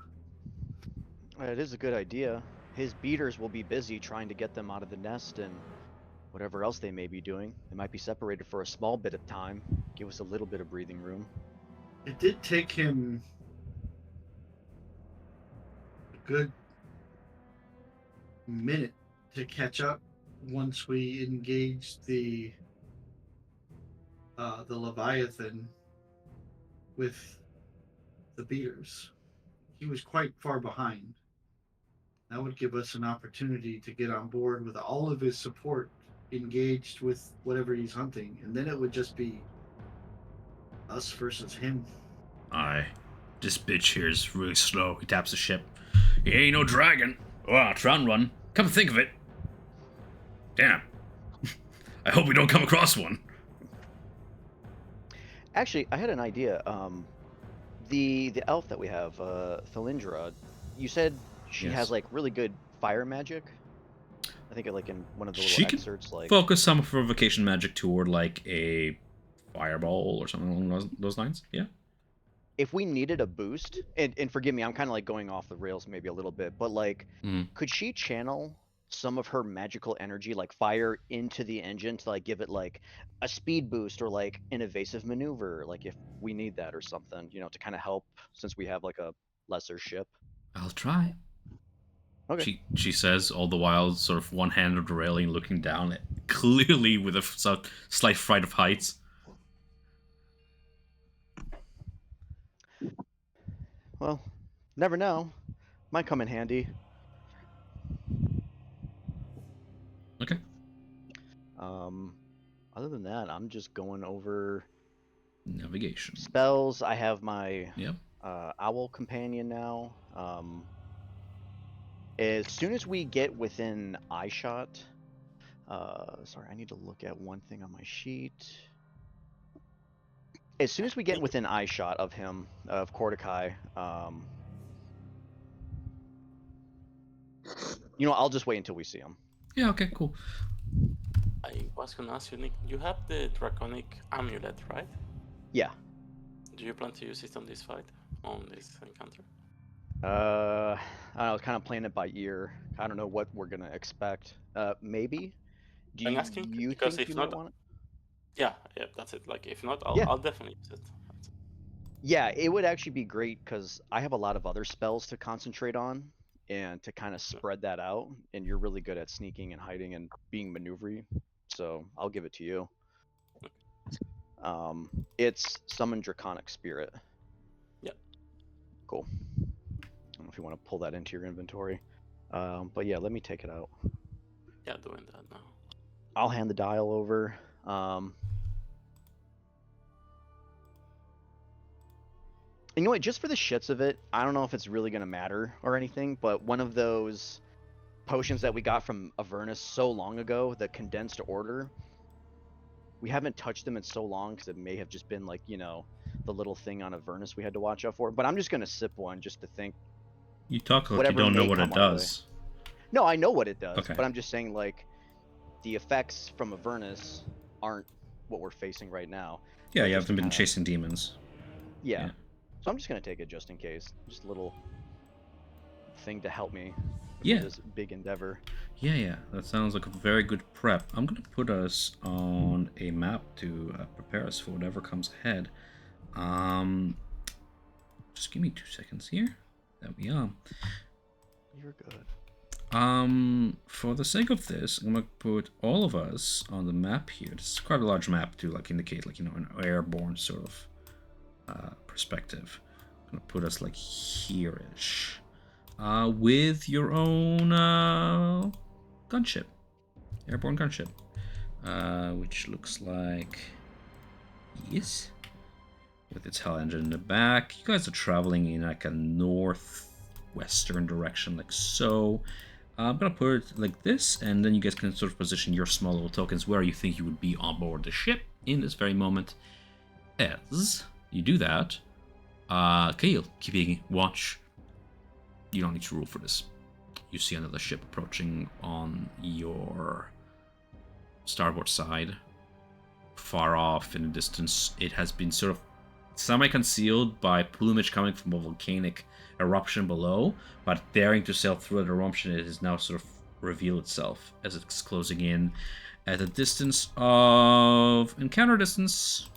It is a good idea. His beaters will be busy trying to get them out of the nest and whatever else they may be doing. They might be separated for a small bit of time. Give us a little bit of breathing room. It did take him a good minute to catch up once we engaged the Leviathan with the beaters. He was quite far behind. That would give us an opportunity to get on board with all of his support engaged with whatever he's hunting, and then it would just be us versus him. Aye. This bitch here is really slow. He taps the ship. He ain't no dragon. Well, I'll try and run. Come to think of it. Damn. I hope we don't come across one. Actually, I had an idea. The elf that we have, Thalindra, you said she has like really good fire magic. I think like in one of the little excerpts, like focus some of her vocation magic toward like a fireball or something along those lines. Yeah. If we needed a boost, and forgive me, I'm kind of like going off the rails maybe a little bit, but like, could she channel some of her magical energy, like fire, into the engine to like give it like a speed boost or like an evasive maneuver, like if we need that or something, to kind of help since we have like a lesser ship? I'll try. Okay. She says, all the while sort of one hand on the railing looking down, clearly with a slight fright of heights. Well, never know. Might come in handy. Okay. Other than that, I'm just going over navigation spells. I have my owl companion now. As soon as we get within eye shot, sorry, I need to look at one thing on my sheet. As soon as we get within eye shot of him, of Kordakai, I'll just wait until we see him. Yeah. Okay. Cool. I was gonna ask you, Nick. You have the draconic amulet, right? Yeah. Do you plan to use it on this fight, on this encounter? I was kind of playing it by ear. I don't know what we're gonna expect. Maybe. Do I'm asking you because think if you not, might want it? yeah, that's it. Like if not, Yeah. I'll definitely use it. Yeah, it would actually be great because I have a lot of other spells to concentrate on and to kind of spread that out. And you're really good at sneaking and hiding and being maneuvery, so I'll give it to you. It's Summon Draconic Spirit. Yep. Cool. I don't know if you want to pull that into your inventory. But yeah, let me take it out. Yeah, doing that now. I'll hand the dial over. You know what? Just for the shits of it, I don't know if it's really going to matter or anything, but one of those potions that we got from Avernus so long ago, the condensed order, we haven't touched them in so long because it may have just been like, the little thing on Avernus we had to watch out for. But I'm just going to sip one just to think. You talk like whatever you don't know may what it come our way. does. No, I know what it does, Okay. but I'm just saying, like, the effects from Avernus aren't what we're facing right now. Yeah, So you just haven't been kinda- chasing demons. Yeah. Yeah. So I'm just going to take it just in case. Just a little thing to help me for Yeah. this big endeavor. Yeah, that sounds like a very good prep. I'm gonna put us on a map to prepare us for whatever comes ahead. Just give me 2 seconds here. There we are. You're good. For the sake of this, I'm gonna put all of us on the map here. This is quite a large map to like indicate like an airborne sort of perspective. I'm gonna put us like here-ish. With your own gunship, airborne gunship, which looks like yes, with its hell engine in the back. You guys are traveling in like a northwestern direction, like so. I'm gonna put it like this, and then you guys can sort of position your small little tokens where you think you would be on board the ship in this very moment. As you do that, Kale, keeping watch. You don't need to rule for this. You see another ship approaching on your starboard side. Far off in the distance, it has been sort of semi-concealed by plumage coming from a volcanic eruption below, but daring to sail through the eruption, it has now sort of revealed itself as it's closing in at a distance of encounter distance,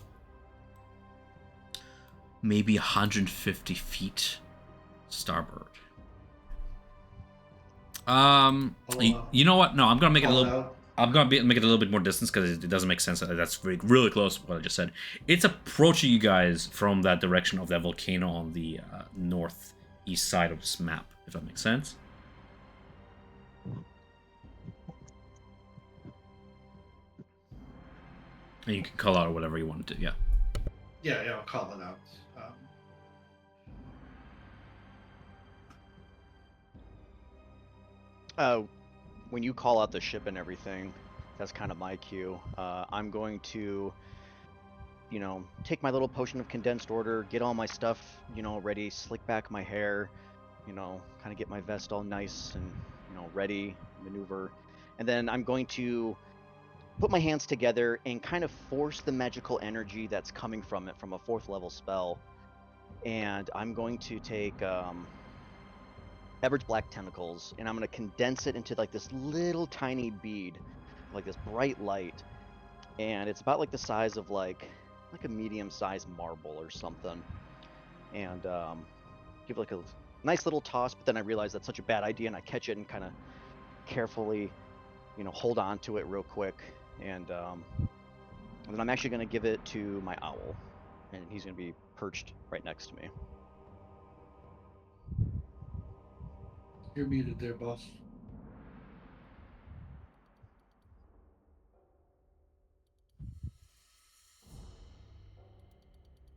maybe 150 feet starboard. You know what? No, I'm gonna make it a little. I'm gonna make it a little bit more distance because it doesn't make sense. That's really close to what I just said. It's approaching you guys from that direction of that volcano on the northeast side of this map, if that makes sense. And you can call out or whatever you want to. Yeah. Yeah, I'll call it out. When you call out the ship and everything, that's kind of my cue. I'm going to, take my little potion of condensed order, get all my stuff, ready, slick back my hair, kind of get my vest all nice and, ready, maneuver. And then I'm going to put my hands together and kind of force the magical energy that's coming from it from a 4th level spell. And I'm going to take Average Black Tentacles, and I'm going to condense it into like this little tiny bead, like this bright light, and it's about like the size of like a medium-sized marble or something, and give it like a nice little toss. But then I realize that's such a bad idea, and I catch it and kind of carefully, hold on to it real quick, and then I'm actually going to give it to my owl, and he's going to be perched right next to me. You're muted there, boss.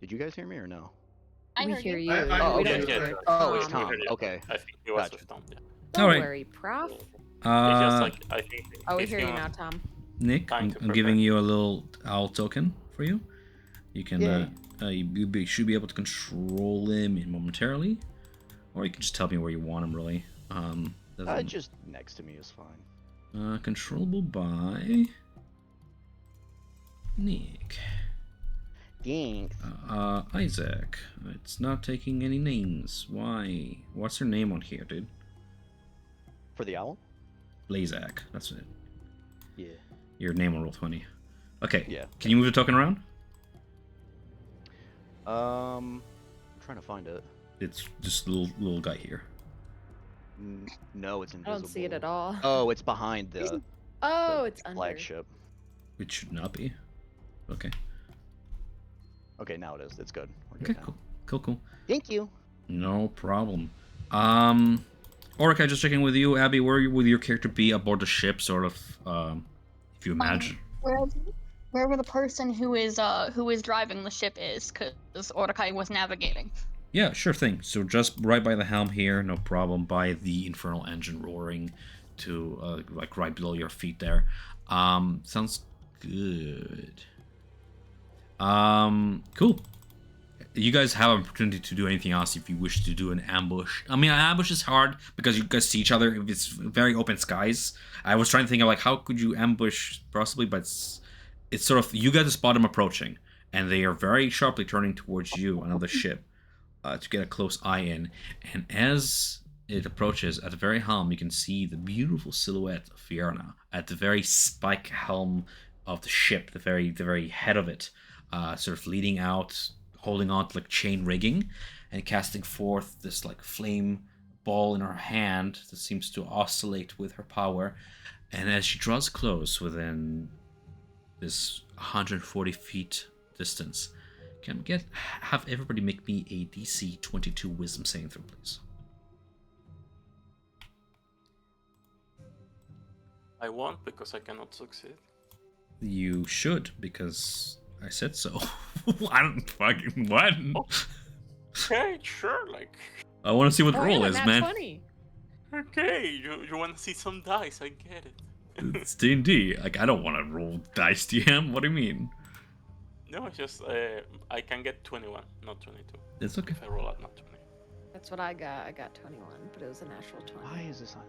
Did you guys hear me or no? We hear you. I We heard don't you. hear Oh, it's Tom. Tom. Okay. I think he was Gotcha. with Tom. Yeah. Don't All right. worry, Prof. It's just like I think. Oh, we if hear you want- now, Tom. Nick, Time I'm to prepare. giving you a little owl token for you. You can Yay. you should be able to control him momentarily, or you can just tell me where you want him. Really, Doesn't... Just next to me is fine. Controllable by Nick. Thanks. Isaac. It's not taking any names. Why? What's her name on here, dude? For the owl? Blazak. That's it. Yeah. Your name on Roll20. Okay. Yeah. Can you move the token around? I'm trying to find it. It's just a little guy here. No, it's I invisible. don't see it at all. Oh, it's behind the. Oh, the it's under. flagship. It should not be. Okay. Okay, now it is. It's good. We're Okay, good now. cool. Thank you. No problem. Orica, just checking with you. Abby, where would your character be aboard the ship, sort of, if you imagine? Wherever the person who is driving the ship is, because Orakai was navigating. Yeah, sure thing. So just right by the helm here, no problem. By the infernal engine roaring to, like, right below your feet there. Sounds good. Cool. You guys have an opportunity to do anything else if you wish to do an ambush. I mean, an ambush is hard because you guys see each other if it's very open skies. I was trying to think of, like, how could you ambush possibly, but it's sort of, you guys spot them approaching, and they are very sharply turning towards you, another ship, to get a close eye in. And as it approaches, at the very helm, you can see the beautiful silhouette of Fiona at the very spike helm of the ship, the very head of it, sort of leading out, holding on to like chain rigging, and casting forth this like flame ball in her hand that seems to oscillate with her power. And as she draws close within this 140 feet distance, can we have everybody make me a DC 22 Wisdom saving throw, please? I won't because I cannot succeed. You should, because I said so. I don't fucking what? Okay, sure, like. I want to see what the roll yeah, is, nat man. 20. Okay, you want to see some dice? I get it. It's D&D. Like, I don't want to roll dice, DM. What do you mean? No, it's just I can get 21, not 22. It's okay. If I roll out not 20. That's what I got. I got 21, but it was a natural 20. Why is this on?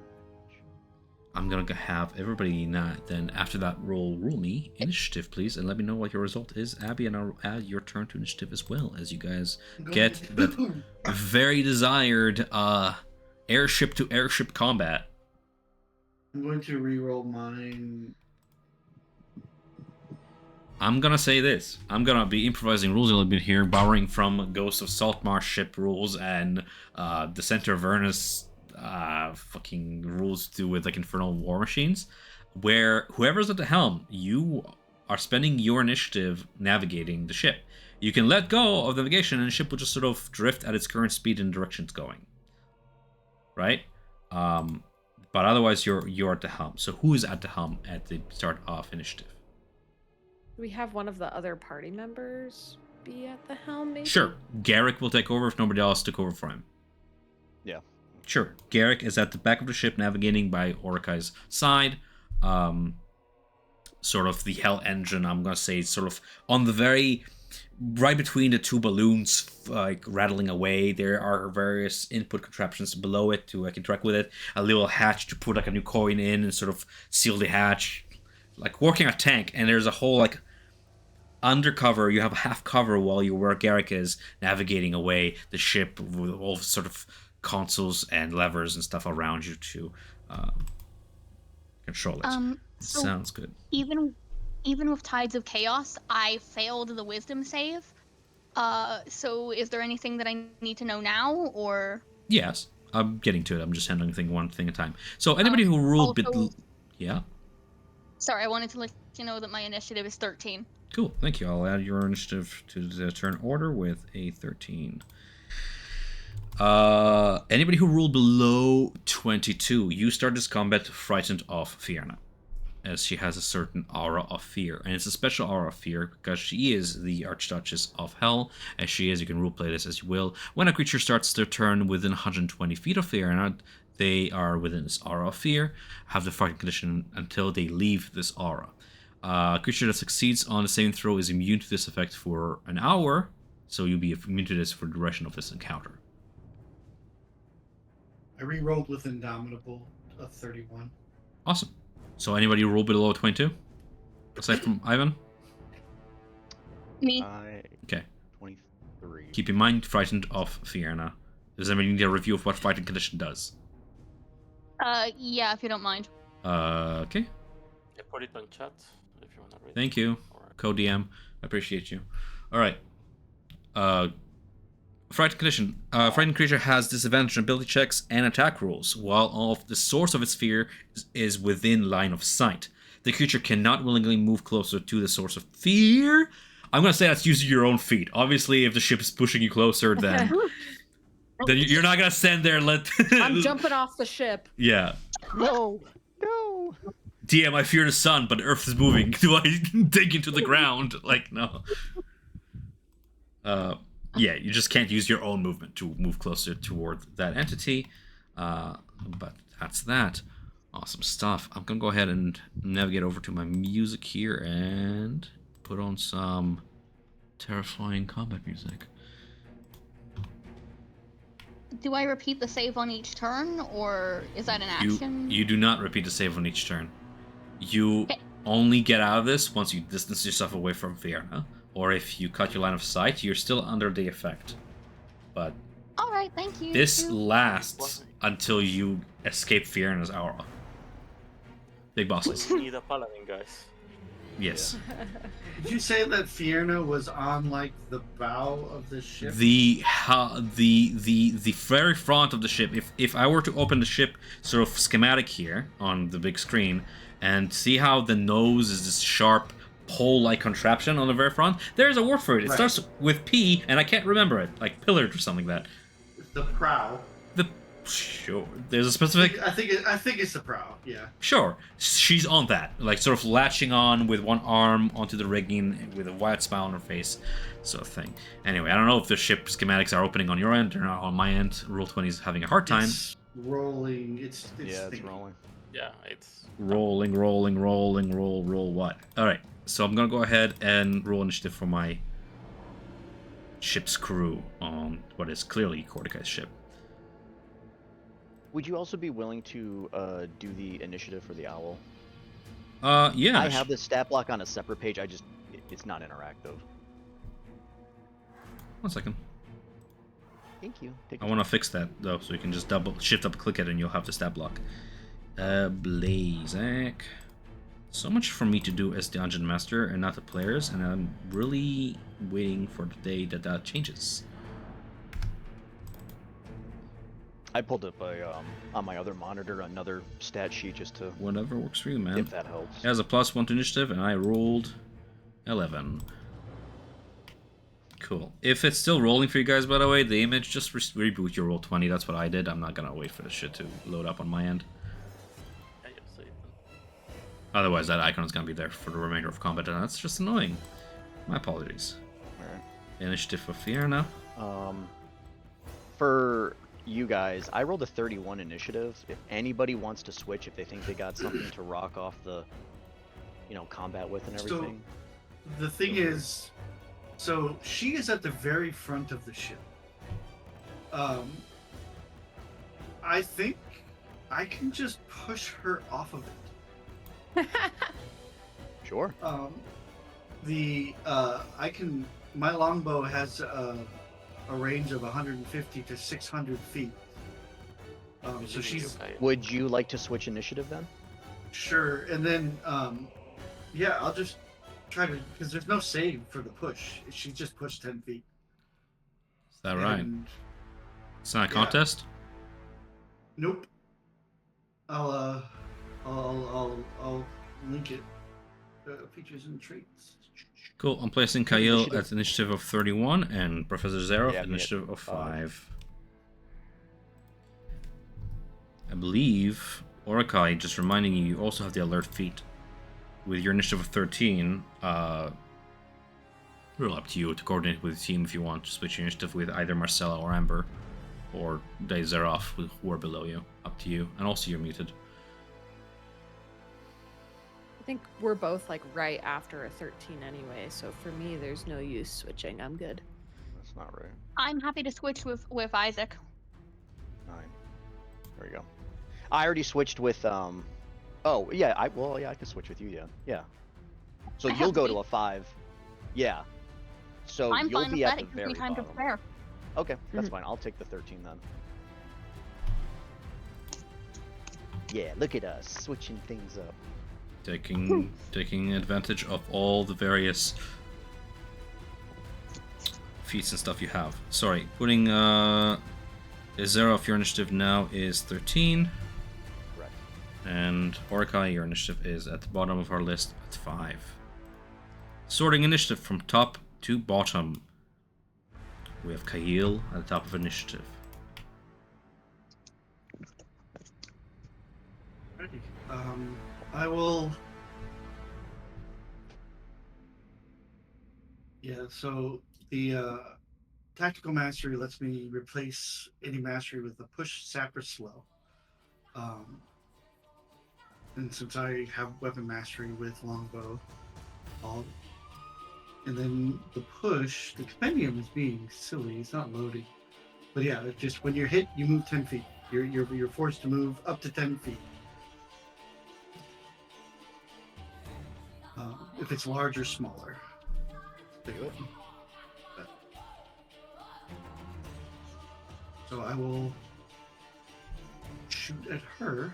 I'm gonna have everybody then after that roll me initiative, please, and let me know what your result is, Abby, and I'll add your turn to initiative as well as you guys get that very desired airship to airship combat. I'm going to re-roll mine. I'm gonna say this. I'm gonna be improvising rules a little bit here, borrowing from Ghost of Saltmarsh ship rules and the Center of Vernus fucking rules to do with like infernal war machines, where whoever's at the helm, you are spending your initiative navigating the ship. You can let go of navigation and the ship will just sort of drift at its current speed and direction it's going. Right? But otherwise you're at the helm. So who is at the helm at the start of initiative? Do we have one of the other party members be at the helm, maybe? Sure. Garrick will take over if nobody else took over for him. Yeah. Sure. Garrick is at the back of the ship navigating by Orikai's side. Sort of the hell engine, I'm going to say, sort of on the very... right between the two balloons, like rattling away. There are various input contraptions below it to interact with it. A little hatch to put like a new coin in and sort of seal the hatch. Like working a tank. And there's a whole like... undercover, you have a half cover while you're where Garrick is navigating away the ship with all sort of consoles and levers and stuff around you to control it. So Sounds good. Even with Tides of Chaos, I failed the Wisdom save. So is there anything that I need to know now, or? Yes, I'm getting to it. I'm just handling one thing at a time. So anybody who ruled yeah. Sorry, I wanted to let you know that my initiative is 13. Cool, thank you. I'll add your initiative to the turn order with a 13. Anybody who ruled below 22, you start this combat frightened of Fiona, as she has a certain aura of fear, and it's a special aura of fear because she is the Archduchess of Hell. As she is, you can roleplay this as you will. When a creature starts their turn within 120 feet of Fiona, they are within this aura of fear, have the fighting condition until they leave this aura. A creature that succeeds on the saving throw is immune to this effect for an hour, so you'll be immune to this for the duration of this encounter. I re-rolled with Indomitable, a 31. Awesome. So anybody roll below 22? Aside from Ivan? Me. Okay. 23. Keep in mind, frightened of Fiona. Does anybody need a review of what frightened condition does? Yeah, if you don't mind. Okay. I put it on chat if you want to read. Thank you, Alright. co-DM. I appreciate you. All right. Frightened condition. Frightened creature has disadvantage on ability checks and attack rolls, while all of the source of its fear is within line of sight. The creature cannot willingly move closer to the source of fear. I'm gonna say that's using your own feet. Obviously, if the ship is pushing you closer, then you're not gonna stand there and let. I'm jumping off the ship. Yeah. No. DM, I fear the sun, but the Earth is moving. Do I dig into the ground? Like, no. Yeah, you just can't use your own movement to move closer toward that entity. But that's that. Awesome stuff. I'm gonna go ahead and navigate over to my music here and put on some terrifying combat music. Do I repeat the save on each turn, or is that an action? You do not repeat the save on each turn. You only get out of this once you distance yourself away from Fiona, or if you cut your line of sight, you're still under the effect. But all right, thank you. this lasts until you escape Fiona's aura. Big bosses. We need a paladin, guys. Yes. Did you say that Fiona was on like the bow of the ship? The very front of the ship. If I were to open the ship sort of schematic here on the big screen and see how the nose is this sharp pole-like contraption on the very front, there's a word for it. It starts with P, and I can't remember it, like pillared or something like that. The prow. Sure. There's a specific. I think it's the prow. Yeah. Sure. She's on that, like sort of latching on with one arm onto the rigging with a wide smile on her face, sort of thing. Anyway, I don't know if the ship schematics are opening on your end or not on my end. Roll20 is having a hard time. It's rolling. It's rolling. Yeah, it's rolling. Roll what? All right. So I'm gonna go ahead and roll initiative for my ship's crew on what is clearly Corticai's ship. Would you also be willing to do the initiative for the owl? Yeah. I have the stat block on a separate page. It's not interactive. 1 second. Thank you. I want to fix that though, so you can just shift up, click it, and you'll have the stat block. Blazak. So much for me to do as Dungeon Master and not the players, and I'm really waiting for the day that changes. I pulled up on my other monitor another stat sheet just to. Whatever works for you, man. If that helps. It has a +1 to initiative, and I rolled 11. Cool. If it's still rolling for you guys, by the way, the image, just reboot your Roll20. That's what I did. I'm not gonna wait for the shit to load up on my end. Otherwise, that icon is gonna be there for the remainder of combat, and that's just annoying. My apologies. Alright. Initiative for Fiona. For you guys, I rolled a 31 initiative. If anybody wants to switch, if they think they got something to rock off the, combat with and everything. So, the thing is, so she is at the very front of the ship. I think I can just push her off of it. Sure. My longbow has a range of 150 to 600 feet. So she's. Would you like to switch initiative then? Sure, and then yeah, I'll just try to, because there's no save for the push. She just pushed 10 feet. Is that right? It's not a contest? Nope. I'll link it. Features and traits. Cool. I'm placing Kyle at initiative of 31 and Professor Zero at initiative of 5. I believe Orakai, just reminding you, you also have the alert feat. With your initiative of 13, real up to you to coordinate with the team if you want to switch your initiative with either Marcella or Amber, or Daizerov, who are below you. Up to you. And also you're muted. I think we're both like right after a 13 anyway, so for me there's no use switching. I'm good. That's not right. I'm happy to switch with Isaac. 9. There we go. I already switched with Oh yeah, I can switch with you. Yeah. So I have you'll to go be. to a 5. Yeah. So I'm you'll fine be with at that. the It gives very me time to bottom. prepare. Okay, that's fine. I'll take the 13 then. Yeah, look at us switching things up. Taking advantage of all the various feats and stuff you have. Sorry, putting the 0 of your initiative now is 13. Correct. And Orakai, your initiative is at the bottom of our list at 5. Sorting initiative from top to bottom. We have Kail at the top of initiative. Ready. I will. Yeah. So the tactical mastery lets me replace any mastery with a push, sap, or slow. And since I have weapon mastery with longbow, and then the push, the compendium is being silly. It's not loading. But yeah, it's just when you're hit, you move 10 feet. You're forced to move up to 10 feet. If it's large or smaller. Do it. So I will shoot at her.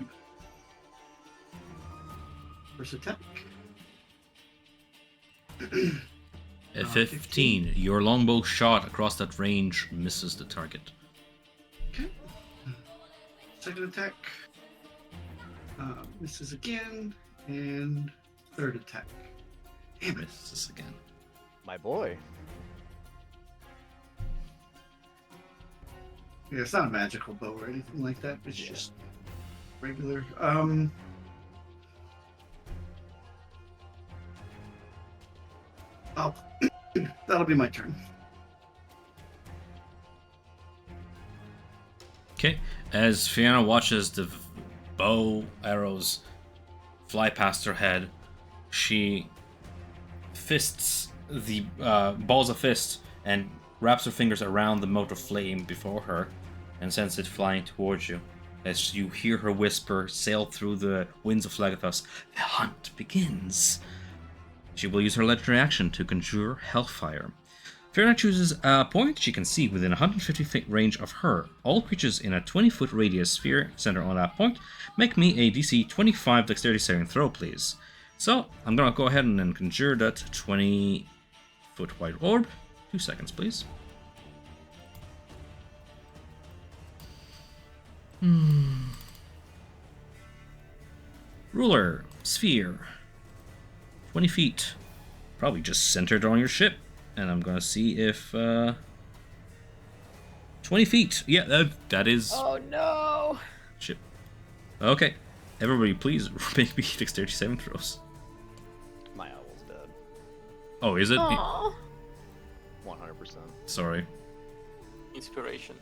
First attack. At 15, your longbow shot across that range misses the target. Okay. Second attack. Misses again. And third attack. Damn it. Misses again. My boy. Yeah, it's not a magical bow or anything like that. It's just regular. Oh, that'll be my turn. Okay, as Fiona watches the bow arrows fly past her head, she fists the balls of fist and wraps her fingers around the mote of flame before her and sends it flying towards you. As you hear her whisper sail through the winds of Legathos, the hunt begins. She will use her legendary action to conjure Hellfire. Fiona chooses a point she can see within 150 feet range of her. All creatures in a 20-foot radius sphere center on that point. Make me a DC 25 dexterity saving throw, please. So, I'm gonna go ahead and then conjure that 20-foot wide orb. 2 seconds, please. Ruler, sphere. 20 feet. Probably just centered on your ship. And I'm gonna see if 20 feet. Yeah, that is. Oh no! Ship. Okay, everybody, please make me dexterity saving throws. My owl's dead. Oh, is it? Aww. 100%. Sorry. Inspiration.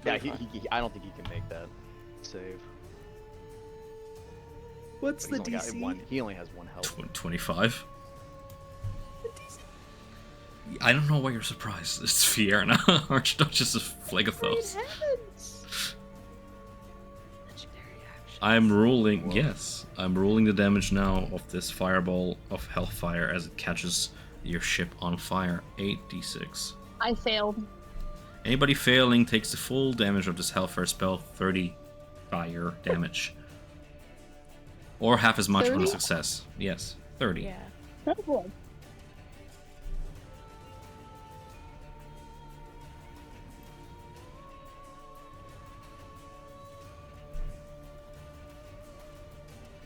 Yeah, I don't think he can make that save. What's the But he's only got DC? he only has one health. 25. I don't know why you're surprised. It's Fiona, Archduchess of Phlegethos. I'm rolling. Yes, I'm rolling the damage now of this fireball of hellfire as it catches your ship on fire. 8d6. I failed. Anybody failing takes the full damage of this hellfire spell, 30 fire damage, or half as much on a 30? success. Yes, 30. Yeah. That's good.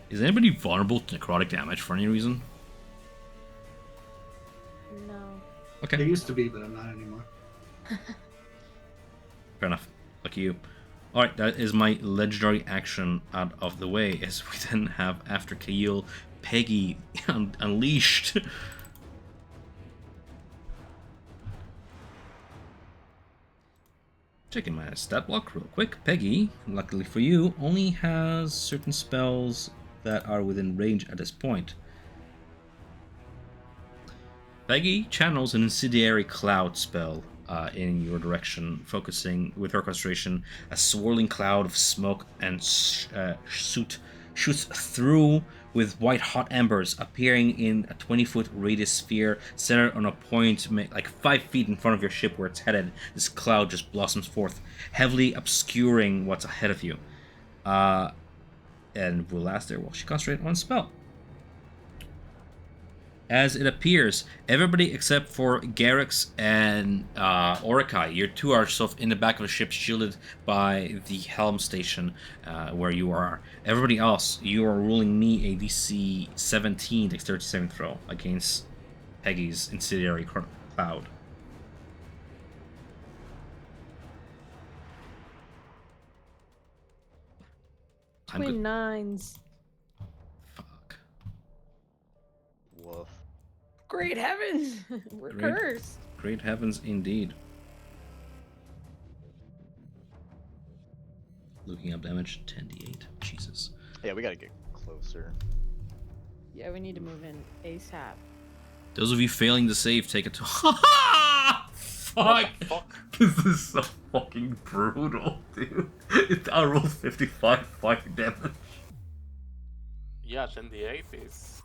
Is anybody vulnerable to necrotic damage for any reason? No. Okay. They used to be, but I'm not anymore. Fair enough. Lucky you. Alright, that is my legendary action out of the way, as we then have, after Kail, Peggy unleashed. Checking my stat block real quick. Peggy, luckily for you, only has certain spells that are within range at this point. Peggy channels an incendiary cloud spell. in your direction, focusing with her concentration. A swirling cloud of smoke and soot shoots through with white hot embers, appearing in a 20-foot radius sphere centered on a point like 5 feet in front of your ship where it's headed. This cloud just blossoms forth, heavily obscuring what's ahead of you. And will last there while she concentrates on spell. As it appears, everybody except for Garrix and Orakai, you two are yourself in the back of the ship, shielded by the helm station where you are. Everybody else, you are ruling me a DC 17 dexterity saving throw against Peggy's incendiary cloud. Twin nines. Fuck. Woof. Great heavens! We're cursed. Great heavens indeed. Looking up damage, 10d8. Jesus. Yeah, we gotta get closer. Yeah, we need to move in ASAP. Those of you failing to save, take it to. Fuck! Fuck. This is so fucking brutal, dude. I rolled 55 fucking damage. Yeah, 10d8 is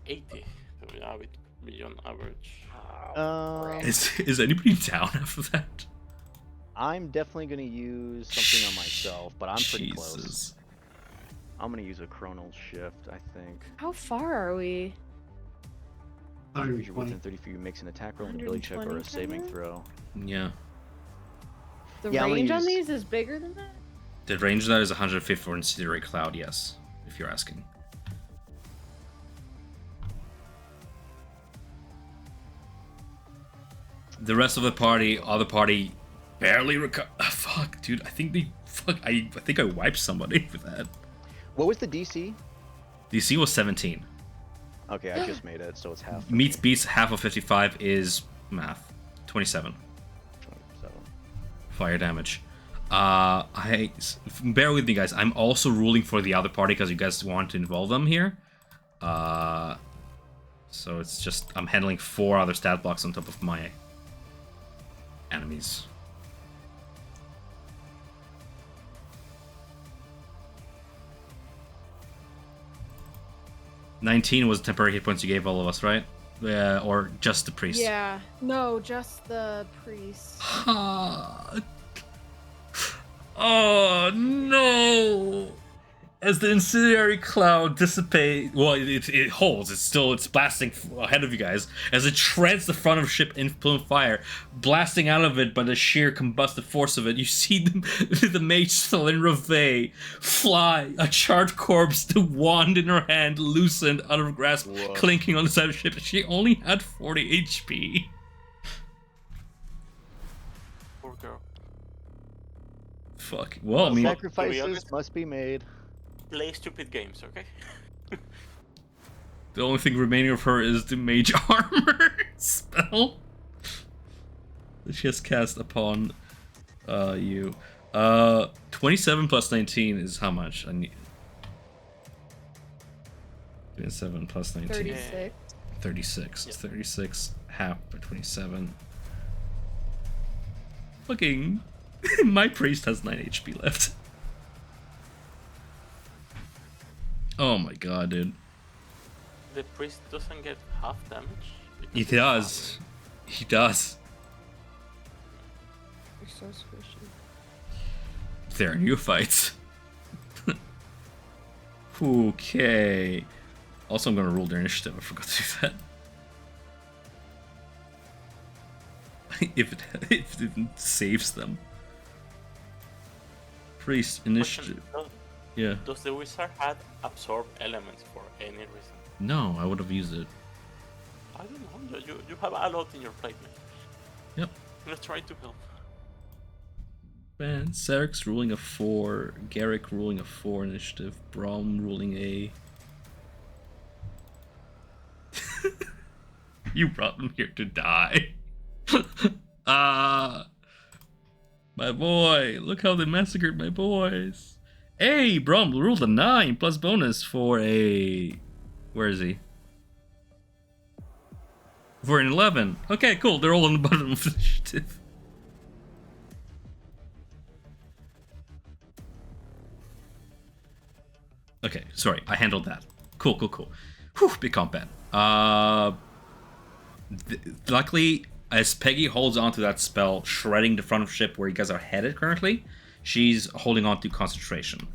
80. So yeah, we be on average. Is anybody down after that? I'm definitely gonna use something on myself, but I'm pretty close. I'm gonna use a chronal shift, I think. How far are we? You're within 30 feet, you makes an attack roll, an ability check, or a saving throw. Yeah. The range on these is bigger than that? The range of that is 150 for incendiary cloud, yes, if you're asking. The rest of the party, other party, barely recover. Fuck, dude. I think they. Fuck. I think I wiped somebody for that. What was the DC? DC was 17. Okay, I just made it, so it's half. Meets beats half of 55 is math. 27. 27. Fire damage. Bear with me, guys. I'm also ruling for the other party because you guys want to involve them here. So it's just I'm handling 4 other stat blocks on top of my enemies. $19 was the temporary hit points you gave all of us, right? Or just the priest? Yeah. No, just the priest. Oh no! As the incendiary cloud dissipates, well, it holds. It's blasting ahead of you guys as it treads the front of the ship in plume fire, blasting out of it by the sheer combustive force of it. You see the mage Celine Reve fly, a charred corpse, the wand in her hand loosened out of her grasp, clinking on the side of the ship. She only had 40 HP. Poor girl. Fuck. Well, I mean, sacrifices must be made. Play stupid games, okay? the only thing remaining of her is the mage armor spell that she has cast upon you. 27 plus 19 is how much? I need 27 plus 19. 36. 36. Yep. 36 half by 27. Fucking my priest has 9 HP left. Oh my god, dude. The priest doesn't get half damage? He does. He does. You're so squishy. There are new fights. Okay. Also, I'm gonna roll their initiative. I forgot to do that. if it saves them. Priest initiative. Yeah. Does the wizard have absorb elements for any reason? No, I would have used it. I don't know. You have a lot in your plate, man. Yep. Let's try to help. Man, Sarek's ruling a 4, Garrick ruling a 4 initiative, Brom ruling a... You brought them here to die. My boy, look how they massacred my boys. Hey, Brom ruled a 9 plus bonus for a... Where is he? For an 11. Okay, cool. They're all on the bottom of the initiative. Okay, sorry, I handled that. Cool. Whew, big combat. Luckily, as Peggy holds on to that spell, shredding the front of ship where you guys are headed currently, she's holding on to concentration.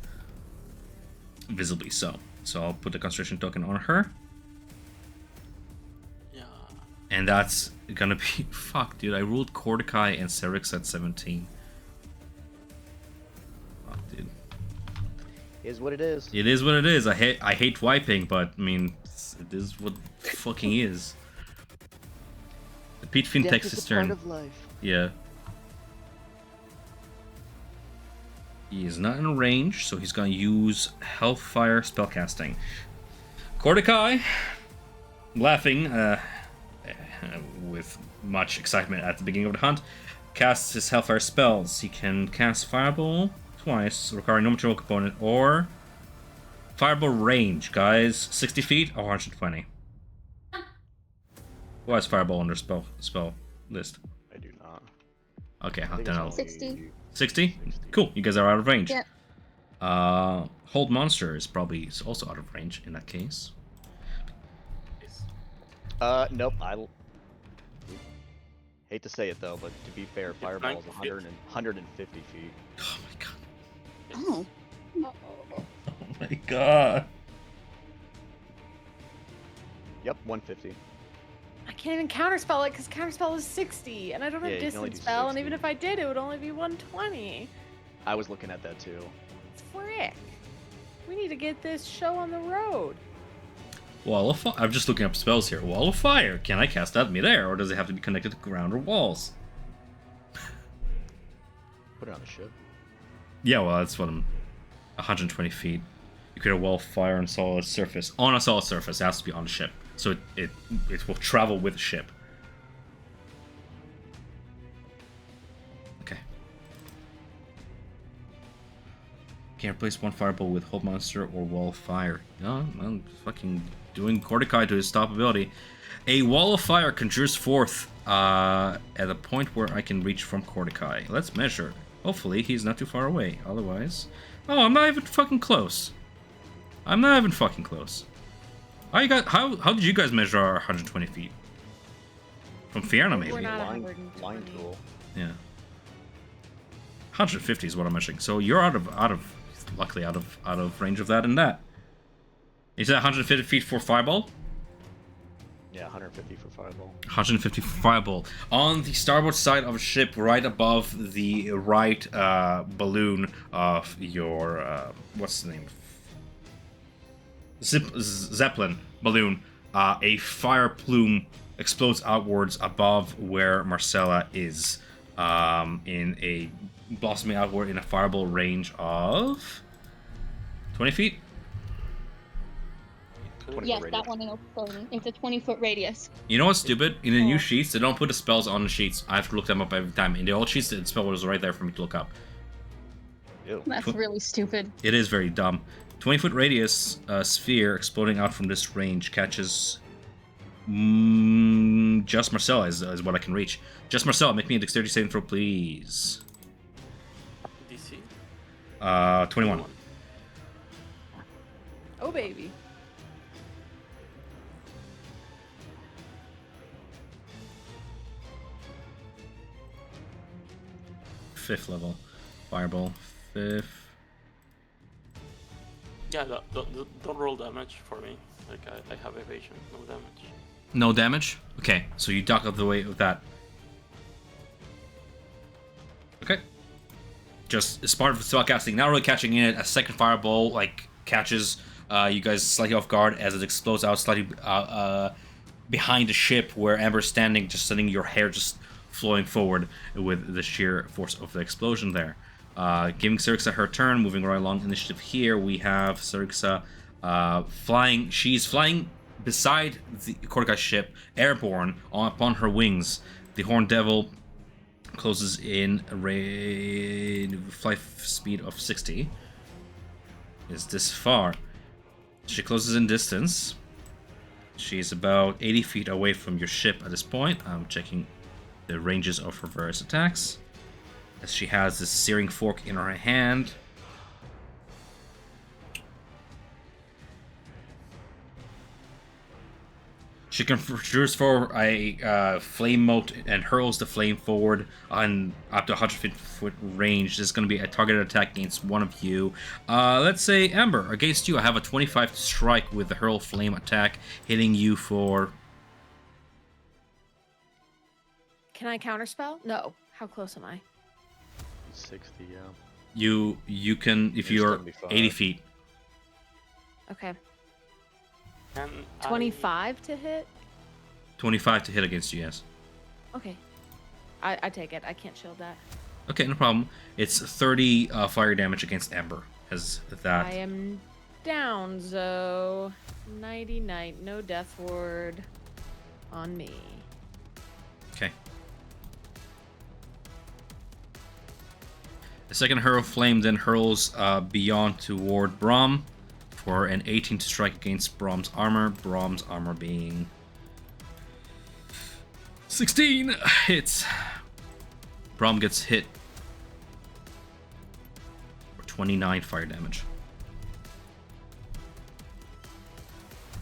Visibly so. So I'll put the concentration token on her. Yeah. And that's gonna be... Fuck, dude, I ruled Cordyceia and Syrinx at 17. Fuck, dude. Is what it is. It is what it is. I hate wiping, but, I mean, it is what it fucking is. The Pete Fiend Death takes is his a turn. part of life. Yeah. He is not in range, so he's going to use Hellfire spellcasting. Cordyceia, laughing with much excitement at the beginning of the hunt, casts his Hellfire spells. He can cast Fireball twice, requiring no material component, or Fireball range, guys. 60 feet or 120. Who has Fireball on their spell list? I do not. Okay, I think then it's I'll... only 60. 60? Cool, you guys are out of range. Yep. Hold Monster is probably also out of range in that case. Nope. Hate to say it though, but to be fair, Fireball is 150 feet. Oh my god. Oh. Oh my god. Yep, 150. I can't even counterspell it because counterspell is 60, and I don't Yeah, have you can only distance do spell, and 60. even if I did, it would only be 120. I was looking at that too. Frick. We need to get this show on the road. Wall of Fire. I'm just looking up spells here. Wall of Fire. Can I cast that midair, or does it have to be connected to ground or walls? Put it on the ship. Yeah, well, that's what I'm... 120 feet. You create a wall of fire on solid surface. On a solid surface. It has to be on the ship. So it will travel with the ship. Okay. Can replace one fireball with Hold Monster or Wall of Fire. No, I'm fucking doing Cordyceia to his stop ability. A Wall of Fire conjures forth at a point where I can reach from Cordyceia. Let's measure. Hopefully he's not too far away. Otherwise... Oh, I'm not even fucking close. I'm not even fucking close. How did you guys measure our 120 feet? From Fiona, maybe? We're not line 120. tool. Yeah. 150 is what I'm measuring. So you're luckily out of range of that and that. You said 150 feet for Fireball? Yeah, 150 for Fireball. 150 for Fireball. On the starboard side of the ship, right above the right balloon of your... what's the name? Zeppelin balloon. A fire plume explodes outwards above where Marcella is. In a... blossoming outward in a Fireball range of... 20 feet? Yes, that one I know. It's a 20-foot radius. You know what's stupid? In the new sheets, they don't put the spells on the sheets. I have to look them up every time. In the old sheets, the spell was right there for me to look up. Ew. That's really stupid. It is very dumb. 20-foot radius sphere exploding out from this range catches just Marcella is what I can reach. Just Marcella, make me a dexterity saving throw, please. DC? 21. Oh, baby. Fifth level. Fireball. Fifth. Yeah, don't roll damage for me. Like, I have evasion, no damage. No damage? Okay, so you duck out the way of that. Okay. Just as part of spellcasting, not really catching in it. A second fireball, like, catches you guys slightly off guard as it explodes out slightly behind the ship where Amber's standing, just sending your hair just flowing forward with the sheer force of the explosion there. Giving Syrinxa her turn, moving right along initiative here. We have Syrinxa flying. She's flying beside the Cordyceia ship, airborne upon her wings. The Horned Devil closes in a flight speed of 60. Is this far? She closes in distance. She's about 80 feet away from your ship at this point. I'm checking the ranges of her various attacks. As she has this searing fork in her hand. She conjures for a flame mote and hurls the flame forward on up to 150-foot range. This is going to be a targeted attack against one of you. Let's say Amber, against you. I have a 25 to strike with the hurl flame attack, hitting you for... Can I counterspell? No. How close am I? 60, yeah. You can, if you're 80 feet. Okay. And 25 to hit? 25 to hit against you, yes. Okay. I take it. I can't shield that. Okay, no problem. It's 30 fire damage against Amber. As that. I am down, so nighty night. No death ward on me. Okay. The second hurl flame then hurls beyond toward Braum for an 18 to strike against Braum's armor. Braum's armor being 16 hits. Braum gets hit for 29 fire damage.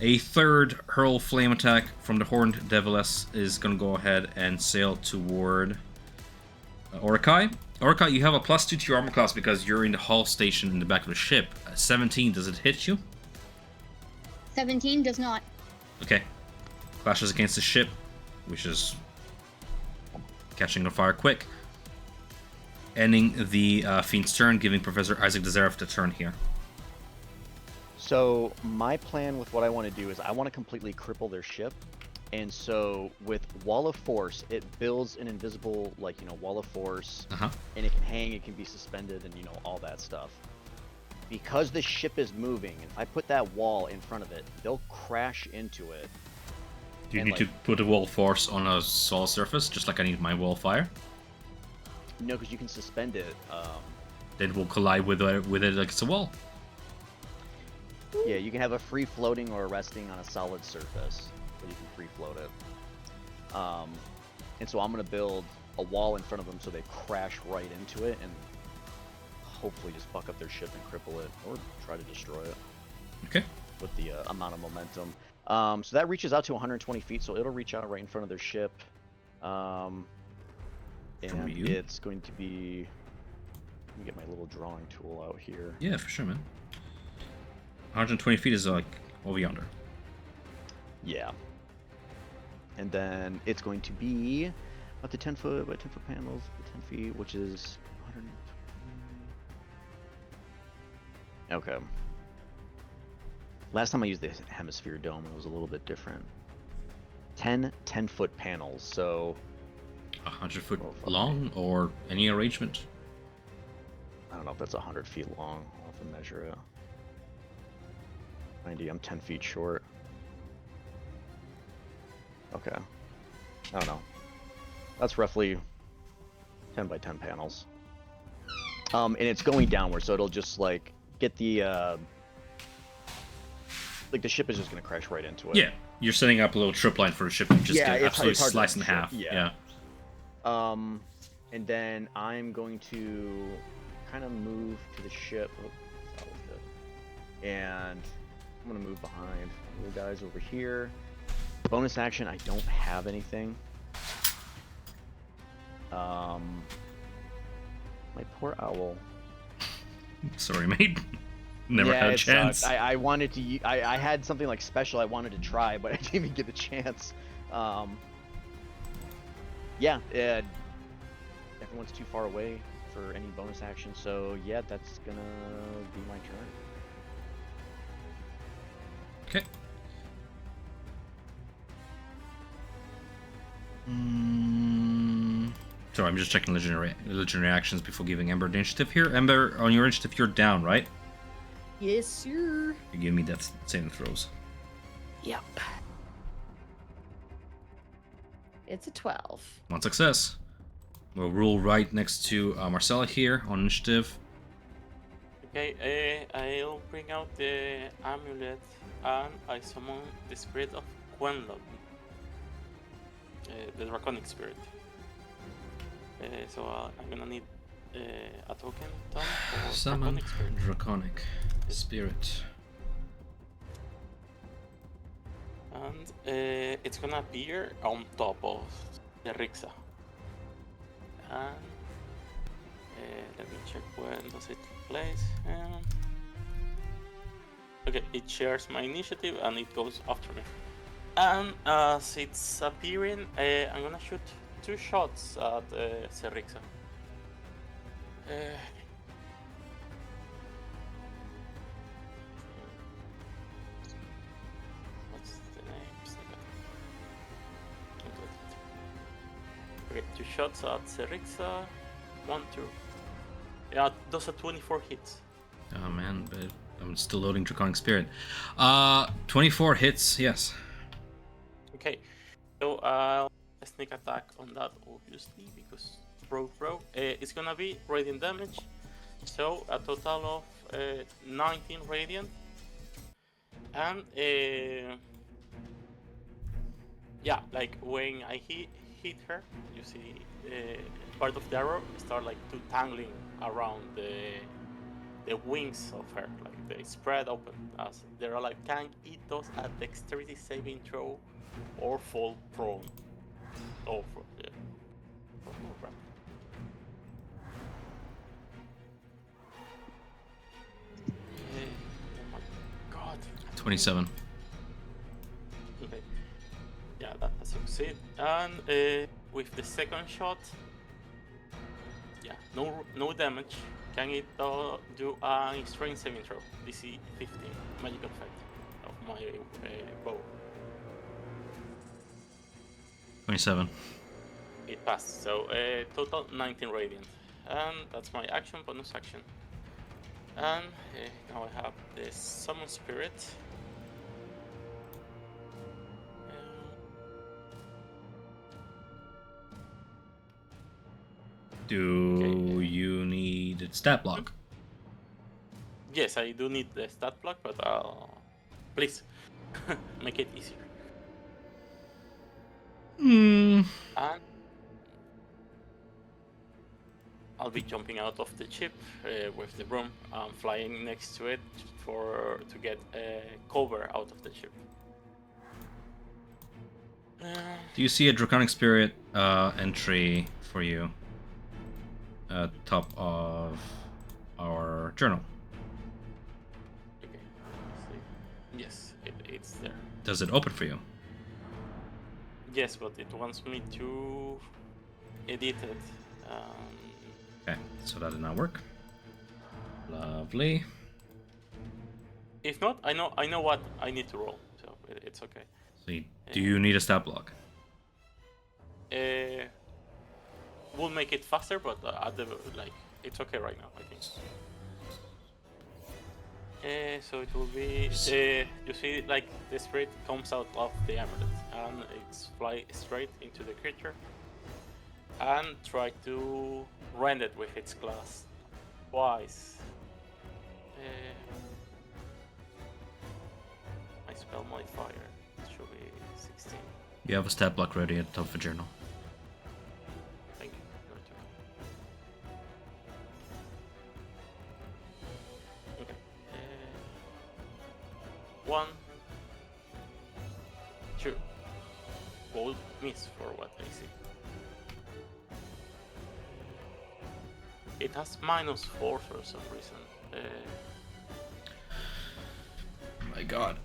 A third hurl flame attack from the Horned Deviless is going to go ahead and sail toward Orakai. Orakai, you have a +2 to your armor class because you're in the hull station in the back of the ship. 17, does it hit you? 17 does not. Okay. Clashes against the ship, which is catching on fire quick. Ending the Fiend's turn, giving Professor Isaac Deseref the turn here. So my plan with what I want to do is I want to completely cripple their ship. And so with Wall of Force, it builds an invisible, wall of force. And it can hang, it can be suspended, and, all that stuff. Because the ship is moving, if I put that wall in front of it, they'll crash into it. Do you need to put a wall of force on a solid surface, just like I need my wall of fire? No, because you can suspend it. Then it will collide with it like it's a wall. Yeah, you can have a free floating or resting on a solid surface. You can free float it. And so I'm going to build a wall in front of them so they crash right into it and hopefully just fuck up their ship and cripple it or try to destroy it. Okay. With the amount of momentum. So that reaches out to 120 feet, so it'll reach out right in front of their ship. And it's going to be... Let me get my little drawing tool out here. Yeah, for sure, man. 120 feet is like over yonder. Yeah. And then it's going to be up to 10 foot by 10 foot panels, 10 feet, which is 120. Okay. Last time I used the hemisphere dome, it was a little bit different. 10 10-foot panels, so 100 foot long or any arrangement? I don't know if that's 100 feet long. I'll have to measure it. 90, I'm 10 feet short. Okay. I don't know. That's roughly 10 by 10 panels. And it's going downward, so it'll just get the the ship is just gonna crash right into it. Yeah, you're setting up a little trip line for the ship and just get absolutely sliced in half. Yeah. And then I'm going to kind of move to the ship. Oh, that was good. And I'm gonna move behind the guys over here. Bonus action, I don't have anything. My poor owl. Sorry, mate. Never had a chance. I wanted to. I had something special I wanted to try, but I didn't even get the chance. Yeah, everyone's too far away for any bonus action, so yeah, that's gonna be my turn. Okay. Sorry, I'm just checking legendary actions before giving Ember the initiative here. Ember, on your initiative, you're down, right? Yes, sir. You give me death saving throws. Yep. It's a 12. One success. We'll rule right next to Marcella here on initiative. Okay, I'll bring out the amulet and I summon the spirit of Quenlod, the draconic spirit. So I'm gonna need a token for Summon draconic spirit. And it's gonna appear on top of the Rixa. And let me check when does it place. Okay, it shares my initiative and it goes after me. And as it's appearing, I'm gonna shoot 2 shots at Serixa. What's the name? Okay, 2 shots at Serixa. 1, 2. Yeah, those are 24 hits. Oh man, but I'm still loading Draconic Spirit. 24 hits, yes. Okay, so I'll sneak attack on that, obviously, because bro. It's gonna be radiant damage. So a total of 19 radiant. And yeah, like when I hit her, you see part of the arrow start like to tangling around the wings of her, like they spread open as they're like, can it does a dexterity saving throw or fall prone. Oh, yeah. Oh, crap. Oh my god. 27. Okay. Yeah, that succeeds. And with the second shot, yeah, no damage. Can it do a strength saving throw? DC 15 magic effect of my bow. 27. It passed. So total 19 radiant, and that's my action, bonus action. And now I have the summon spirit. Do you need a stat block? Yes, I do need the stat block, but please make it easier. And I'll be jumping out of the ship with the broom. I'm flying next to it to get cover out of the ship. Do you see a Draconic Spirit entry for you at the top of our journal? Okay. Yes, it's there. Does it open for you? Yes, but it wants me to edit it. Okay, so that did not work. Lovely. If not, I know what I need to roll, so it's okay. So do you need a stat block? We'll make it faster, but it's okay right now, I think. So it will be you see, like the spirit comes out of the amulet and it's fly straight into the creature and try to rend it with its claws twice. My spell modifier should be 16. You have a stat block ready at the top of the journal. Thank you. 1, 2. Bold miss for what I see. It has -4 for some reason. My god.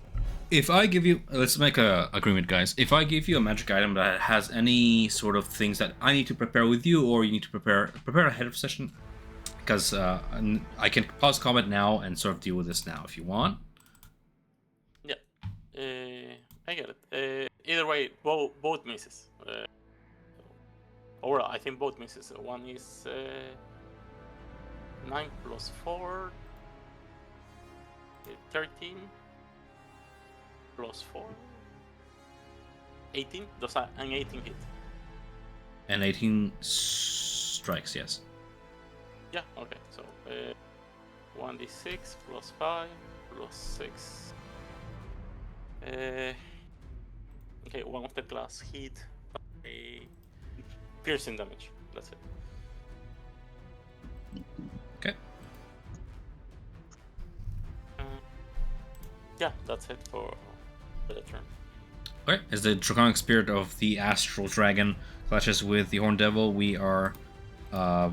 If I give you... Let's make a agreement, guys. If I give you a magic item that has any sort of things that I need to prepare with you, or you need to prepare ahead of session, because I can pause combat now and sort of deal with this now if you want. Yeah, I get it. Either way, both misses. Overall, I think both misses. One is 9 plus 4, 13 plus 4, 18. Those are an 18 hit. And 18 strikes, yes. Yeah, okay. So 1d6 plus 5 plus 6. Okay, one of the class hit a piercing damage. That's it. Okay. Yeah, that's it for the turn. Okay, as the draconic spirit of the astral dragon clashes with the horned devil, we are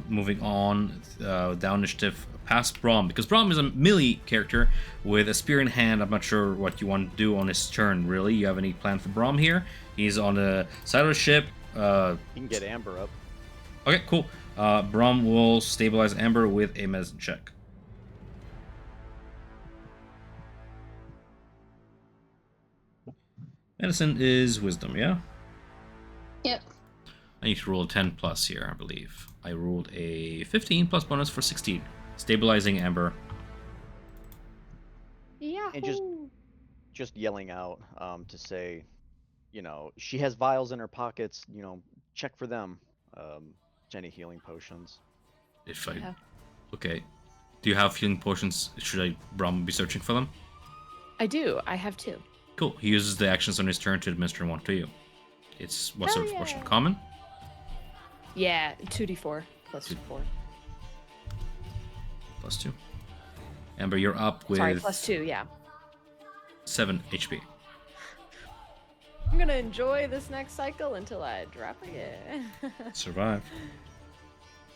moving on down initiative past Braum, because Braum is a melee character with a spear in hand. I'm not sure what you want to do on his turn, really. You have any plan for Braum here? He's on the side of the ship. You can get Amber up. Okay, cool. Braum will stabilize Amber with a medicine check. Medicine is wisdom, yeah? Yep. I need to roll a 10 plus here, I believe. I rolled a 15 plus bonus for 16. Stabilizing Amber. Yeah. And just yelling out to say, she has vials in her pockets, check for them. Any healing potions. If I... Yeah. Okay. Do you have healing potions? Should Braum be searching for them? I do. I have 2. Cool. He uses the actions on his turn to administer one to you. It's what sort of potion? Common? Yeah, 2d4 plus 4. Plus 2. Amber, you're up with... Sorry, plus 2, yeah. 7 HP. I'm gonna enjoy this next cycle until I drop again. Survive.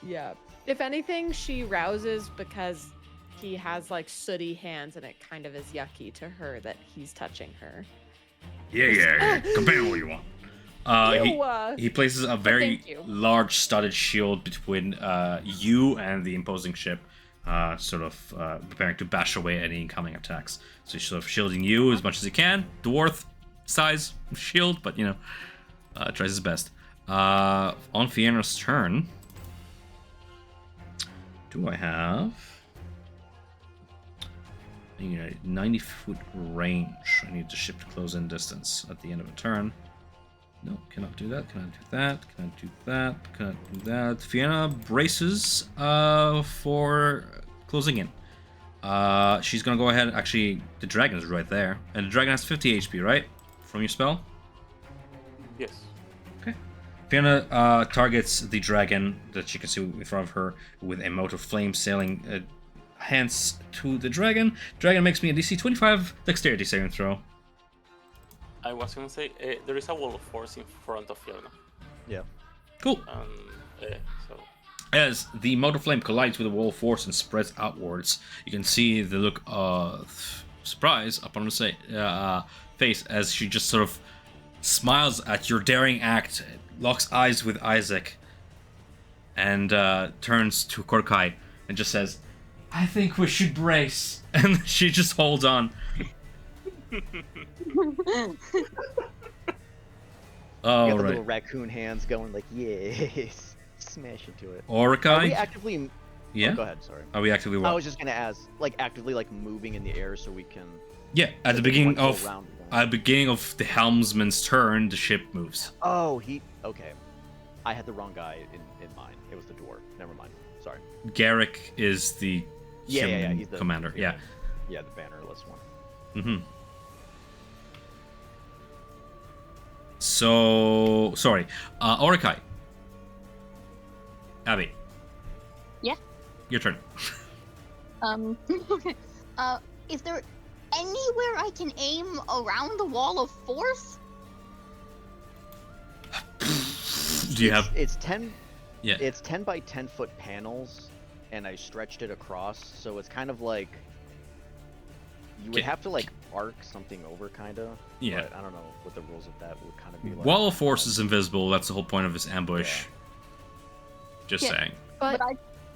Yeah. If anything, she rouses because he has like sooty hands and it kind of is yucky to her that he's touching her. Yeah. Complain all you want. He places a very large studded shield between you and the imposing ship, sort of preparing to bash away any incoming attacks. So he's sort of shielding you as much as he can. Dwarf size shield, but tries his best. On Fiona's turn, do I have 90-foot range? I need the ship to close in distance at the end of a turn. No, cannot do that, cannot do that, cannot do that, cannot do that. Fiona braces for closing in. She's gonna go ahead. Actually, the dragon is right there. And the dragon has 50 HP, right? From your spell? Yes. Okay. Fiona targets the dragon that she can see in front of her with a mote of flame sailing hence to the dragon. Dragon makes me a DC 25 dexterity saving throw. I was gonna say, there is a wall of force in front of Fiona. Yeah. Cool. So... As the mote of flame collides with the wall of force and spreads outwards, you can see the look of surprise up on her face as she just sort of smiles at your daring act, locks eyes with Isaac, and turns to Korkai and just says, "I think we should brace." And she just holds on. Oh, got the little raccoon hands going like, yes, smash into it. Orakai? Are we actively... Yeah? Oh, go ahead, sorry. Are we actively what? I was just going to ask, actively moving in the air so we can... Yeah, at the beginning of the helmsman's turn, the ship moves. Oh, okay. I had the wrong guy in mind. It was the dwarf. Never mind. Sorry. Garrick is the He's the commander. Yeah, the bannerless one. Mm-hmm. So, sorry. Orakai. Abby. Yeah? Your turn. Okay. Is there anywhere I can aim around the wall of force? Do you have... It's 10... Yeah. It's 10 by 10 foot panels, and I stretched it across, so it's kind of like... You would have to, arc something over, kind of. Yeah. But I don't know what the rules of that would kind of be like. Wall of force is invisible. That's the whole point of this ambush. Yeah. Just saying. But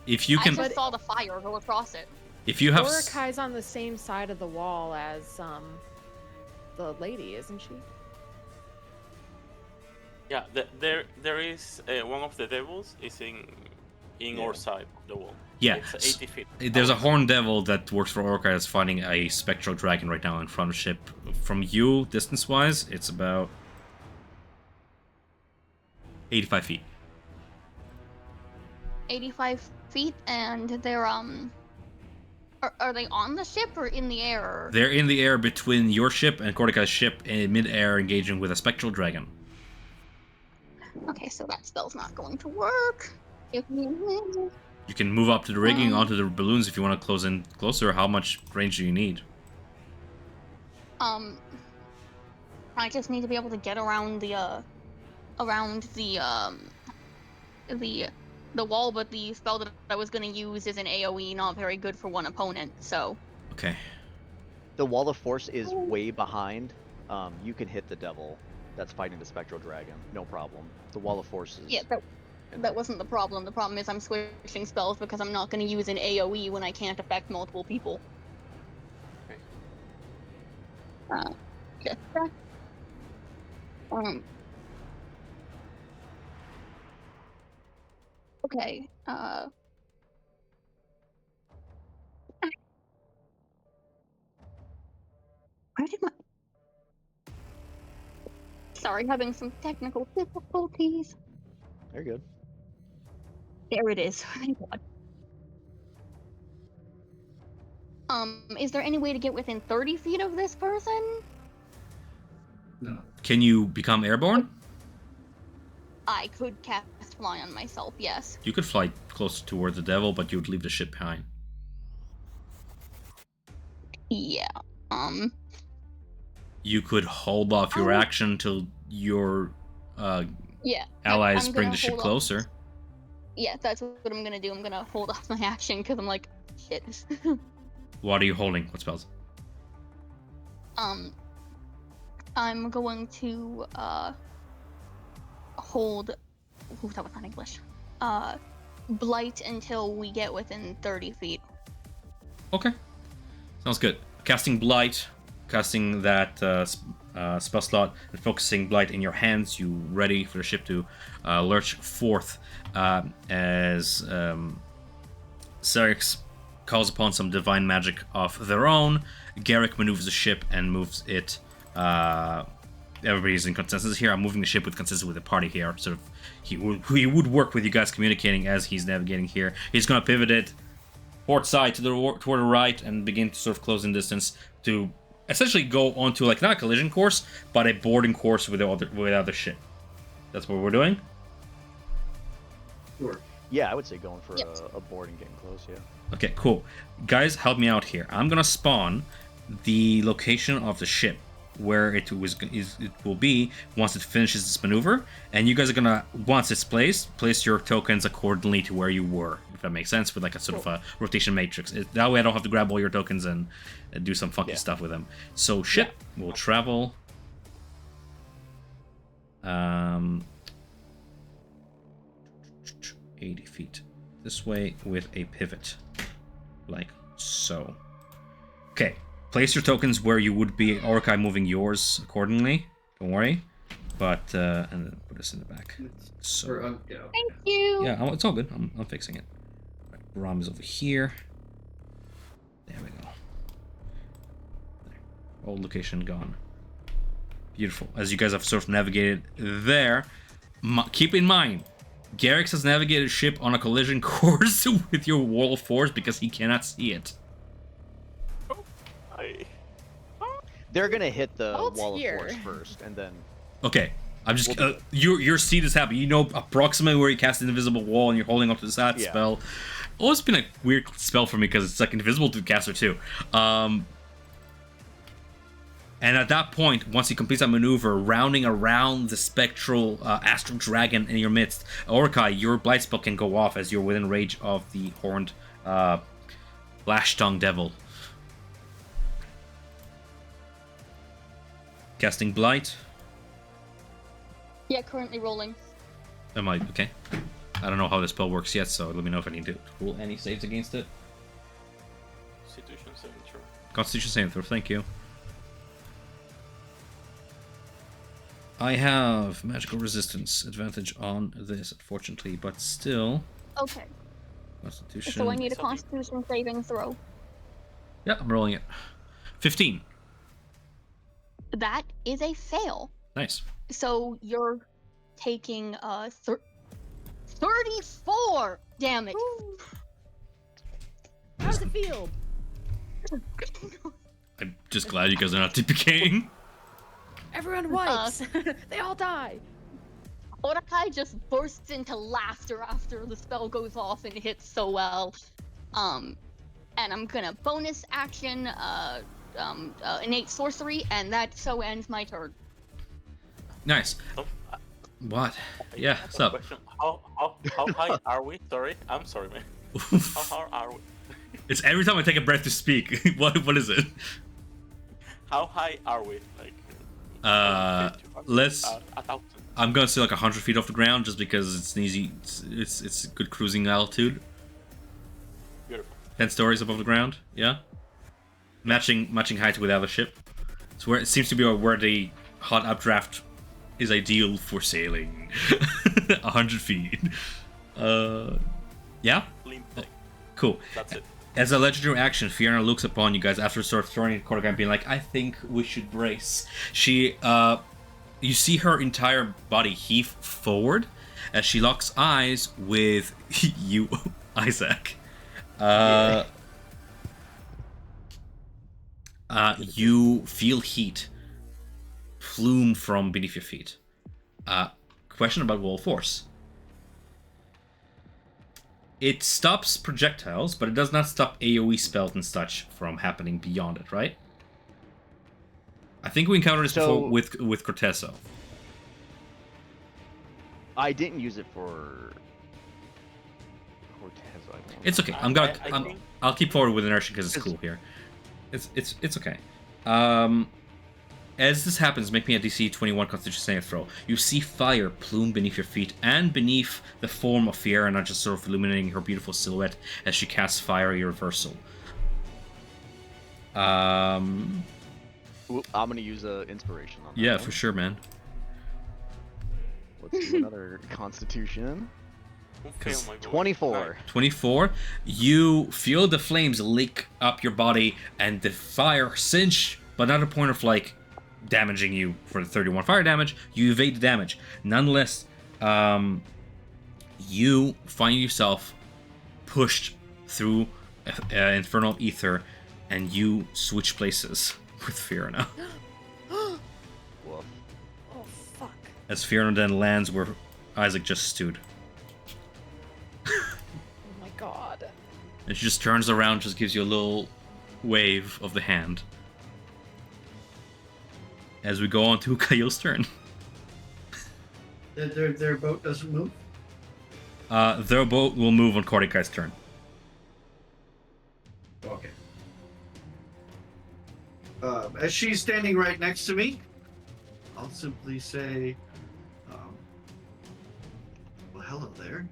if you can... I just saw the fire go across it. If you have... Orikai's on the same side of the wall as the lady, isn't she? Yeah, there is one of the devils is in our side of the wall. Yeah, it's 80 feet. There's a horned devil that works for Orakai that's fighting a spectral dragon right now in front of the ship. From you, distance-wise, it's about 85 feet. 85 feet, and they're are they on the ship or in the air? They're in the air between your ship and Kortikai's ship in mid-air, engaging with a spectral dragon. Okay, so that spell's not going to work. Give me a minute. You can move up to the rigging, onto the balloons if you want to close in closer. How much range do you need? I just need to be able to get around the wall, but the spell that I was gonna use is an AoE, not very good for one opponent, so. Okay. The wall of force is way behind. You can hit the devil that's fighting the spectral dragon, no problem. The wall of force is... Yeah, that wasn't the problem. The problem is I'm switching spells because I'm not gonna use an AoE when I can't affect multiple people. Okay. Just okay, where did my... Sorry, having some technical difficulties. They're good. There it is. Thank God. Is there any way to get within 30 feet of this person? No. Can you become airborne? I could cast fly on myself, yes. You could fly closer toward the devil, but you would leave the ship behind. Yeah. You could hold off your action till your yeah, allies I'm bring the ship closer. Yeah, that's what I'm gonna do. I'm gonna hold off my action because I'm like, shit. What are you holding? What spells? I'm going to hold. Ooh, that was not English. Blight until we get within 30 feet. Okay, sounds good. Casting Blight, casting that spell slot, and focusing Blight in your hands. You ready for the ship to lurch forth as Serix calls upon some divine magic of their own. Garrick maneuvers the ship and moves it. Everybody's in consensus here. I'm moving the ship with consensus with the party here. Sort of, he would work with you guys communicating as he's navigating here. He's gonna pivot it port side to toward the right and begin to sort of close in distance to essentially go onto like not a collision course, but a boarding course with the other ship. That's what we're doing. Sure. Yeah, I would say going for a board and getting close, yeah. Okay, cool. Guys, help me out here. I'm gonna spawn the location of the ship where it will be once it finishes this maneuver, and you guys are gonna, once it's placed, place your tokens accordingly to where you were, if that makes sense, with like a sort of a rotation matrix. That way I don't have to grab all your tokens and do some funky stuff with them. So ship will travel 80 feet this way with a pivot, like so. Okay, place your tokens where you would be, Orkai moving yours accordingly. Don't worry. But and then put this in the back. So Thank you. yeah, it's all good. I'm fixing it. Right, Ram is over here. There we go. There. Old location gone. Beautiful. As you guys have sort of navigated there, keep in mind, Garrix has navigated ship on a collision course with your wall of force because he cannot see it. They're gonna hit the Hold wall here. of force first, and then. Okay, I'm just your seat is happy. You know approximately where you cast an invisible wall, and you're holding up to that spell. Always been a weird spell for me because it's like invisible to the caster too. And at that point, once he completes that maneuver, rounding around the spectral astral dragon in your midst, Orkai, your blight spell can go off as you're within range of the horned lash tongue devil. Casting Blight. Yeah, currently rolling. Am I okay? I don't know how the spell works yet, so let me know if I need to roll any saves against it. Constitution saving throw. Constitution saving throw, thank you. I have magical resistance advantage on this, unfortunately, but still. Okay. Constitution. So I need a Constitution saving throw. Yeah, I'm rolling it. 15. That is a fail. Nice. So you're taking 34 damage. How's it feel? I'm just glad you guys are not TPKing. Everyone wipes. They all die. Orakai just bursts into laughter after the spell goes off and hits so well. And I'm gonna bonus action innate sorcery, and that so ends my turn. Nice. Oh, What? I Yeah, have what's a up? question. How high are we? Sorry, I'm sorry, man. How high are we? It's every time I take a breath to speak. What is it? How high are we? Like, Uh, 50, 200, let's. 1,000? I'm gonna say like 100 feet off the ground, just because it's an easy. It's good cruising altitude. Beautiful. 10 stories above the ground. Yeah. Matching height with other ship. It's where it seems to be where the hot updraft is ideal for sailing. 100 feet. Yeah. Lean Oh, thing. cool. That's it. As a legendary action, Fiona looks upon you guys after sort of throwing a quarter gun, being like, "I think we should brace." She, you see her entire body heave forward as she locks eyes with you, Isaac. You feel heat plume from beneath your feet. Question about wall force. It stops projectiles, but it does not stop AoE spells and such from happening beyond it, right? I think we encountered this before with Corteso. I didn't use it for Cortez. It's okay. I'll keep forward with inertia because it's cool here. It's okay. As this happens, make me a DC 21 Constitution saving throw. You see fire plume beneath your feet and beneath the form of Fiona, just sort of illuminating her beautiful silhouette as she casts Fiery Reversal. I'm gonna use a inspiration on that. Yeah, one. for sure, man. Let's do another Constitution. Don't fail my boy. 24. 24. You feel the flames lick up your body and the fire cinch, but not a point of like damaging you for the 31 fire damage. You evade the damage. Nonetheless, you find yourself pushed through infernal ether, and you switch places with Fiona. Woof. Oh, fuck. As Fiona then lands where Isaac just stood. Oh my god. And she just turns around, just gives you a little wave of the hand. As we go on to Kayo's turn. Their boat doesn't move? Their boat will move on Kordikai's turn. Okay. As she's standing right next to me, I'll simply say, well, hello there.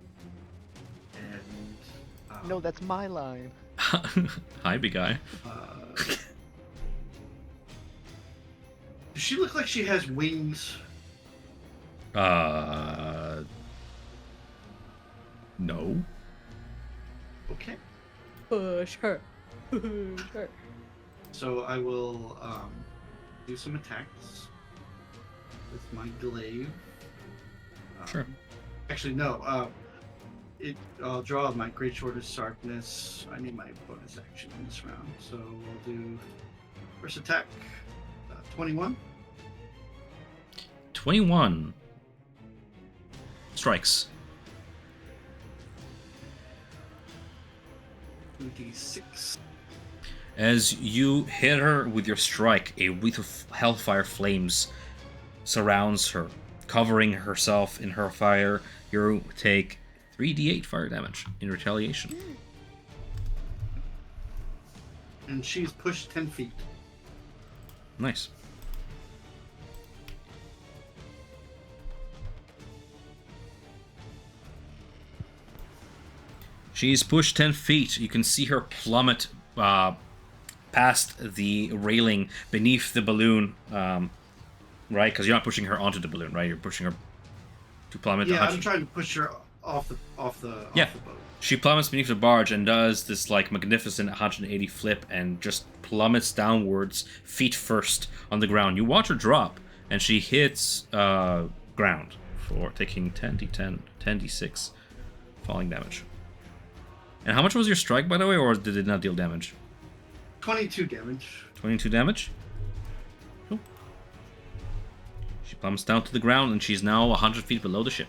And... No, that's my line. Hi, big guy. Does she look like she has wings? No. Okay. Push her. Push her. So I will do some attacks with my glaive. Sure. Actually, no. I'll draw my Great Sword of Sharpness. I need my bonus action in this round, so we'll do first attack. 21. 21. Strikes. 26. As you hit her with your strike, a wreath of hellfire flames surrounds her, covering herself in her fire. You take 3d8 fire damage in retaliation. And she's pushed 10 feet. Nice. She's pushed 10 feet. You can see her plummet past the railing beneath the balloon, right? Because you're not pushing her onto the balloon, right? You're pushing her to plummet. Yeah, I'm trying to push her off the boat. She plummets beneath the barge and does this like magnificent 180 flip and just plummets downwards, feet first on the ground. You watch her drop, and she hits ground for taking 10d6 falling damage. And how much was your strike, by the way, or did it not deal damage? 22 damage. 22 damage? Cool. She plummets down to the ground, and she's now 100 feet below the ship.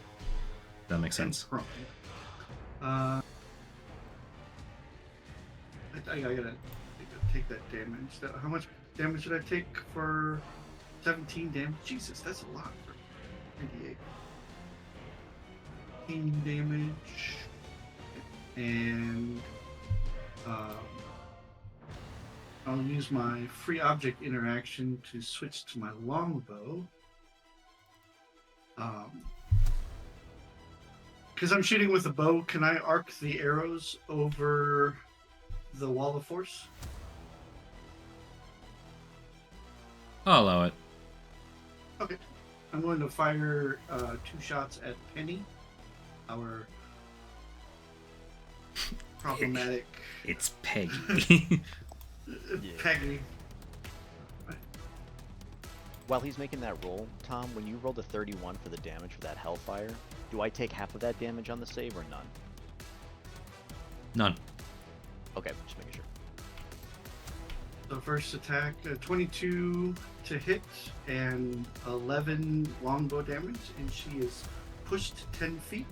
That makes sense. I gotta take that damage. How much damage did I take for 17 damage? Jesus, that's a lot. 3d8. 18 damage. And I'll use my free object interaction to switch to my longbow. Because I'm shooting with a bow, can I arc the arrows over the wall of force? I'll allow it. Okay. I'm going to fire 2 shots at Penny, our problematic It's Peggy. Peggy. While he's making that roll, Tom, when you rolled a 31 for the damage for that Hellfire, do I take half of that damage on the save or none? None. Okay, just making sure. So first attack, 22 to hit and 11 longbow damage, and she is pushed 10 feet.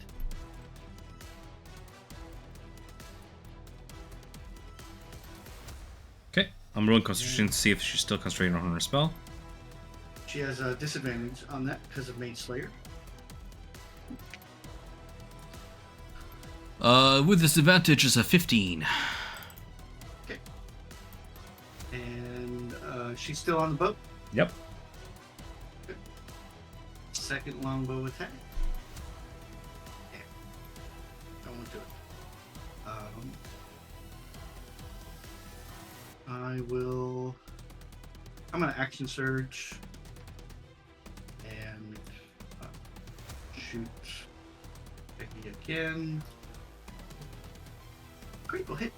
Okay, I'm rolling Constitution to see if she's still concentrating on her spell. She has a disadvantage on that because of Mage Slayer. With disadvantage is a 15. Okay. And she's still on the boat. Yep. Okay. Second longbow attack. Yeah. I won't do it. I'm gonna action surge and shoot Becky again. Critical hit.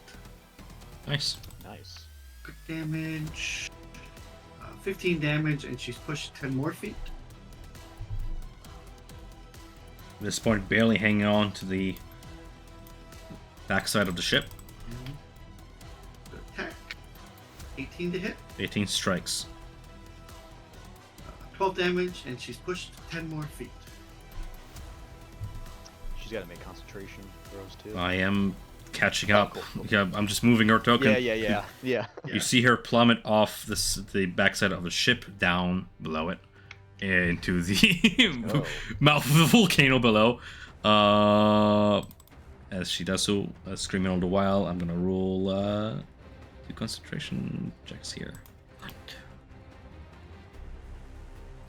Nice. Nice. Quick damage. 15 damage, and she's pushed 10 more feet. At this point, barely hanging on to the backside of the ship. Attack. 18 to hit. 18 strikes. 12 damage, and she's pushed 10 more feet. She's got to make concentration throws too. I am catching up. Cool. Yeah, I'm just moving her token. Yeah. You see her plummet off the backside of the ship down below it into the mouth of the volcano below. As she does so, screaming all the while, I'm gonna roll 2 concentration checks here.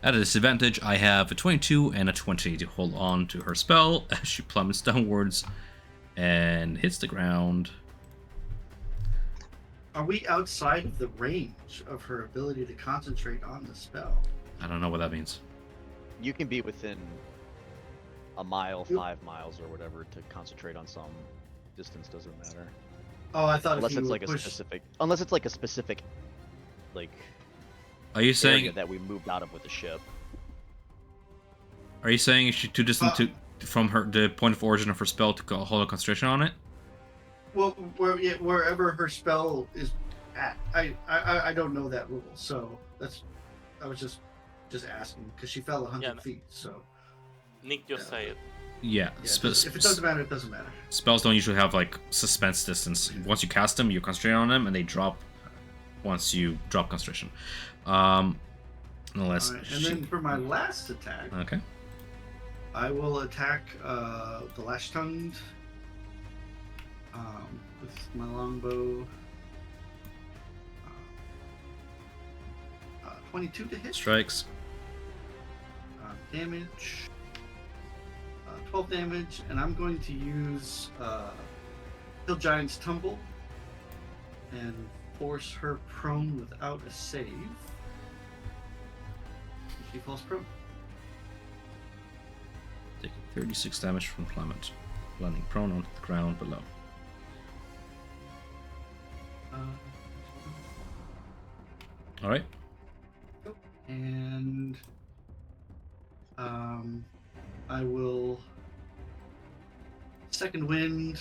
At a disadvantage, I have a 22 and a 20 to hold on to her spell as she plummets downwards and hits the ground. Are we outside of the range of her ability to concentrate on the spell? I don't know what that means. You can be within a mile, 5 miles, or whatever to concentrate on some distance. Doesn't matter. Oh, I thought Unless if you it's would like push... unless it's like a specific, like. Are you area saying that we moved out of with the ship? Are you saying is she too distant from the point of origin of her spell to hold a concentration on it? Well, wherever her spell is at, I don't know that rule, so I was just asking because she fell 100 feet, so. Nick just say it. Yeah. If it doesn't matter, it doesn't matter. Spells don't usually have like suspense distance. Once you cast them, you concentrate on them, and they drop once you drop concentration. Unless. Right, and then for my last attack. Okay. I will attack the lash-tongued with my longbow. 22 to hit. Strikes. Damage. 12 damage, and I'm going to use Hill Giant's Tumble and force her prone without a save. She falls prone. Taking 36 damage from Clement, landing prone on the ground below. Alright. And I will second wind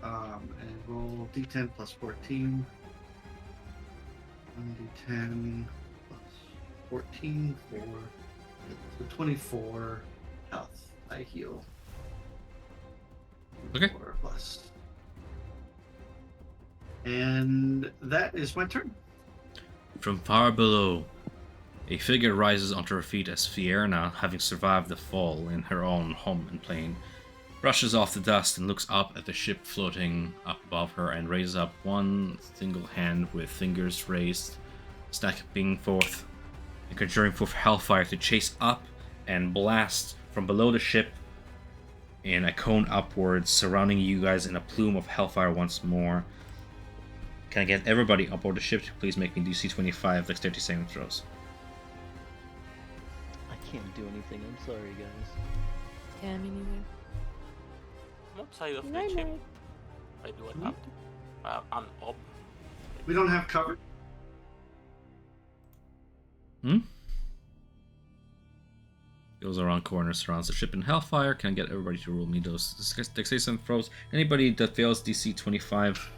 and roll d10 plus 14. 1d10 plus 14 for so 24 health. I heal. Okay. 4 plus. And that is my turn. From far below, A figure rises onto her feet as Fierna, having survived the fall in her own home and plane, brushes off the dust and looks up at the ship floating up above her and raises up one single hand with fingers raised, snapping forth and conjuring forth hellfire to chase up and blast from below the ship in a cone upwards, surrounding you guys in a plume of hellfire once more. Can I get everybody aboard the ship to please make me DC 25 dexterity saving throws? I can't do anything. I'm sorry, guys. Yeah, me neither. I'm outside of the Night, ship. night. I do I have to? I'm up. We don't have cover. Goes around corners, surrounds the ship in hellfire. Can I get everybody to roll me those dexterity throws? Anybody that fails DC 25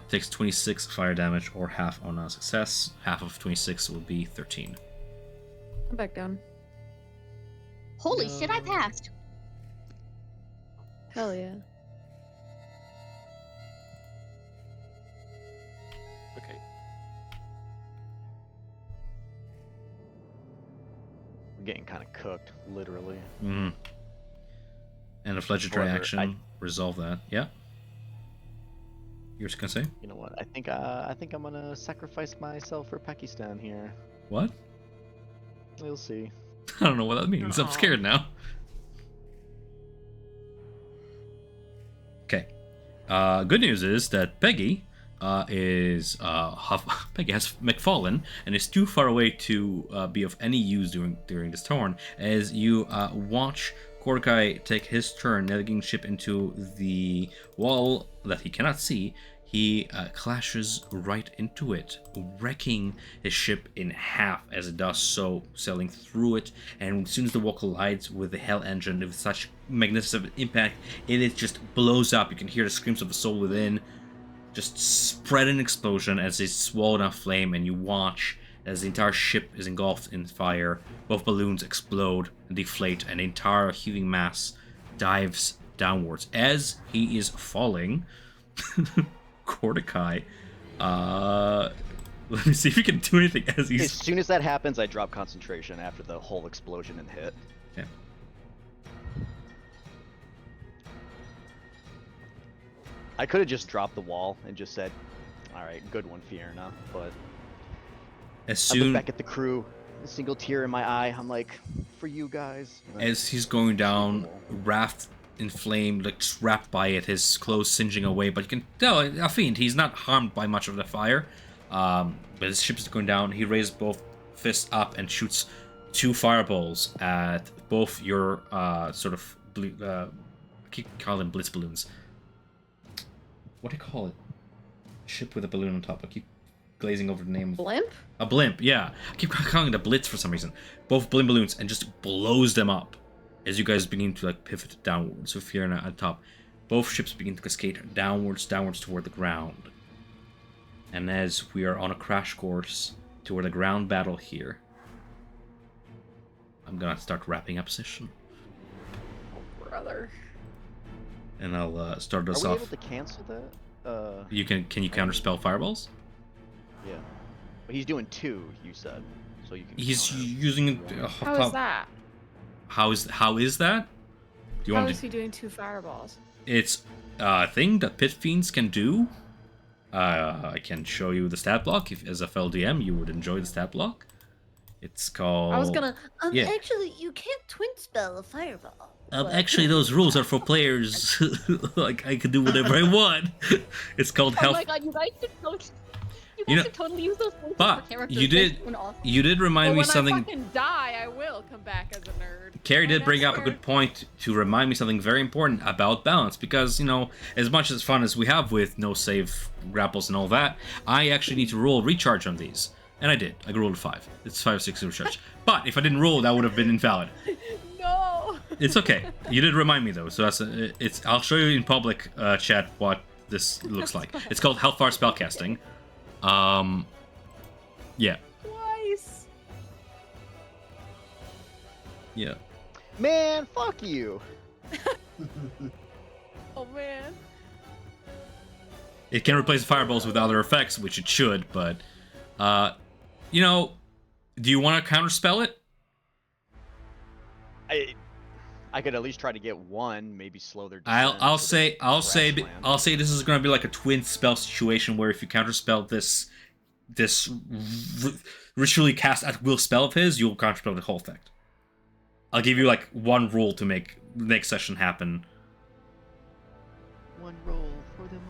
takes 26 fire damage or half on a success. Half of 26 will be 13. I'm back down. Holy shit, I passed. Hell yeah. Okay. We're getting kind of cooked, literally. Mm-hmm. And a legendary However, action, resolve that. Yeah. You're just gonna say? You know what? I think I'm gonna sacrifice myself for Pakistan here. What? We'll see. I don't know what that means. I'm scared now. Okay. Good news is that Peggy Peggy has McFallen and is too far away to be of any use during this turn. As you watch Korkai take his turn, navigating ship into the wall that he cannot see, he clashes right into it, wrecking his ship in half as it does so, sailing through it. And as soon as the wall collides with the Hell engine with such magnificent impact, it just blows up. You can hear the screams of the soul within, just spread an explosion as it's swallowed on flame, and you watch as the entire ship is engulfed in fire. Both balloons explode and deflate, and the entire heaving mass dives downwards. As he is falling, Korkai, let me see if you can do anything as he's... As soon as that happens, I drop concentration after the whole explosion and hit. Okay. I could have just dropped the wall and just said, "All right, good one, Fierna." But As I look soon back at the crew, a single tear in my eye. I'm like, "For you guys." And then as he's going down, raft in flame, like just wrapped by it, his clothes singeing away, but you can tell a fiend. He's not harmed by much of the fire, but his ship is going down. He raises both fists up and shoots 2 fireballs at both your sort of blue, I keep calling them blitz balloons. What do you call it? Ship with a balloon on top. I keep glazing over the name. Blimp? A blimp, yeah. I keep calling it a blitz for some reason. Both blimp balloons, and just blows them up as you guys begin to like pivot downwards. So if you're at the top, both ships begin to cascade downwards toward the ground. And as we are on a crash course toward a ground battle here, I'm gonna start wrapping up session. Oh, brother. And I'll start us Are we off. able to cancel that? You can you counterspell fireballs? Yeah. But he's doing 2, you said. So you can. He's counter. using. How is that? How is that? Do you How want is to? he doing 2 fireballs? It's a thing that pit fiends can do. I can show you the stat block. If as a FLDM you would enjoy the stat block. It's called. I was gonna. Yeah. Actually, you can't twin spell a fireball. Actually, those rules are for players. Like I can do whatever I want. It's called Oh health. my god, you guys You know- should totally use those points But for characters. you did- They're awesome. You did remind Well, me when something. I fucking die, I will come back as a nerd. Carrie did Right, bring I up a swear. good point to remind me something very important about balance, because, you know, as much as fun as we have with no save grapples and all that, I actually need to roll recharge on these. And I did. I rolled a 5. It's 5 or 6 recharge. But if I didn't roll, that would have been invalid. No. It's okay. You did remind me though, so it's. I'll show you in public chat what this looks like. It's called Hellfire Spellcasting. Yeah. Twice. Yeah. Man, fuck you. Oh man. It can replace fireballs with other effects, which it should, but you know, Do you want to counterspell it? I could at least try to get one, maybe slow their descent. I'll so they say don't crash land. this is going to be like a twin spell situation where if you counterspell this ritually cast at will spell of his, you'll counterspell the whole effect. I'll give you like one rule to make the next session happen. One roll for them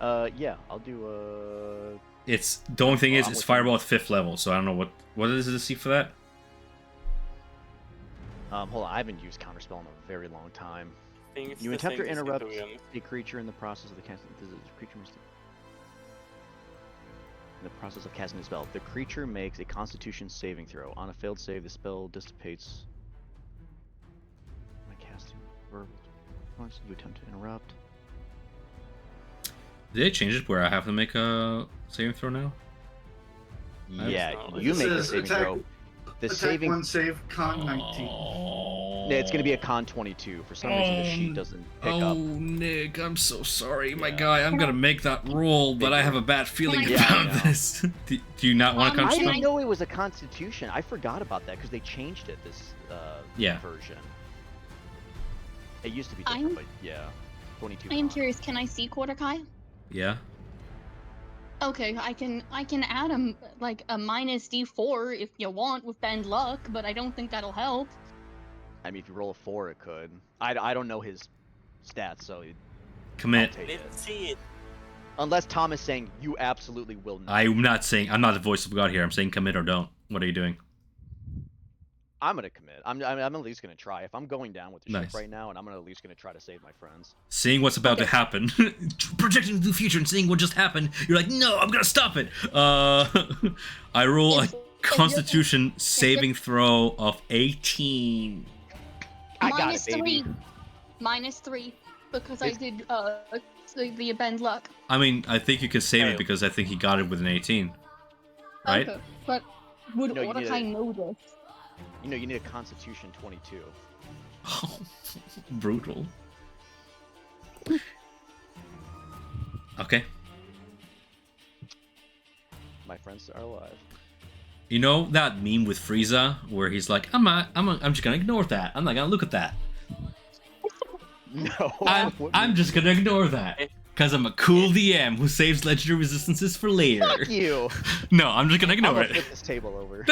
all. Yeah, I'll do It's the only thing is I'm it's with fireball you. at 5th level, so I don't know what is the DC for that. Hold on, I haven't used counterspell in a very long time. I think it's You the attempt to same as interrupt Centurion. a creature in the process of the casting. The creature must. In the process of casting a spell, the creature makes a Constitution saving throw. On a failed save, the spell dissipates. By casting verbal. Once you attempt to interrupt. Did they change it where I have to make a saving throw now? Yeah, know. you It make the says saving attack- throw. The Attack saving. 1 save, con 19. Yeah, it's gonna be a con 22. For some reason, the sheet doesn't pick up. Nick, I'm so sorry, my Yeah. guy. I'm gonna make that roll, but I have a bad feeling Can I- Yeah, I about know. this. Do you not want to I I counterspell? didn't know it was a Constitution. I forgot about that because they changed it this Yeah. version. It used to be I'm- different, but yeah, 22. I am con. curious. Can I see Kordakai? Yeah. Okay, I can add like a minus D4 if you want with bend luck, but I don't think that'll help. I mean, if you roll a 4, it could. I don't know his stats, so I'll Commit. take it. Let's see it. Unless Tom is saying you absolutely will not. I'm not the voice of God here. I'm saying commit or don't. What are you doing? I'm gonna commit. I'm at least gonna try. If I'm going down with the Nice. ship right now, and I'm at least gonna try to save my friends. Seeing what's about to happen, projecting into the future and seeing what just happened, you're like, no, I'm gonna stop it. I roll a Constitution saving throw of 18. I got Minus it, baby. 3. Minus 3 because It's- I did the bend luck. I mean, I think you can save Hey. it because I think he got it with an 18. Right? Okay, but would No, you need Kordakai a- know this? You know, you need a Constitution 22. Brutal. Okay. My friends are alive. You know that meme with Frieza where he's like, I'm just gonna ignore that. I'm not gonna look at that. No. I'm just gonna ignore that. Because I'm a cool DM who saves legendary resistances for later. Fuck you. No, I'm just gonna I'm ignore gonna it. flip this table over.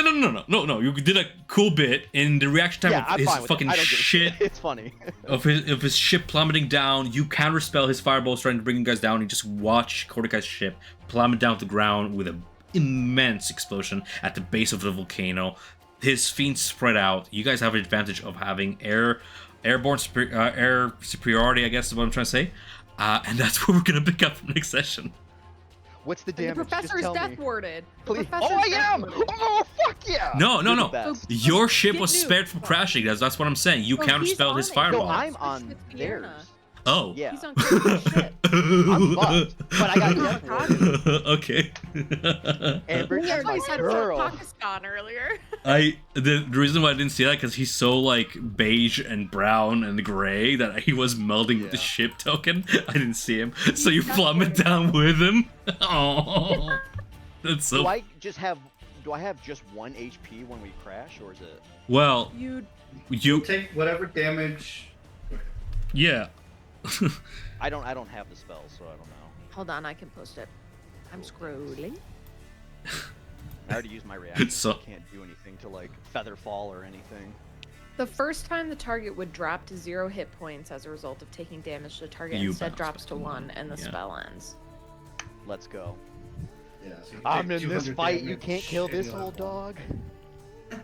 No. You did a cool bit in the reaction time Yeah, of I'm his fine with fucking it. I don't give a shit. It's funny. Of his ship plummeting down. You counterspell his fireballs trying to bring you guys down. You just watch Kordakai's ship plummet down to the ground with an immense explosion at the base of the volcano. His fiends spread out. You guys have an advantage of having air superiority, I guess is what I'm trying to say. And that's what we're gonna pick up for next session. What's the And the damage? professor Just is tell death me. warded. The Please. professor's Oh, I death am! warded. Oh, fuck yeah! No. You're the best. Your ship was Get spared nuked. from crashing. That's what I'm saying. You No, he's counterspelled his on it. fireball. No, I'm Switch on with theirs. Fiona. Oh. Yeah. He's on Kirby's ship. I'm fucked, but I got death warded. Okay. Amber, That's you're why my I said girl. Pakistan earlier. The reason why I didn't see that because he's so like beige and brown and gray that he was melding with the Yeah. ship token. I didn't see him, so you He's plummet down with him. Oh, that's so. Do I have just 1 HP when we crash, or is it? Well, You you Take whatever damage. yeah. I don't have the spell, so I don't know. hold on, I can post it. I'm scrolling. I already used my reaction. So- I can't do anything to like feather fall or anything. The first time the target would drop to 0 hit points as a result of taking damage, the target You instead bounce drops to back. 1 and the Yeah. spell ends. Let's go. Yeah, so you I'm take in this 200 fight. You damage can't kill and this you'll old have one. dog.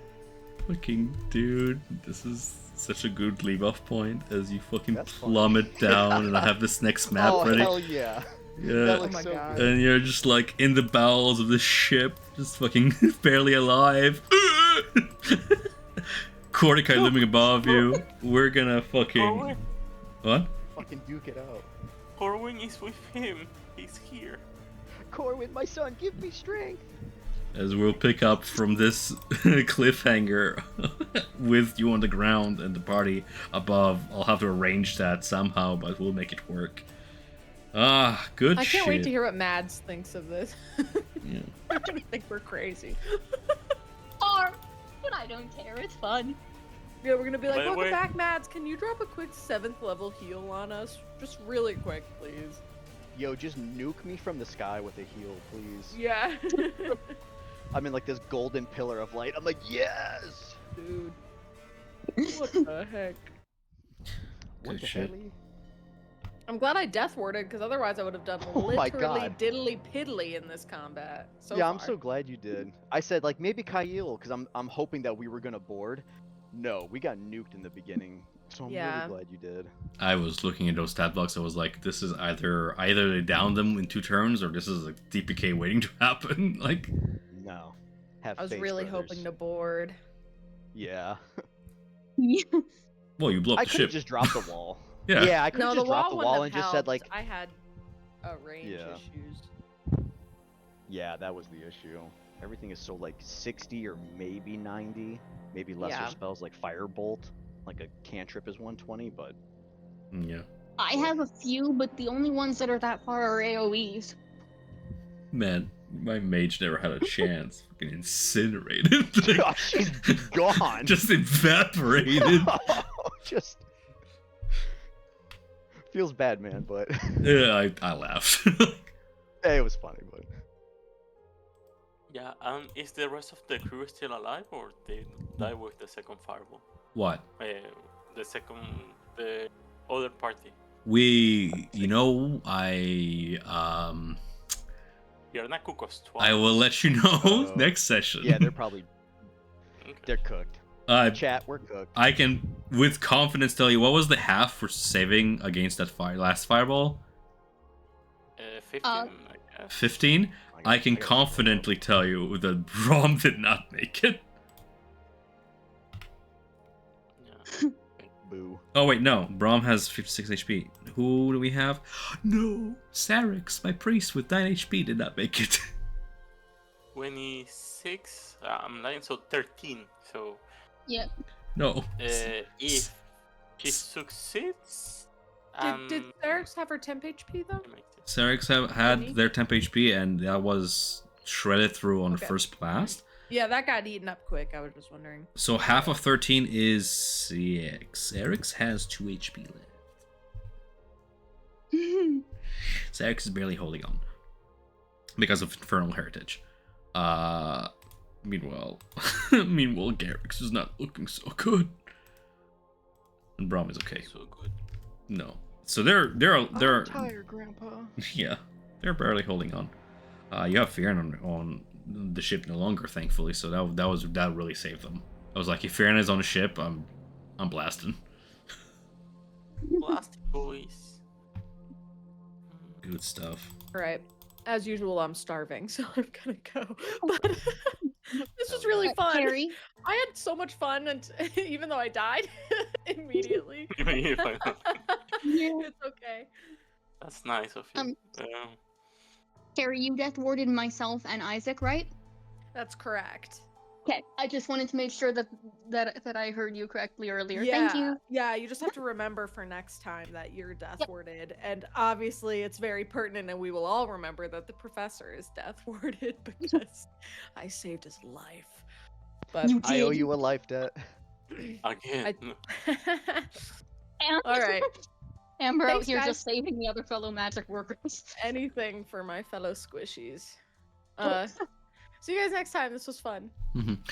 Fucking dude, this is such a good leave-off point as you fucking That's funny. plummet down, and I have this next map Oh ready. hell yeah! Yeah. That Oh looks my so God. good. And you're just like in the bowels of the ship, just fucking barely alive. Kordakai looming above you. We're gonna fucking. Corwin, What? Fucking duke it out. Corwin is with him. He's here. Corwin, my son, give me strength. As we'll pick up from this cliffhanger with you on the ground and the party above. I'll have to arrange that somehow, but we'll make it work. Ah, good I shit. can't wait to hear what Mads thinks of this. Yeah. They're gonna think we're crazy. are, but I don't care. It's fun. Yeah, we're gonna be like, By the welcome way- back, Mads. Can you drop a quick 7th level heal on us? Just really quick, please. Yo, just nuke me from the sky with a heal, please. Yeah. I'm in like this golden pillar of light. I'm like, yes! Dude. What the heck? What Good the shit. hell? I'm glad I death warded, because otherwise I would have done Oh my literally God. diddly piddly in this combat. So Yeah, I'm far. so glad you did. I said like maybe Kyle, because I'm hoping that we were gonna board. No, we got nuked in the beginning, so I'm Yeah. really glad you did. I was looking at those stat blocks. I was like, this is either they down them in 2 turns, or this is a DPK waiting to happen. Like, No, have I was faith, really brothers. hoping to board. Yeah, well, you blow up I the could have ship. just dropped the wall. Yeah. Yeah, I could No, have the just dropped the wall wouldn't wall have and just said helped. like, I had range Yeah. issues. yeah, that was the issue. Everything is so like 60 or maybe 90, maybe lesser Yeah. spells like Firebolt, like a cantrip is 120, but Yeah. I have a few, but the only ones that are that far are AoEs. Man, my mage never had a chance. Fucking incinerated. oh, she's gone. Just evaporated. Just feels bad, man, but Yeah, I laughed. hey, it was funny, but Yeah, is the rest of the crew still alive, or they die with the second fireball? What? The other party. You're not cook us twice. I will let you know Oh. next session. yeah, they're probably Okay. they're cooked. Uh, Chat, we're cooked. I can, with confidence, tell you what was the half for saving against that last fireball. 15, I guess. 15. I can gotta- confidently tell you that Brom did not make it. Yeah. Boo. Oh wait, no. Brom has 56 HP. Who do we have? No, Sarix, my priest with 9 HP, did not make it. 26. I'm lying, so 13. So Yep. No. if she succeeds, Did Sarix have her temp HP though? she makes it. Sarix had their temp HP, and that was shredded through on the Okay. first blast. Yeah, that got eaten up quick. I was just wondering. So half of 13 is 6. Sarix has 2 HP left. Sarix is barely holding on because of Infernal Heritage. Meanwhile, Garrix is not looking so good, and Brom is okay. So good. No, so they're I'm tired, Grandpa. yeah, they're barely holding on. You have Fearon on the ship no longer, thankfully. So that really saved them. I was like, if Fearon is on the ship, I'm blasting. Plastic boys. Good stuff. All right. As usual, I'm starving, so I'm gonna go. But this was really fun. Carrie, I had so much fun, and even though I died immediately, Yeah, it's okay. That's nice of you. Um, Carrie, you death warded myself and Isaac, right? That's correct. Okay, I just wanted to make sure that I heard you correctly earlier. Yeah, Thank you. yeah. You just have to remember for next time that you're death warded, and obviously it's very pertinent, and we will all remember that the professor is death warded because I saved his life. But You I owe did. you a life debt. Again. all right. Amber out Thanks, here guys. just saving the other fellow magic workers. Anything for my fellow squishies. See you guys next time. This was fun.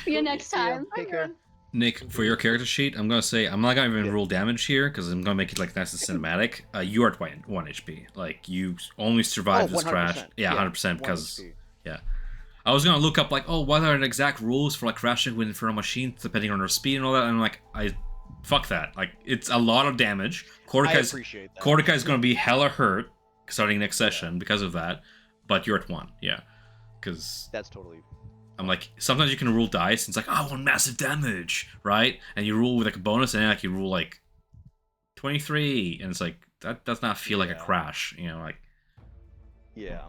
See you next See ya. time. Take care. Nick, for your character sheet, I'm gonna say I'm not gonna even rule damage here because I'm gonna make it like nice and cinematic. You are at 1 HP. Like you only survived this crash. 100%. Yeah, 100% 1 because HP. I was gonna look up like, oh, what are the exact rules for like crashing with Infernal machines depending on their speed and all that. And I'm like, fuck that. Like it's a lot of damage. I Corticai's appreciate that. Corticai's gonna be hella hurt starting next session because of that. But you're at 1, yeah. Because That's totally. I'm like, sometimes you can rule dice, and it's like, oh, I want massive damage, right? And you rule with like a bonus, and then like you rule like 23, and it's like that does not feel like a Yeah. crash, you know, like. Yeah.